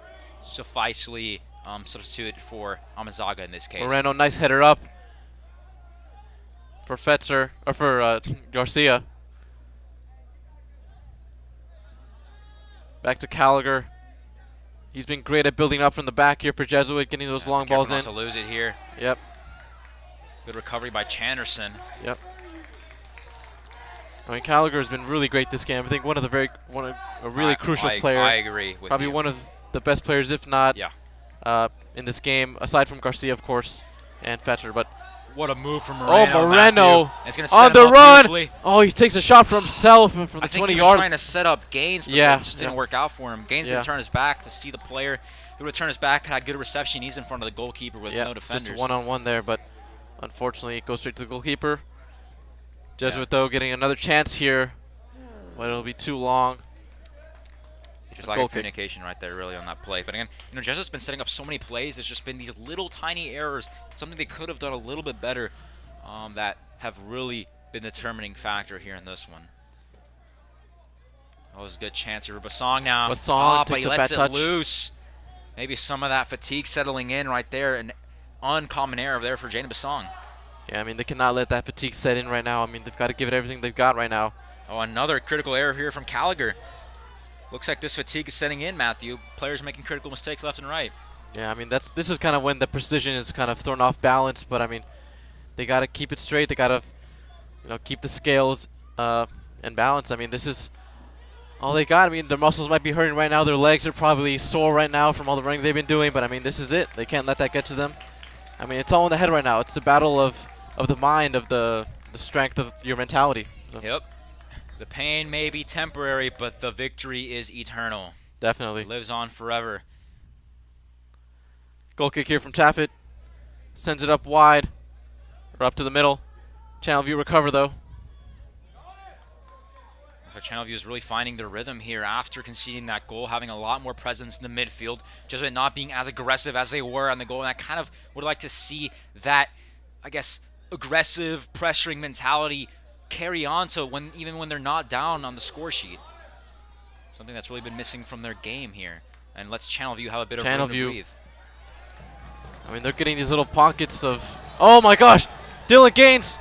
sufficiently substitute for Amazaga in this case. Moreno, nice header up for Fetzer, or for Garcia. Back to Gallagher. He's been great at building up from the back here for Jesuit, getting those long balls in. Not to lose it here. Yep. Good recovery by Chanderson. Yep. I mean, Gallagher has been really great this game. I think a really crucial player. I agree with Probably you. one of the best players, if not, Yeah. in this game, aside from Garcia, of course, and Fetcher. But What a move from Moreno. oh, Moreno Matthew. It's gonna set on him the up run! beautifully. Oh, he takes a shot for himself from the I think 20 he was yard. trying to set up Gaines, but Yeah, it just didn't yeah. work out for him. Gaines Yeah. didn't turn his back to see the player. He would turn his back, had good reception. He's in front of the goalkeeper with Yeah, no defenders. just one-on-one there, but unfortunately it goes straight to the goalkeeper. Jesuit, though, getting another chance here, but it'll be too long. Just lack Goal of kick. communication right there, really, on that play. But again, Jesuit's been setting up so many plays. It's just been these little tiny errors, something they could have done a little bit better, that have really been the determining factor here in this one. That was a good chance here for Basong now. Basong but takes he a lets bad it touch. loose. Maybe some of that fatigue settling in right there. An uncommon error there for Jaden Basong. Yeah, I mean, they cannot let that fatigue set in right now. I mean, they've got to give it everything they've got right now. Oh, another critical error here from Gallagher. Looks like this fatigue is setting in, Matthew. Players making critical mistakes left and right. Yeah, I mean, this is kind of when the precision is kind of thrown off balance, but I mean, they got to keep it straight. They got to, keep the scales in balance. I mean, this is all they got. I mean, their muscles might be hurting right now. Their legs are probably sore right now from all the running they've been doing, but I mean, this is it. They can't let that get to them. I mean, it's all in the head right now. It's the battle of the mind, of the strength of your mentality. So Yep. The pain may be temporary, but the victory is eternal. definitely. Lives on forever. Goal kick here from Taffet. Sends it up wide, or up to the middle. Channelview recover, though. Looks like Channelview is really finding their rhythm here after conceding that goal, having a lot more presence in the midfield. Jesuit not being as aggressive as they were on the goal, and I kind of would like to see that, I guess, aggressive, pressuring mentality carry on to even when they're not down on the score sheet. Something that's really been missing from their game here. And let's Channelview have a bit of room to Channelview. breathe. I mean, they're getting these little pockets of... Oh, my gosh! Dylan Gaines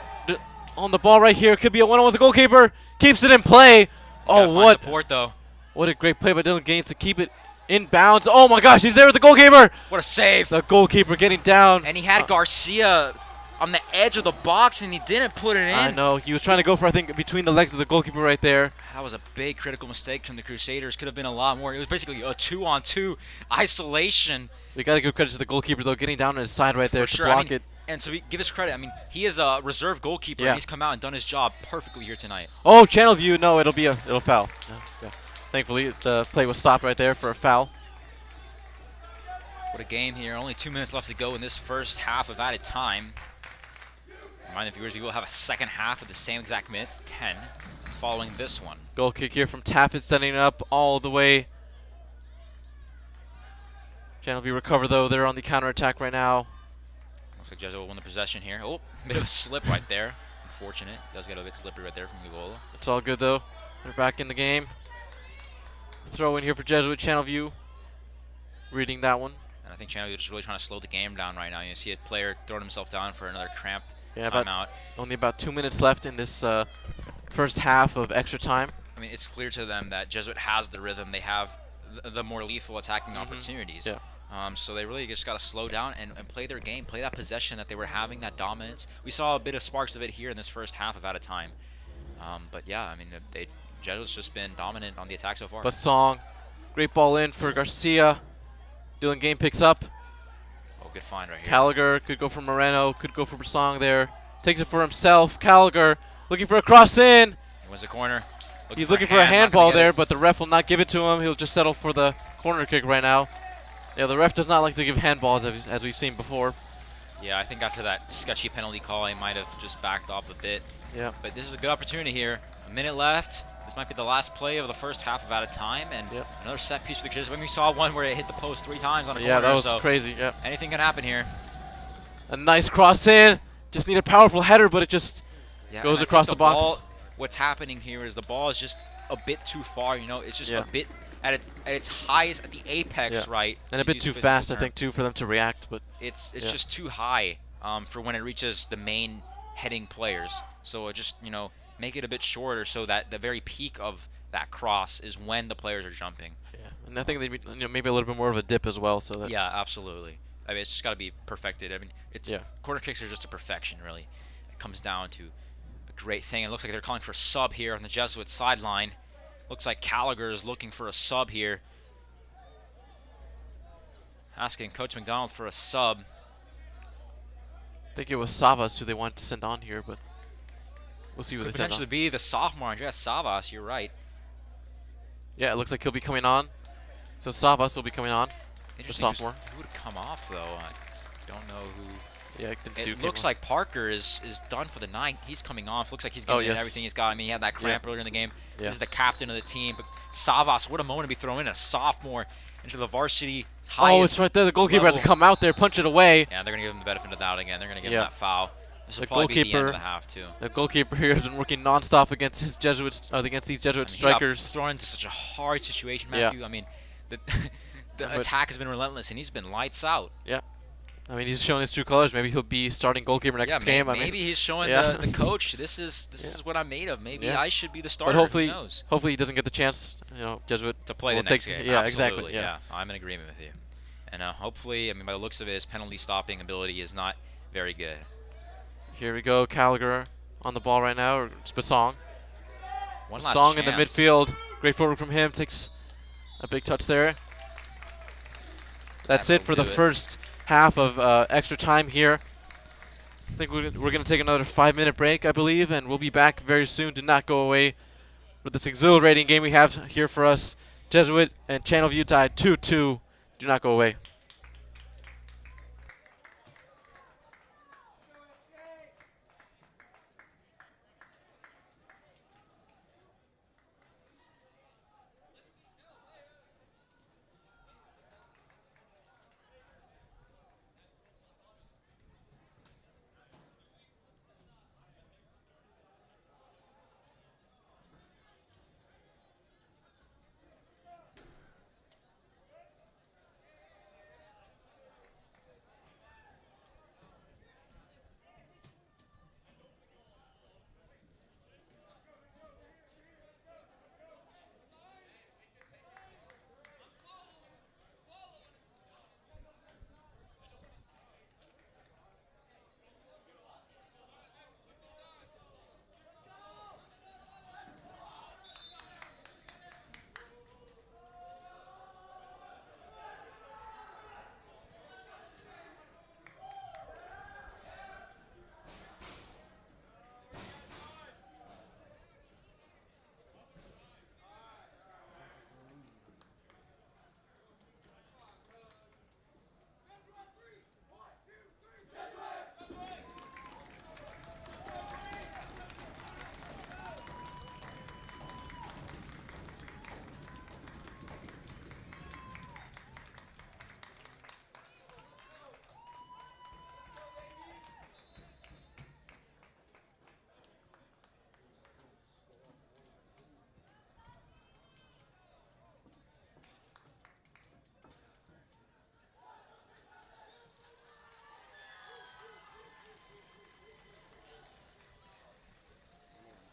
on the ball right here. Could be a one-on-one with the goalkeeper. Keeps it in play. Gotta Oh, find what? support, though. What a great play by Dylan Gaines to keep it in bounds. Oh, my gosh, he's there with the goalkeeper. What a save. The goalkeeper getting down. And he had Garcia on the edge of the box, and he didn't put it in. I know. He was trying to go for, I think, between the legs of the goalkeeper right there. That was a big critical mistake from the Crusaders. Could have been a lot more. It was basically a 2-on-2 isolation. We got to give credit to the goalkeeper, though, getting down on his side right there For to sure. block it. And so give us credit. I mean, he is a reserve goalkeeper, Yeah. and he's come out and done his job perfectly here tonight. Oh, Channelview. No, it'll foul. No, yeah. Thankfully, the play was stopped right there for a foul. What a game here. Only 2 minutes left to go in this first half of added time. Remind the viewers, we will have a second half of the same exact minutes, 10, following this one. Goal kick here from Taffet, setting it up all the way. Channelview recover, though. They're on the counterattack right now. Looks like Jesuit will win the possession here. Oh, bit of a slip right there. Unfortunate. Does get a bit slippery right there from Ugola. It's all good, though. They're back in the game. Throw in here for Jesuit. Channelview reading that one. And I think Channelview is really trying to slow the game down right now. You see a player throwing himself down for another cramp Yeah, timeout. only about 2 minutes left in this first half of extra time. I mean, it's clear to them that Jesuit has the rhythm. They have the more lethal attacking opportunities. Yeah. So they really just got to slow down and play their game, play that possession that they were having, that dominance. We saw a bit of sparks of it here in this first half of out of time. But yeah, I mean, Jesuit's just been dominant on the attack so far. Basong, great ball in for Garcia. Dylan Game picks up. Oh, good find right here. Gallagher could go for Moreno, could go for Basong there. Takes it for himself. Gallagher looking for a cross in. He wins the corner. He's looking for a handball there, but the ref will not give it to him. He'll just settle for the corner kick right now. Yeah, the ref does not like to give handballs, as we've seen before. Yeah, I think after that sketchy penalty call, he might have just backed off a bit. Yeah. But this is a good opportunity here. A minute left. This might be the last play of the first half of out of time, and Yep. another set piece for the Crusaders. When we saw one where it hit the post 3 times on a Yeah, corner, that was so crazy. Yeah. anything can happen here. A nice cross in. Just need a powerful header, but it just Yeah, goes and I across think the box. ball, what's happening here is the ball is just a bit too far. It's just Yeah. a bit at its highest, at the apex, Yeah. right? And a to bit use too physical fast, I term. think, too, for them to react. But It's yeah. just too high for when it reaches the main heading players. So just make it a bit shorter so that the very peak of that cross is when the players are jumping. yeah, and I think they maybe a little bit more of a dip as well. So that Yeah, absolutely. I mean, it's just got to be perfected. I mean, Yeah. corner kicks are just a perfection, really. It comes down to a great thing. It looks like they're calling for a sub here on the Jesuit sideline. Looks like Gallagher is looking for a sub here. Asking Coach McDonald for a sub. I think it was Savas who they wanted to send on here, but we'll see what Could they send potentially on. be the sophomore Andreas Savas. You're right. Yeah, it looks like he'll be coming on. So Savas will be coming on, the Interesting. sophomore. Who would come off though? I don't know who. Yeah, I didn't see who It came looks on. like Parker is done for the night. He's coming off. Looks like he's Oh, getting yes. everything he's got. I mean, he had that cramp earlier in the game. Yeah. This is the captain of the team. But Savas, what a moment to be thrown in, a sophomore into the varsity highest. Oh, it's right there. The goalkeeper had to level. come out there, punch it away. Yeah, they're gonna give him the benefit of the doubt again. They're gonna give Yeah. him that foul. This will The probably be the end goalkeeper- of the half too. The goalkeeper here has been working nonstop against his Jesuits, against these Jesuit I mean, he got strikers. thrown into such a hard situation, Yeah. Matthew. I mean, the But- attack has been relentless, and he's been lights out. Yeah. I mean, he's showing his true colors. Maybe he'll be starting goalkeeper next Yeah, game. maybe I mean, he's showing yeah. the coach, this is Yeah. what I'm made of. Maybe Yeah. I should be the starter. but hopefully, Who knows? hopefully he doesn't get the chance. Jesuit To play will the next take- game. Yeah, Absolutely, exactly. Yeah. I'm in agreement with you. And hopefully, I mean, by the looks of it, his penalty stopping ability is not very good. Here we go, Gallagher on the ball right now, or it's Basong. One last Basong in the chance. midfield. Great forward from him. Takes a big touch there. That's That it will for the do it. first half of extra time here. I think we're going to take another 5-minute break, I believe, and we'll be back very soon. Do not go away with this exhilarating game we have here for us. Jesuit and Channelview tied 2-2. Do not go away.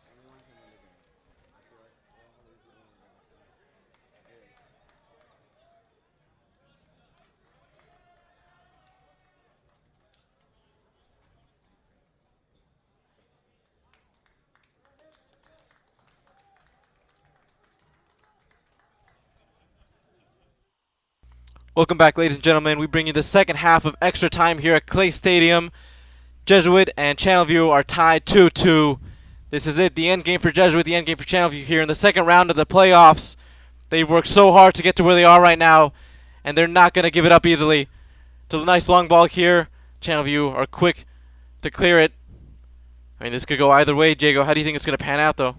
Anyone can win the game. I feel like we're all losing when we're going. Really. Welcome back, ladies and gentlemen. We bring you the second half of extra time here at Clay Stadium. Jesuit and Channelview are tied 2-2. This is it, the end game for Jesuit, the end game for Channelview here in the second round of the playoffs. They've worked so hard to get to where they are right now, and they're not going to give it up easily. To the nice long ball here. Channelview are quick to clear it. I mean, this could go either way. Jago, how do you think it's going to pan out, though?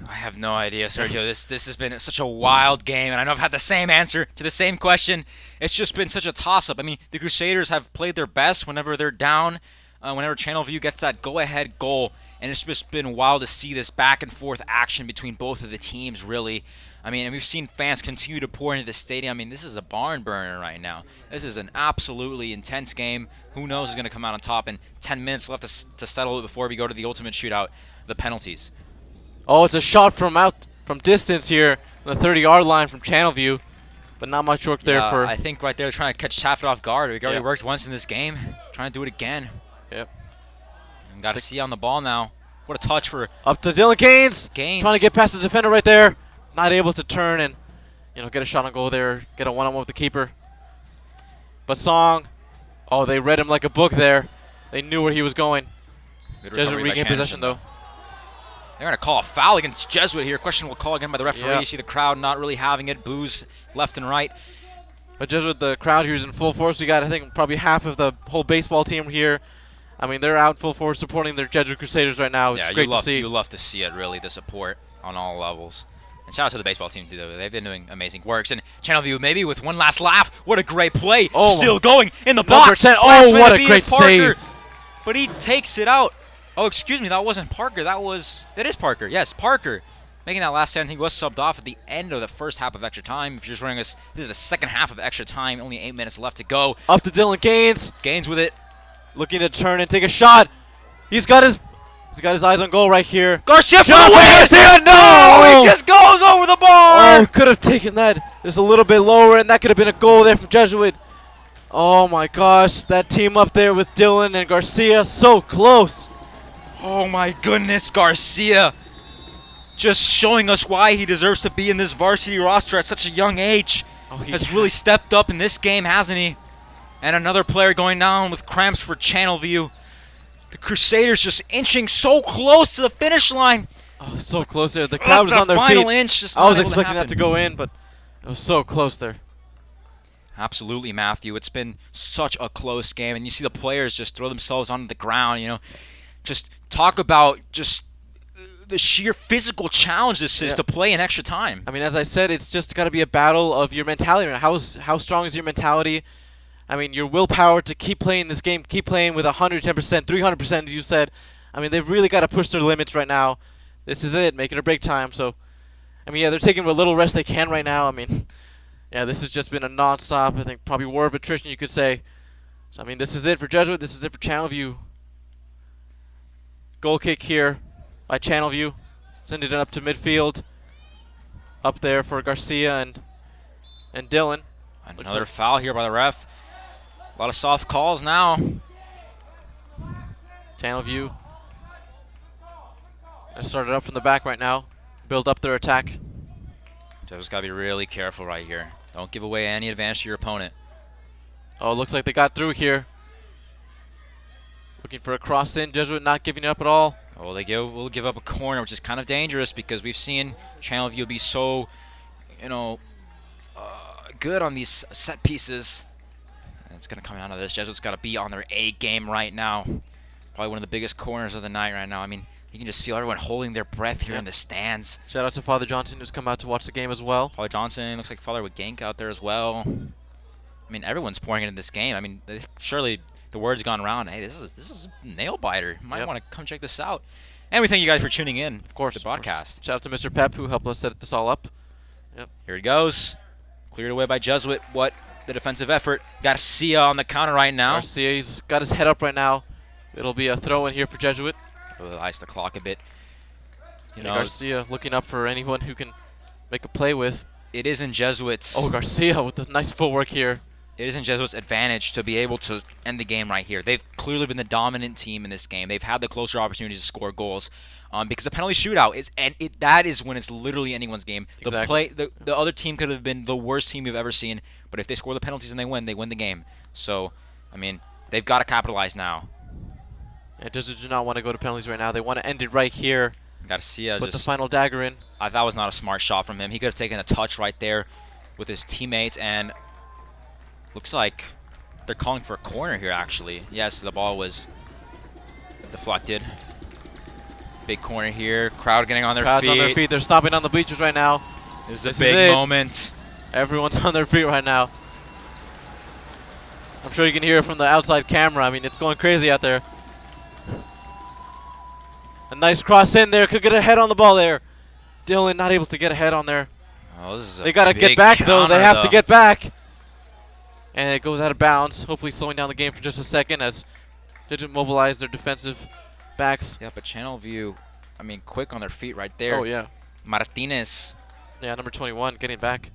I have no idea, Sergio. This has been such a wild game, and I know I've had the same answer to the same question. It's just been such a toss-up. I mean, the Crusaders have played their best whenever they're down, whenever Channelview gets that go-ahead goal, and it's just been wild to see this back and forth action between both of the teams, really. I mean, and we've seen fans continue to pour into the stadium. I mean, this is a barn burner right now. This is an absolutely intense game. Who knows who's going to come out on top, and 10 minutes left to settle it before we go to the ultimate shootout, the penalties. Oh, it's a shot from distance here on the 30-yard line from Channelview, but not much work there for. I think right there trying to catch Taffet off guard. We already worked once in this game. Trying to do it again. Yep. And got to see on the ball now. What a touch for up to Dylan Gaines. Gaines. Trying to get past the defender right there. Not able to turn and get a shot on goal there. Get a one-on-one with the keeper. But Song, oh, they read him like a book there. They knew where he was going. Jesuit regain possession though. They're going to call a foul against Jesuit here. Questionable call again by the referee. Yep. You see the crowd not really having it. Boos left and right. But Jesuit, the crowd here is in full force. We got, I think, probably half of the whole baseball team here. I mean, they're out full force supporting their Jesuit Crusaders right now. It's great to see. You love to see it, really, the support on all levels. And shout out to the baseball team, too. They've been doing amazing works. And Channelview, maybe with one last laugh. What a great play. Oh, still going in the box. 10. Oh, what a great save. But he takes it out. Oh, excuse me. That wasn't Parker. That is Parker. Yes, Parker. Making that last stand. He was subbed off at the end of the first half of extra time. If you're just running this is the second half of extra time. Only 8 minutes left to go. Up to Dylan Gaines. Gaines with it. Looking to turn and take a shot. He's got his eyes on goal right here. Garcia for the win! Garcia, no! He just goes over the bar! Oh, could have taken that just a little bit lower, and that could have been a goal there from Jesuit. Oh my gosh, that team up there with Dylan and Garcia, so close. Oh my goodness, Garcia. Just showing us why he deserves to be in this varsity roster at such a young age. Oh, he has really stepped up in this game, hasn't he? And another player going down with cramps for Channelview. The Crusaders just inching so close to the finish line. Oh, so close there. The crowd was on their final feet. Inch, just I was not able expecting that happen. to go in, but it was so close there. Absolutely, Matthew. It's been such a close game, and you see the players just throw themselves onto the ground, just talk about just the sheer physical challenge this is to play in extra time. I mean, as I said, it's just got to be a battle of your mentality. How strong is your mentality? I mean, your willpower to keep playing this game, keep playing with 110%, 300%, as you said. I mean, they've really got to push their limits right now. This is it, make it or break time. So, I mean, yeah, they're taking what little rest they can right now. I mean, yeah, this has just been a non-stop, I think, probably war of attrition, you could say. So, I mean, this is it for Jesuit. This is it for Channelview. Goal kick here by Channelview. Sending it up to midfield. Up there for Garcia and Dylan. Another foul here by the ref. A lot of soft calls now. Channelview. They started up from the back right now. Build up their attack. Just got to be really careful right here. Don't give away any advantage to your opponent. Oh, it looks like they got through here. Looking for a cross in. Jesuit not giving up at all. Oh, will give up a corner, which is kind of dangerous because we've seen Channelview be so, good on these set pieces. And it's going to come down to this. Jesuit's got to be on their A game right now. Probably one of the biggest corners of the night right now. I mean, you can just feel everyone holding their breath here in the stands. Shout out to Father Johnson, who's come out to watch the game as well. Father Johnson, looks like Father Wagank out there as well. I mean, everyone's pouring into this game. I mean, surely the word's gone around. Hey, this is a nail biter. You might want to come check this out. And we thank you guys for tuning in, of course, the broadcast. Shout out to Mr. Pep, who helped us set this all up. Yep. Here he goes. Cleared away by Jesuit. What the defensive effort. Garcia on the counter right now. Garcia's got his head up right now. It'll be a throw in here for Jesuit. Really ice the clock a bit. Garcia looking up for anyone who can make a play with. It isn't Jesuits. Oh, Garcia with the nice footwork here. It isn't Jesuit's advantage to be able to end the game right here. They've clearly been the dominant team in this game. They've had the closer opportunities to score goals because the penalty shootout is, that is when it's literally anyone's game. Exactly. The other team could have been the worst team you've ever seen, but if they score the penalties and they win the game. So, I mean, they've got to capitalize now. Yeah, Jesuit do not want to go to penalties right now. They want to end it right here. Garcia put the final dagger in. That was not a smart shot from him. He could have taken a touch right there with his teammates, and looks like they're calling for a corner here, actually. Yes, the ball was deflected. Big corner here. Crowd getting on their Crowd's feet. on their feet. They're stomping on the bleachers right now. This is a big moment. Everyone's on their feet right now. I'm sure you can hear it from the outside camera. I mean, it's going crazy out there. A nice cross in there. Could get a head on the ball there. Dylan not able to get a head on there. Oh, this is They got to get back, though. They have to get back. And it goes out of bounds, hopefully slowing down the game for just a second as Digit mobilize their defensive backs. Yeah, but Channelview, I mean, quick on their feet right there. Oh, yeah. Martinez. Yeah, number 21 getting back.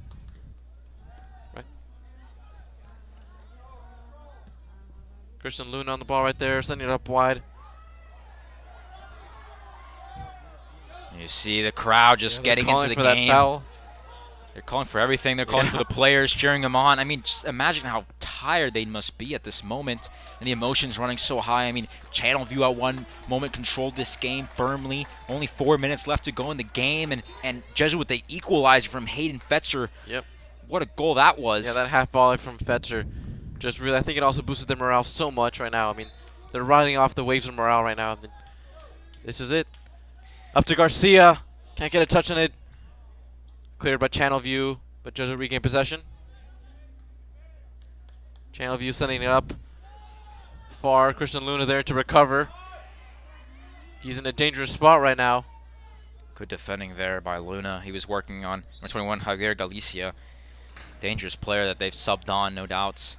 Right. Christian Luna on the ball right there, sending it up wide. You see the crowd just getting into the for game. That foul. They're calling for everything. They're calling for the players, cheering them on. I mean, just imagine how tired they must be at this moment and the emotions running so high. I mean, Channelview at one moment controlled this game firmly. Only 4 minutes left to go in the game, and Jesuit, they equalizer from Hayden Fetzer. Yep. What a goal that was. Yeah, that half volley from Fetzer. Just really, I think it also boosted their morale so much right now. I mean, they're riding off the waves of morale right now. I mean, this is it. Up to Garcia. Can't get a touch on it. Cleared by Channelview, but Jesuit regain possession. Channelview sending it up far. Christian Luna there to recover. He's in a dangerous spot right now. Good defending there by Luna. He was working on number 21, Javier Galicia. Dangerous player that they've subbed on, no doubts.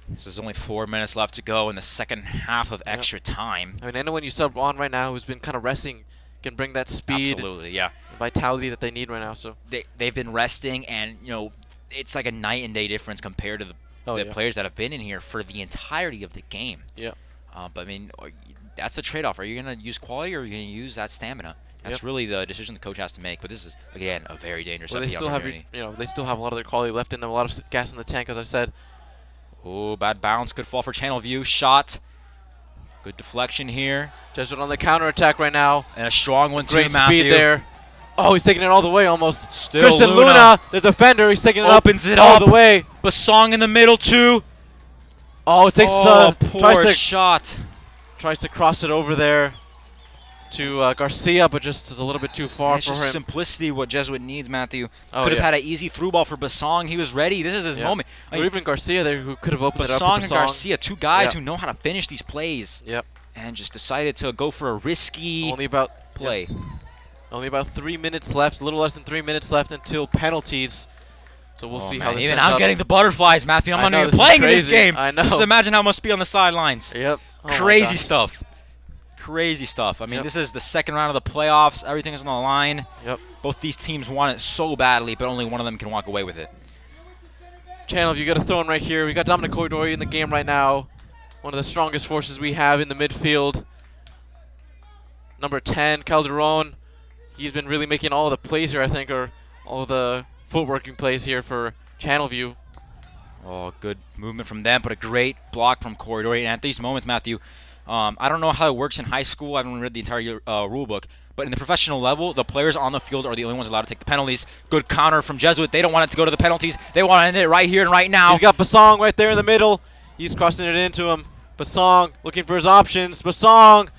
This is only 4 minutes left to go in the second half of extra time. I mean, anyone you sub on right now who's been kind of resting can bring that speed, Absolutely, yeah. vitality that they need right now. So they've been resting, and you know, it's like a night and day difference compared to the players that have been in here for the entirety of the game. Yeah. But I mean, that's the trade-off. Are you going to use quality, or are you going to use that stamina? That's really the decision the coach has to make. But this is again a very dangerous. Well, they still have, they still have a lot of their quality left in them, a lot of gas in the tank, as I said. Oh, bad bounce, could fall for Channelview. Shot. Good deflection here. Jesuit on the counterattack right now. And a strong one, Great too, Matthew. speed there. Oh, he's taking it all the way almost. Still Christian Luna, the defender, he's taking it opens it all up the way. Basong in the middle, too. Oh, it takes poor shot. Tries to cross it over there to Garcia, but just is a little bit too far for him. Simplicity, what Jesuit needs, Matthew. Oh, could have had an easy through ball for Basong. He was ready. This is his moment. Or even Garcia there, who could have opened it up for Basong and Garcia, two guys who know how to finish these plays. Yep. And just decided to go for a risky play. Yep. Only about 3 minutes left, a little less than 3 minutes left until penalties. So we'll see how this Even ends I'm up. getting the butterflies, Matthew. I'm not even this playing is in this game. I know. Just imagine how it must be on the sidelines. Yep. Oh Crazy stuff. Crazy stuff. I mean, this is the second round of the playoffs. Everything is on the line. Yep. Both these teams want it so badly, but only one of them can walk away with it. Channelview, you got a throw in right here. We got Dominic Corridori in the game right now. One of the strongest forces we have in the midfield. Number 10, Calderon. He's been really making all of the plays here, I think, or all of the footworking plays here for Channelview. Oh, good movement from them, but a great block from Corridori. And at these moments, Matthew, I don't know how it works in high school. I haven't read the entire rule book. But in the professional level, the players on the field are the only ones allowed to take the penalties. Good counter from Jesuit. They don't want it to go to the penalties. They want to end it right here and right now. He's got Basong right there in the middle. He's crossing it into him. Basong looking for his options. Basong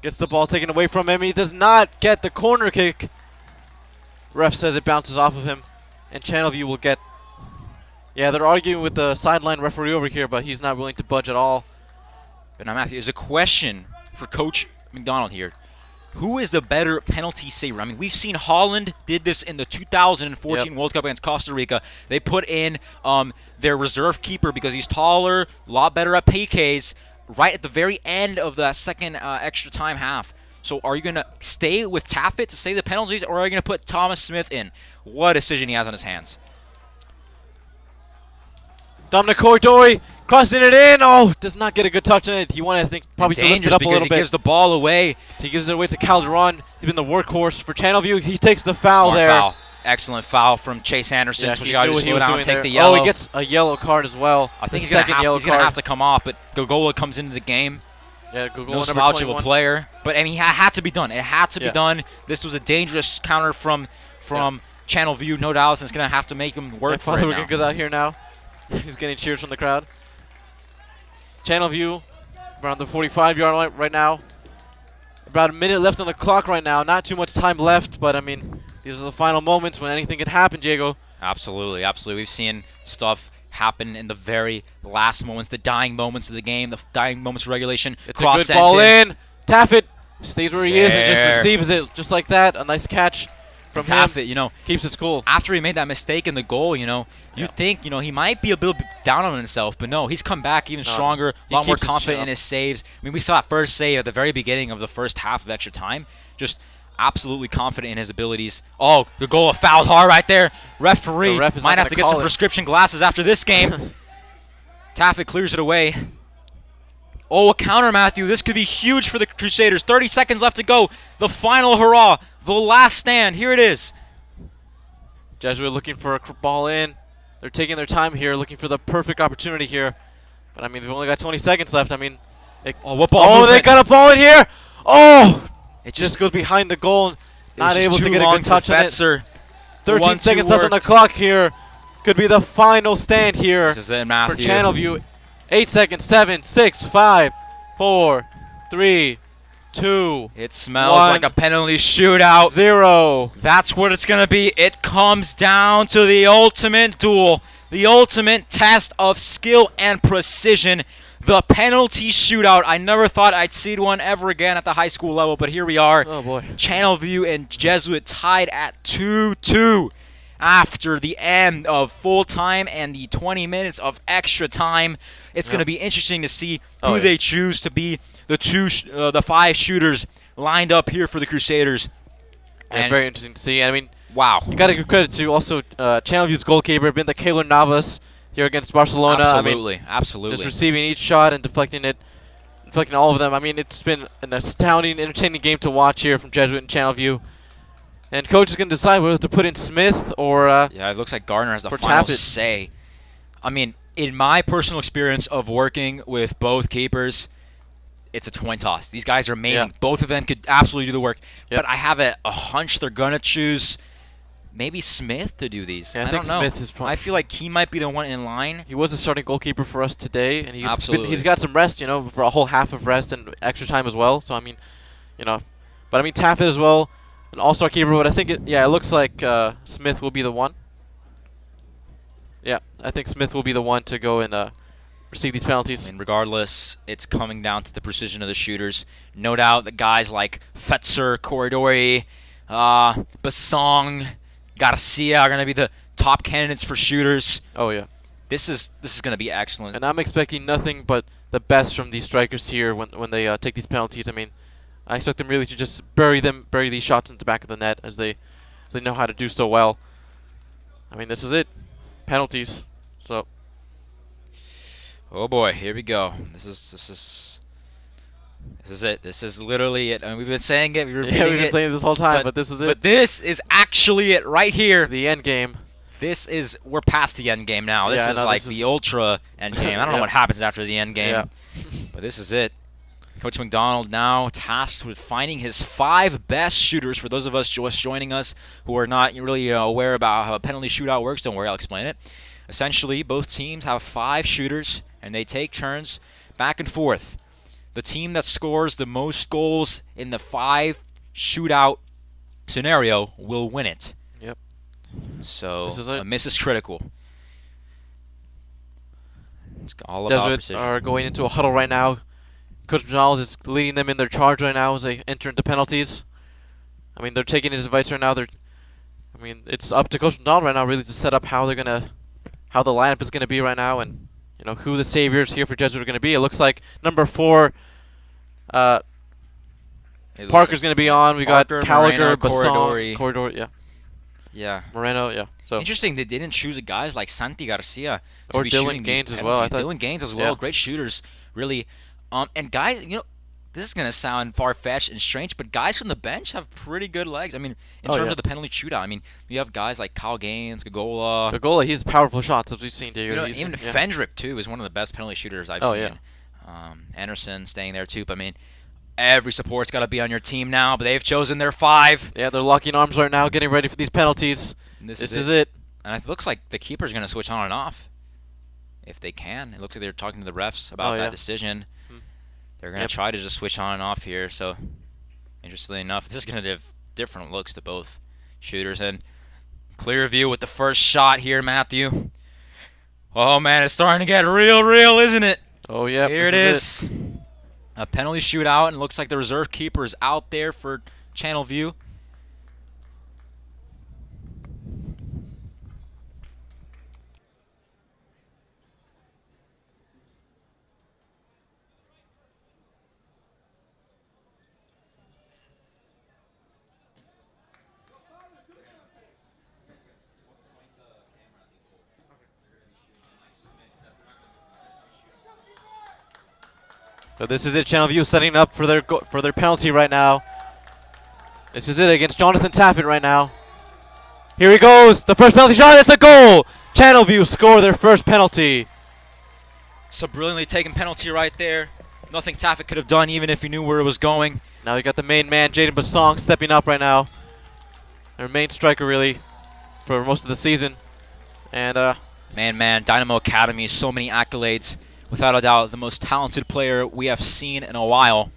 gets the ball taken away from him. He does not get the corner kick. Ref says it bounces off of him. And Channelview will get... Yeah, they're arguing with the sideline referee over here, but he's not willing to budge at all. But now, Matthew, there's a question for Coach McDonald here. Who is the better penalty saver? I mean, we've seen Holland did this in the 2014 World Cup against Costa Rica. They put in their reserve keeper because he's taller, a lot better at PKs, right at the very end of that second extra time half. So are you going to stay with Taffet to save the penalties, or are you going to put Thomas Smith in? What a decision he has on his hands. Dominic Corridori crossing it in. Oh, does not get a good touch on it. He wanted, I think, probably to lift it up a little bit. He gives the ball away. He gives it away to Calderon. He's been the workhorse for Channelview. He takes the foul there. Foul. Excellent foul from Chase Anderson. Yeah, So he you got knew to what he slow was down doing and take there. the yellow. Oh, he gets a yellow card as well. I think he's going going to have to come off, but Gogola comes into the game. Yeah, Gogola, No number slouch of 21. a player. But, I mean, it had to be done. It had to be done. This was a dangerous counter from Channelview, no doubt, and it's going to have to make him work for it now. goes out here now. He's getting cheers from the crowd. Channelview around the 45-yard line right now. About a minute left on the clock right now. Not too much time left, but, I mean, these are the final moments when anything can happen, Diego. Absolutely, absolutely. We've seen stuff happen in the very last moments, the dying moments of the game, the dying moments of regulation. It's a good ball in. Taffet Stays where he is and just receives it just like that. A nice catch from him. Taffet, you know, Keeps his cool. after he made that mistake in the goal, you know, you think, you know, he might be a bit down on himself, but no, he's come back even stronger, a lot more keeps his confident chin in up. his saves. I mean, we saw that first save at the very beginning of the first half of extra time. Just absolutely confident in his abilities. Oh, the goal fouled hard right there. Referee The ref is not might have gonna to get call some it. prescription glasses after this game. Taffet clears it away. Oh, a counter, Matthew. This could be huge for the Crusaders. 30 seconds left to go. The final hurrah. The last stand. Here it is. Jesuit looking for a ball in. They're taking their time here, looking for the perfect opportunity here. But, I mean, they've only got 20 seconds left. I mean, What ball oh, they movement. got a ball in here. Oh, It just goes behind the goal. it was Not just able to too get a long good touch for on it. Fetzer. 13 1-2 seconds left on the worked. clock here. Could be the final stand here This is it, for Matthew. Channelview. 8 seconds. 7, 6, 5, 4, 3, 2, It smells 1. like a penalty shootout. 0. That's what it's going to be. It comes down to the ultimate duel, the ultimate test of skill and precision, the penalty shootout. I never thought I'd see one ever again at the high school level, but here we are. Oh, boy. Channelview and Jesuit tied at 2-2 after the end of full time and the 20 minutes of extra time. It's going to be interesting to see who they choose to be the 5 shooters lined up here for the Crusaders. Yeah, And very interesting to see. I mean, wow. you got to give credit to also Channelview's goalkeeper, been the Keylor Navas here against Barcelona. Absolutely, I mean, absolutely. just receiving each shot and deflecting all of them. I mean, it's been an astounding, entertaining game to watch here from Jesuit and Channelview. And coach is going to decide whether to put in Smith or Yeah, it looks like Gardner has the for final Taffet. say. I mean, in my personal experience of working with both keepers, it's a coin toss. These guys are amazing. Yeah. Both of them could absolutely do the work. Yep. But I have a hunch they're going to choose maybe Smith to do these. Yeah, I I think don't know. Smith is I feel like he might be the one in line. he was a starting goalkeeper for us today, and Absolutely. he's got some rest, you know, for a whole half of rest and extra time as well. So I mean, you know, but I mean Taffet as well, an all-star keeper. But I think it looks like Smith will be the one. Yeah, I think Smith will be the one to go and receive these penalties. And regardless, it's coming down to the precision of the shooters. No doubt that guys like Fetzer, Corridori, Basong, Garcia are going to be the top candidates for shooters. Oh yeah, This is going to be excellent. and I'm expecting nothing but the best from these strikers here when they take these penalties. I mean, I expect them really to just bury these shots into the back of the net as they know how to do so well. I mean, this is it, penalties. So Oh boy, here we go. This is it. This is literally it. I mean, we've been saying it. We've been saying it this whole time, but this is it. But this is actually it right here. The end game. We're past the end game now. This Yeah, is no, like this is- the ultra end game. I don't know Yeah. what happens after the end game, Yeah. but this is it. Coach McDonald now tasked with finding his 5 best shooters. For those of us just joining us who are not really aware about how a penalty shootout works, don't worry, I'll explain it. Essentially, both teams have 5 shooters, and they take turns back and forth. The team that scores the most goals in the 5 shootout scenario will win it. Yep. So This is it. a miss is critical. It's all about Jesuit precision. are going into a huddle right now. Coach McDonald is leading them in their charge right now as they enter into penalties. I mean, they're taking his advice right now. It's up to Coach McDonald right now really to set up how the lineup is gonna be right now, and you know who the saviors here for Jesuit are gonna be. It looks like number 4, It looks Parker's like gonna be on. We Parker, got Gallagher, Moreno, Basson, Corridori. Corridor, yeah, Yeah. Moreno, yeah. So Interesting they didn't choose guys like Santi Garcia to Or be Dylan shooting these Gaines as well. I penalties. thought- Dylan Gaines as well. yeah. Great shooters, really. And guys, this is going to sound far-fetched and strange, but guys from the bench have pretty good legs. I mean, in Oh, terms yeah. of the penalty shootout, I mean, you have guys like Kyle Gaines, Gagola. Gagola, he's powerful shots as we've seen. Dude. Even yeah. Fendrick, too, is one of the best penalty shooters I've Oh, seen. Anderson staying there, too. But, I mean, every support's got to be on your team now, but they've chosen their 5. Yeah, they're locking arms right now, getting ready for these penalties. And This is it. And it looks like the keeper's going to switch on and off if they can. It looks like they're talking to the refs about Oh, yeah. that decision. Hmm. They're going to Yep. try to just switch on and off here. So, interestingly enough, this is going to give different looks to both shooters. And clear view with the first shot here, Matthew. Oh, man, it's starting to get real, isn't it? Oh yeah, Here it this is. A penalty shootout, and it looks like the reserve keeper is out there for Channelview. So this is it. Channelview setting up for their penalty right now. This is it against Jonathan Taffet right now. Here he goes. The first penalty shot. It's a goal. Channelview score their first penalty. So brilliantly taken penalty right there. Nothing Taffet could have done even if he knew where it was going. Now you got the main man, Jaden Basong, stepping up right now. Their main striker really for most of the season. And Man, Dynamo Academy, so many accolades. Without a doubt, the most talented player we have seen in a while.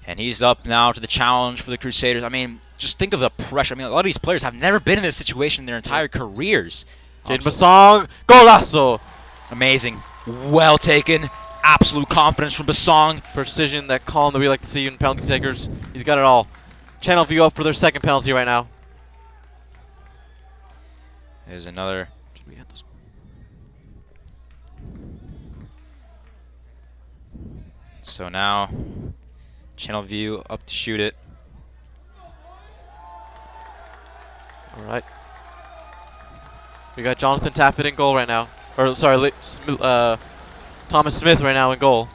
And he's up now to the challenge for the Crusaders. I mean, just think of the pressure. I mean, a lot of these players have never been in this situation in their entire careers. Jaden Basong, golazo. Amazing. Well taken. Absolute confidence from Basong. Precision, that calm that we like to see in penalty takers. He's got it all. Channelview up for their second penalty right now. There's another. Should we hit this? So now, Channelview up to shoot it. All right. We got Jonathan Taffet in goal right now. Or sorry, Thomas Smith right now in goal.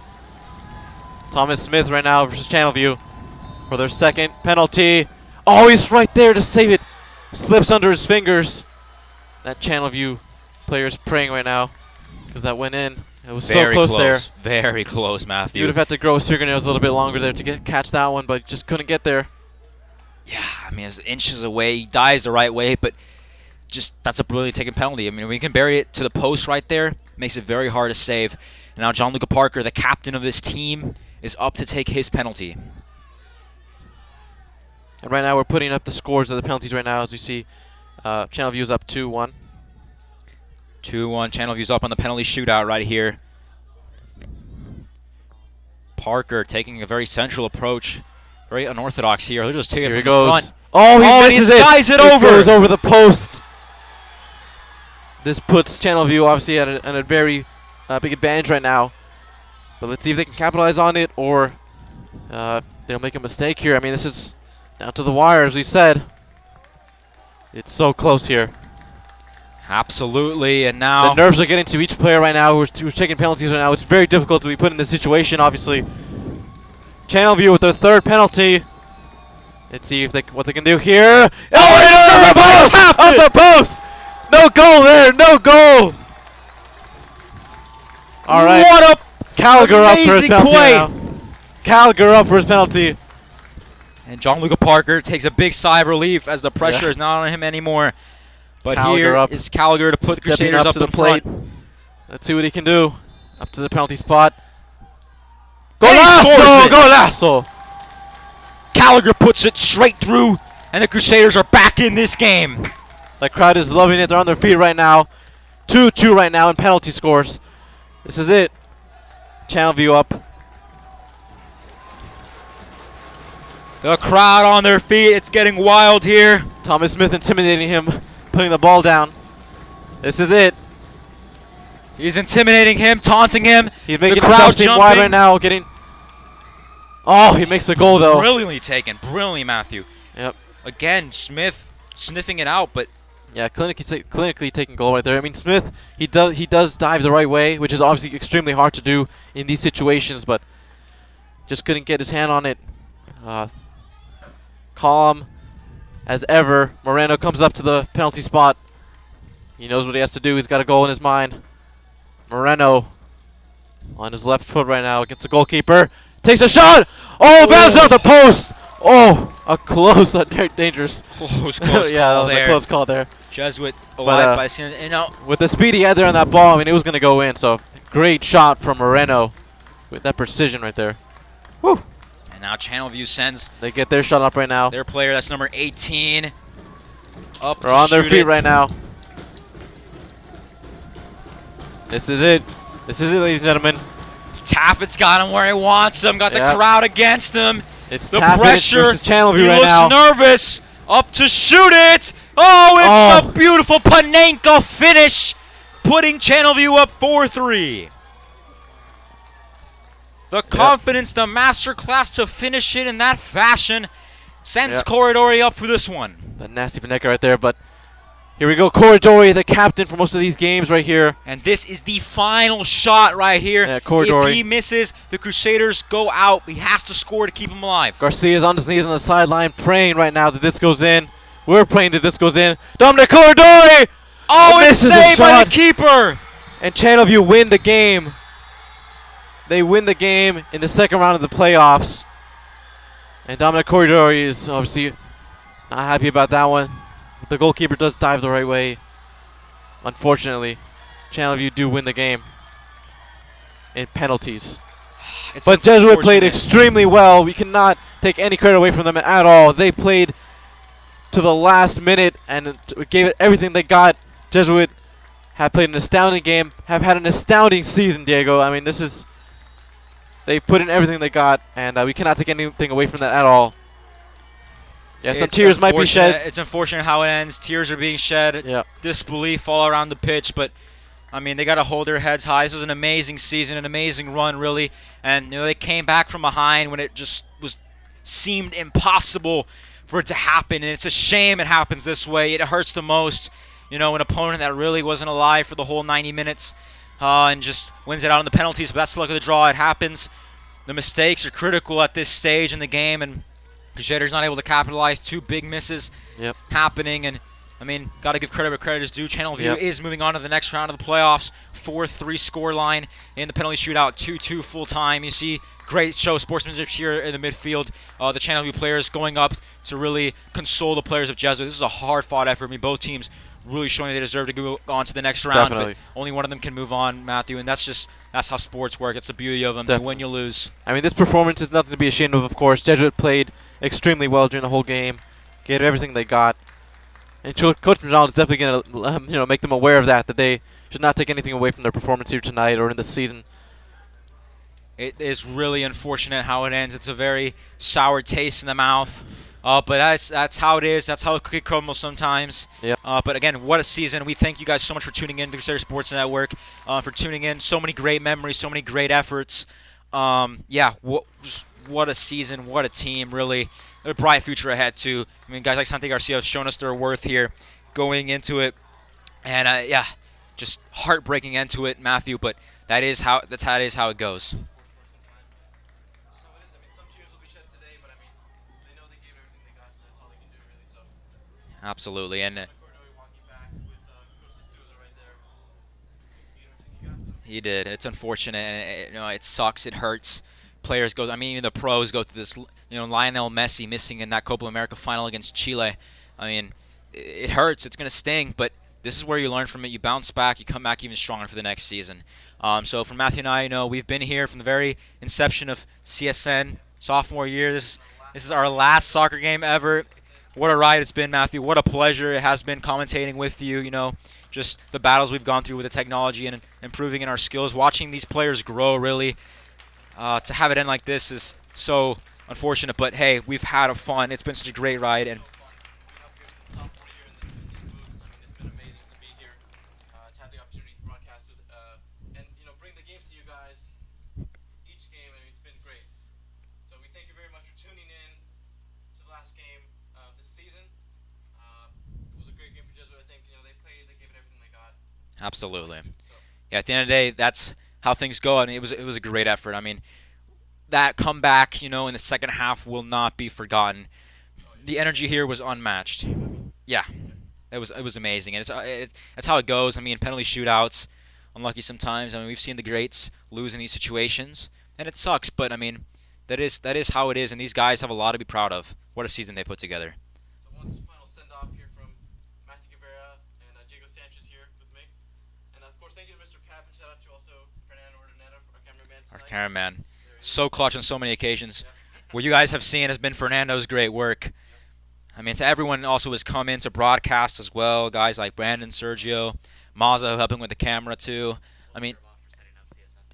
Thomas Smith right now versus Channelview for their second penalty. Oh, he's right there to save it. Slips under his fingers. That Channelview player is praying right now because that went in. It was so close there. Very close, Matthew. He would have had to grow his fingernails a little bit longer there to catch that one, but just couldn't get there. Yeah, I mean, it's inches away. He dives the right way, but just that's a brilliant taken penalty. I mean, we can bury it to the post right there. Makes it very hard to save. And now Gianluca Parker, the captain of this team, is up to take his penalty. And right now we're putting up the scores of the penalties right now as we see Channelview's up 2-1. 2-1. Channelview's up on the penalty shootout right here. Parker taking a very central approach. Very unorthodox here. He'll just take it Here from he goes. the front. Oh, he he misses skies it It over. goes over the post. This puts Channelview obviously at a very big advantage right now. But let's see if they can capitalize on it or they'll make a mistake here. I mean, this is down to the wire, as we said. It's so close here. Absolutely, and now The nerves are getting to each player right now who's taking penalties right now. It's very difficult to be put in this situation, obviously. Channelview with their third penalty. Let's see if what they can do here. Oh, it's off the post! Off the post! No goal there, no goal! All right. What a Gallagher up for his amazing penalty play. now. Gallagher up for his penalty. And Gianluca Parker takes a big sigh of relief as the pressure is not on him anymore. But Gallagher here up, is Gallagher to put the stepping Crusaders up to the in plate. front. Let's see what he can do. Up to the penalty spot. And he scores Golazo! it. Golazo! Gallagher puts it straight through, and the Crusaders are back in this game. The crowd is loving it. They're on their feet right now. 2-2 right now in penalty scores. This is it. Channelview up. The crowd on their feet. It's getting wild here. Thomas Smith intimidating him, putting the ball down. This is it. He's intimidating him, taunting him. He's making the himself crowd seem jumping. wide right now. Getting. Oh, he makes a goal though. Brilliantly taken. Brilliantly, Matthew. Yep. Again, Smith sniffing it out, but Yeah, clinically taking goal right there. I mean, Smith, he does dive the right way, which is obviously extremely hard to do in these situations, but just couldn't get his hand on it. Calm as ever. Moreno comes up to the penalty spot. He knows what he has to do. He's got a goal in his mind. Moreno on his left foot right now against the goalkeeper. Takes a shot. Oh, bounces off the post. Oh, a close, dangerous. close Yeah, call that was there. a close call there. Jesuit alive uh, by seeing, you know, With the speed he had there on that ball, I mean, it was going to go in. So, great shot from Moreno with that precision right there. Woo. and now Channelview sends They get their shot up right now. their player, that's number 18, up They're to on their shoot feet it. right now. This is it. This is it, ladies and gentlemen. Taffin's got him where he wants him. Got the Yep. crowd against him. It's The Taffin pressure. versus Channelview He right looks now. nervous. Up to shoot it. Oh, it's Oh. a beautiful Panenka finish, putting Channelview up 4-3. The confidence, the masterclass to finish it in that fashion sends Yep. Corridori up for this one. The nasty Panenka right there, but here we go. Corridori, the captain for most of these games right here. And this is the final shot right here. Yeah, Corridori. If he misses, the Crusaders go out. He has to score to keep him alive. Garcia's on his knees on the sideline praying right now that this goes in. We're praying that this goes in. Dominic Corridori! Oh, it's misses a saved by shot. the keeper. And Channelview win the game. They win the game in the second round of the playoffs. And Dominic Corridori is obviously not happy about that one. But the goalkeeper does dive the right way. Unfortunately, Channelview do win the game in penalties. It's But Jesuit played unfortunate. extremely well. We cannot take any credit away from them at all. They played to the last minute and gave it everything they got. Jesuit have played an astounding game, have had an astounding season, Diego. I mean, they put in everything they got, and we cannot take anything away from that at all. Yeah, some It's tears might be unfortunate. shed. It's unfortunate how it ends. Tears are being shed. Yeah. Disbelief all around the pitch, but I mean, they got to hold their heads high. This was an amazing season, an amazing run, really. And they came back from behind when it just seemed impossible for it to happen. And it's a shame it happens this way. It hurts the most. An opponent that really wasn't alive for the whole 90 minutes and just wins it out on the penalties. But that's the luck of the draw. It happens. The mistakes are critical at this stage in the game, and Crusader's not able to capitalize. 2 big misses happening, and I mean, got to give credit where credit is due. Channelview is moving on to the next round of the playoffs. 4-3 score line in the penalty shootout. 2-2 full time. You see great show of sportsmanship here in the midfield. The Channelview players going up to really console the players of Jesuit. This is a hard-fought effort. I mean, both teams really showing they deserve to go on to the next round. Definitely. But only one of them can move on, Matthew, and that's how sports work. It's the beauty of them. Definitely. You win, you lose. I mean, this performance is nothing to be ashamed of course. Jesuit played extremely well during the whole game, gave everything they got. And Coach McDonald is definitely going to make them aware of that they should not take anything away from their performance here tonight or in the season. It is really unfortunate how it ends. It's a very sour taste in the mouth. But that's how it is. That's how the cookie crumbles sometimes. Yep. But again, what a season. We thank you guys so much for tuning in to the Crusader Sports Network, for tuning in. So many great memories, so many great efforts. What a season, what a team, really. A bright future ahead, too. I mean, guys like Santi Garcia have shown us their worth here going into it. And, just heartbreaking end to it, Matthew, but that's how it is how it goes. So it is. I mean, some tears will be shed today, but I mean, they know they gave everything they got. That's all they can do, really. So. Absolutely, and Walking back with Coach D'Souza right there. You gave everything you got. he did. It's unfortunate, and it sucks. It hurts. Players go. I mean, even the pros go through this. Lionel Messi missing in that Copa America final against Chile. I mean, it hurts. It's gonna sting, but this is where you learn from it. You bounce back. You come back even stronger for the next season. So for Matthew and I, we've been here from the very inception of CSN sophomore year. This is our last soccer game ever. What a ride it's been, Matthew. What a pleasure it has been commentating with you. Just the battles we've gone through with the technology and improving in our skills. Watching these players grow, really. To have it end like this is so unfortunate, but hey, we've had a fun. It's been such a great ride, and It's been amazing to be here, to have the opportunity to broadcast with, and bring the games to you guys. Each game, I mean, it's been great. So we thank you very much for tuning in to the last game of this season. It was a great game for Jesuit. I think they played, they gave it everything they got. absolutely. Yeah, at the end of the day, that's how things go. I mean, it was a great effort. I mean, that comeback, in the second half will not be forgotten. The energy here was unmatched. Yeah, it was amazing, and that's how it goes. I mean, penalty shootouts, unlucky sometimes. I mean, we've seen the greats lose in these situations, and it sucks. But I mean, that is how it is, and these guys have a lot to be proud of. What a season they put together. So one final send-off here from Matthew Guevara and Diego Sanchez here with me. And of course, thank you to Mr. Cap, and shout out to also Fernando Ordaneta, our cameraman Our tonight. cameraman, so clutch on so many occasions. What you guys have seen has been Fernando's great work. I mean, to everyone also has come in to broadcast as well. Guys like Brandon, Sergio, Mazza helping with the camera too. I mean,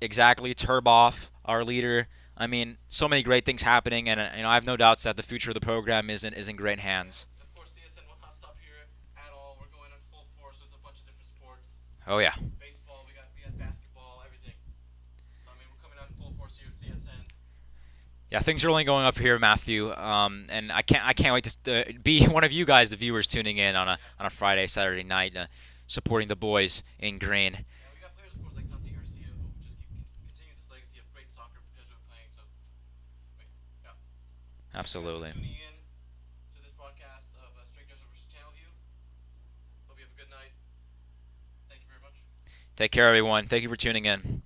Exactly, Turboff, our leader. I mean, so many great things happening, and I have no doubts that the future of the program is in great hands. Of course, CSN will not stop here at all. We're going in full force with a bunch of different sports. Oh yeah, Baseball, we got basketball, everything. So I mean, we're coming out in full force here at CSN. yeah, things are only going up here, Matthew. And I can't wait to be one of you guys, the viewers tuning in on a Friday, Saturday night, supporting the boys in green. And we got players, of course, like Santi Garcia, who just continue this legacy of great soccer Jesuit playing. So, yeah. Absolutely. Tuning in to this broadcast of Straight Jesuit versus Channelview. Hope you have a good night. Thank you very much. Take care, everyone. Thank you for tuning in.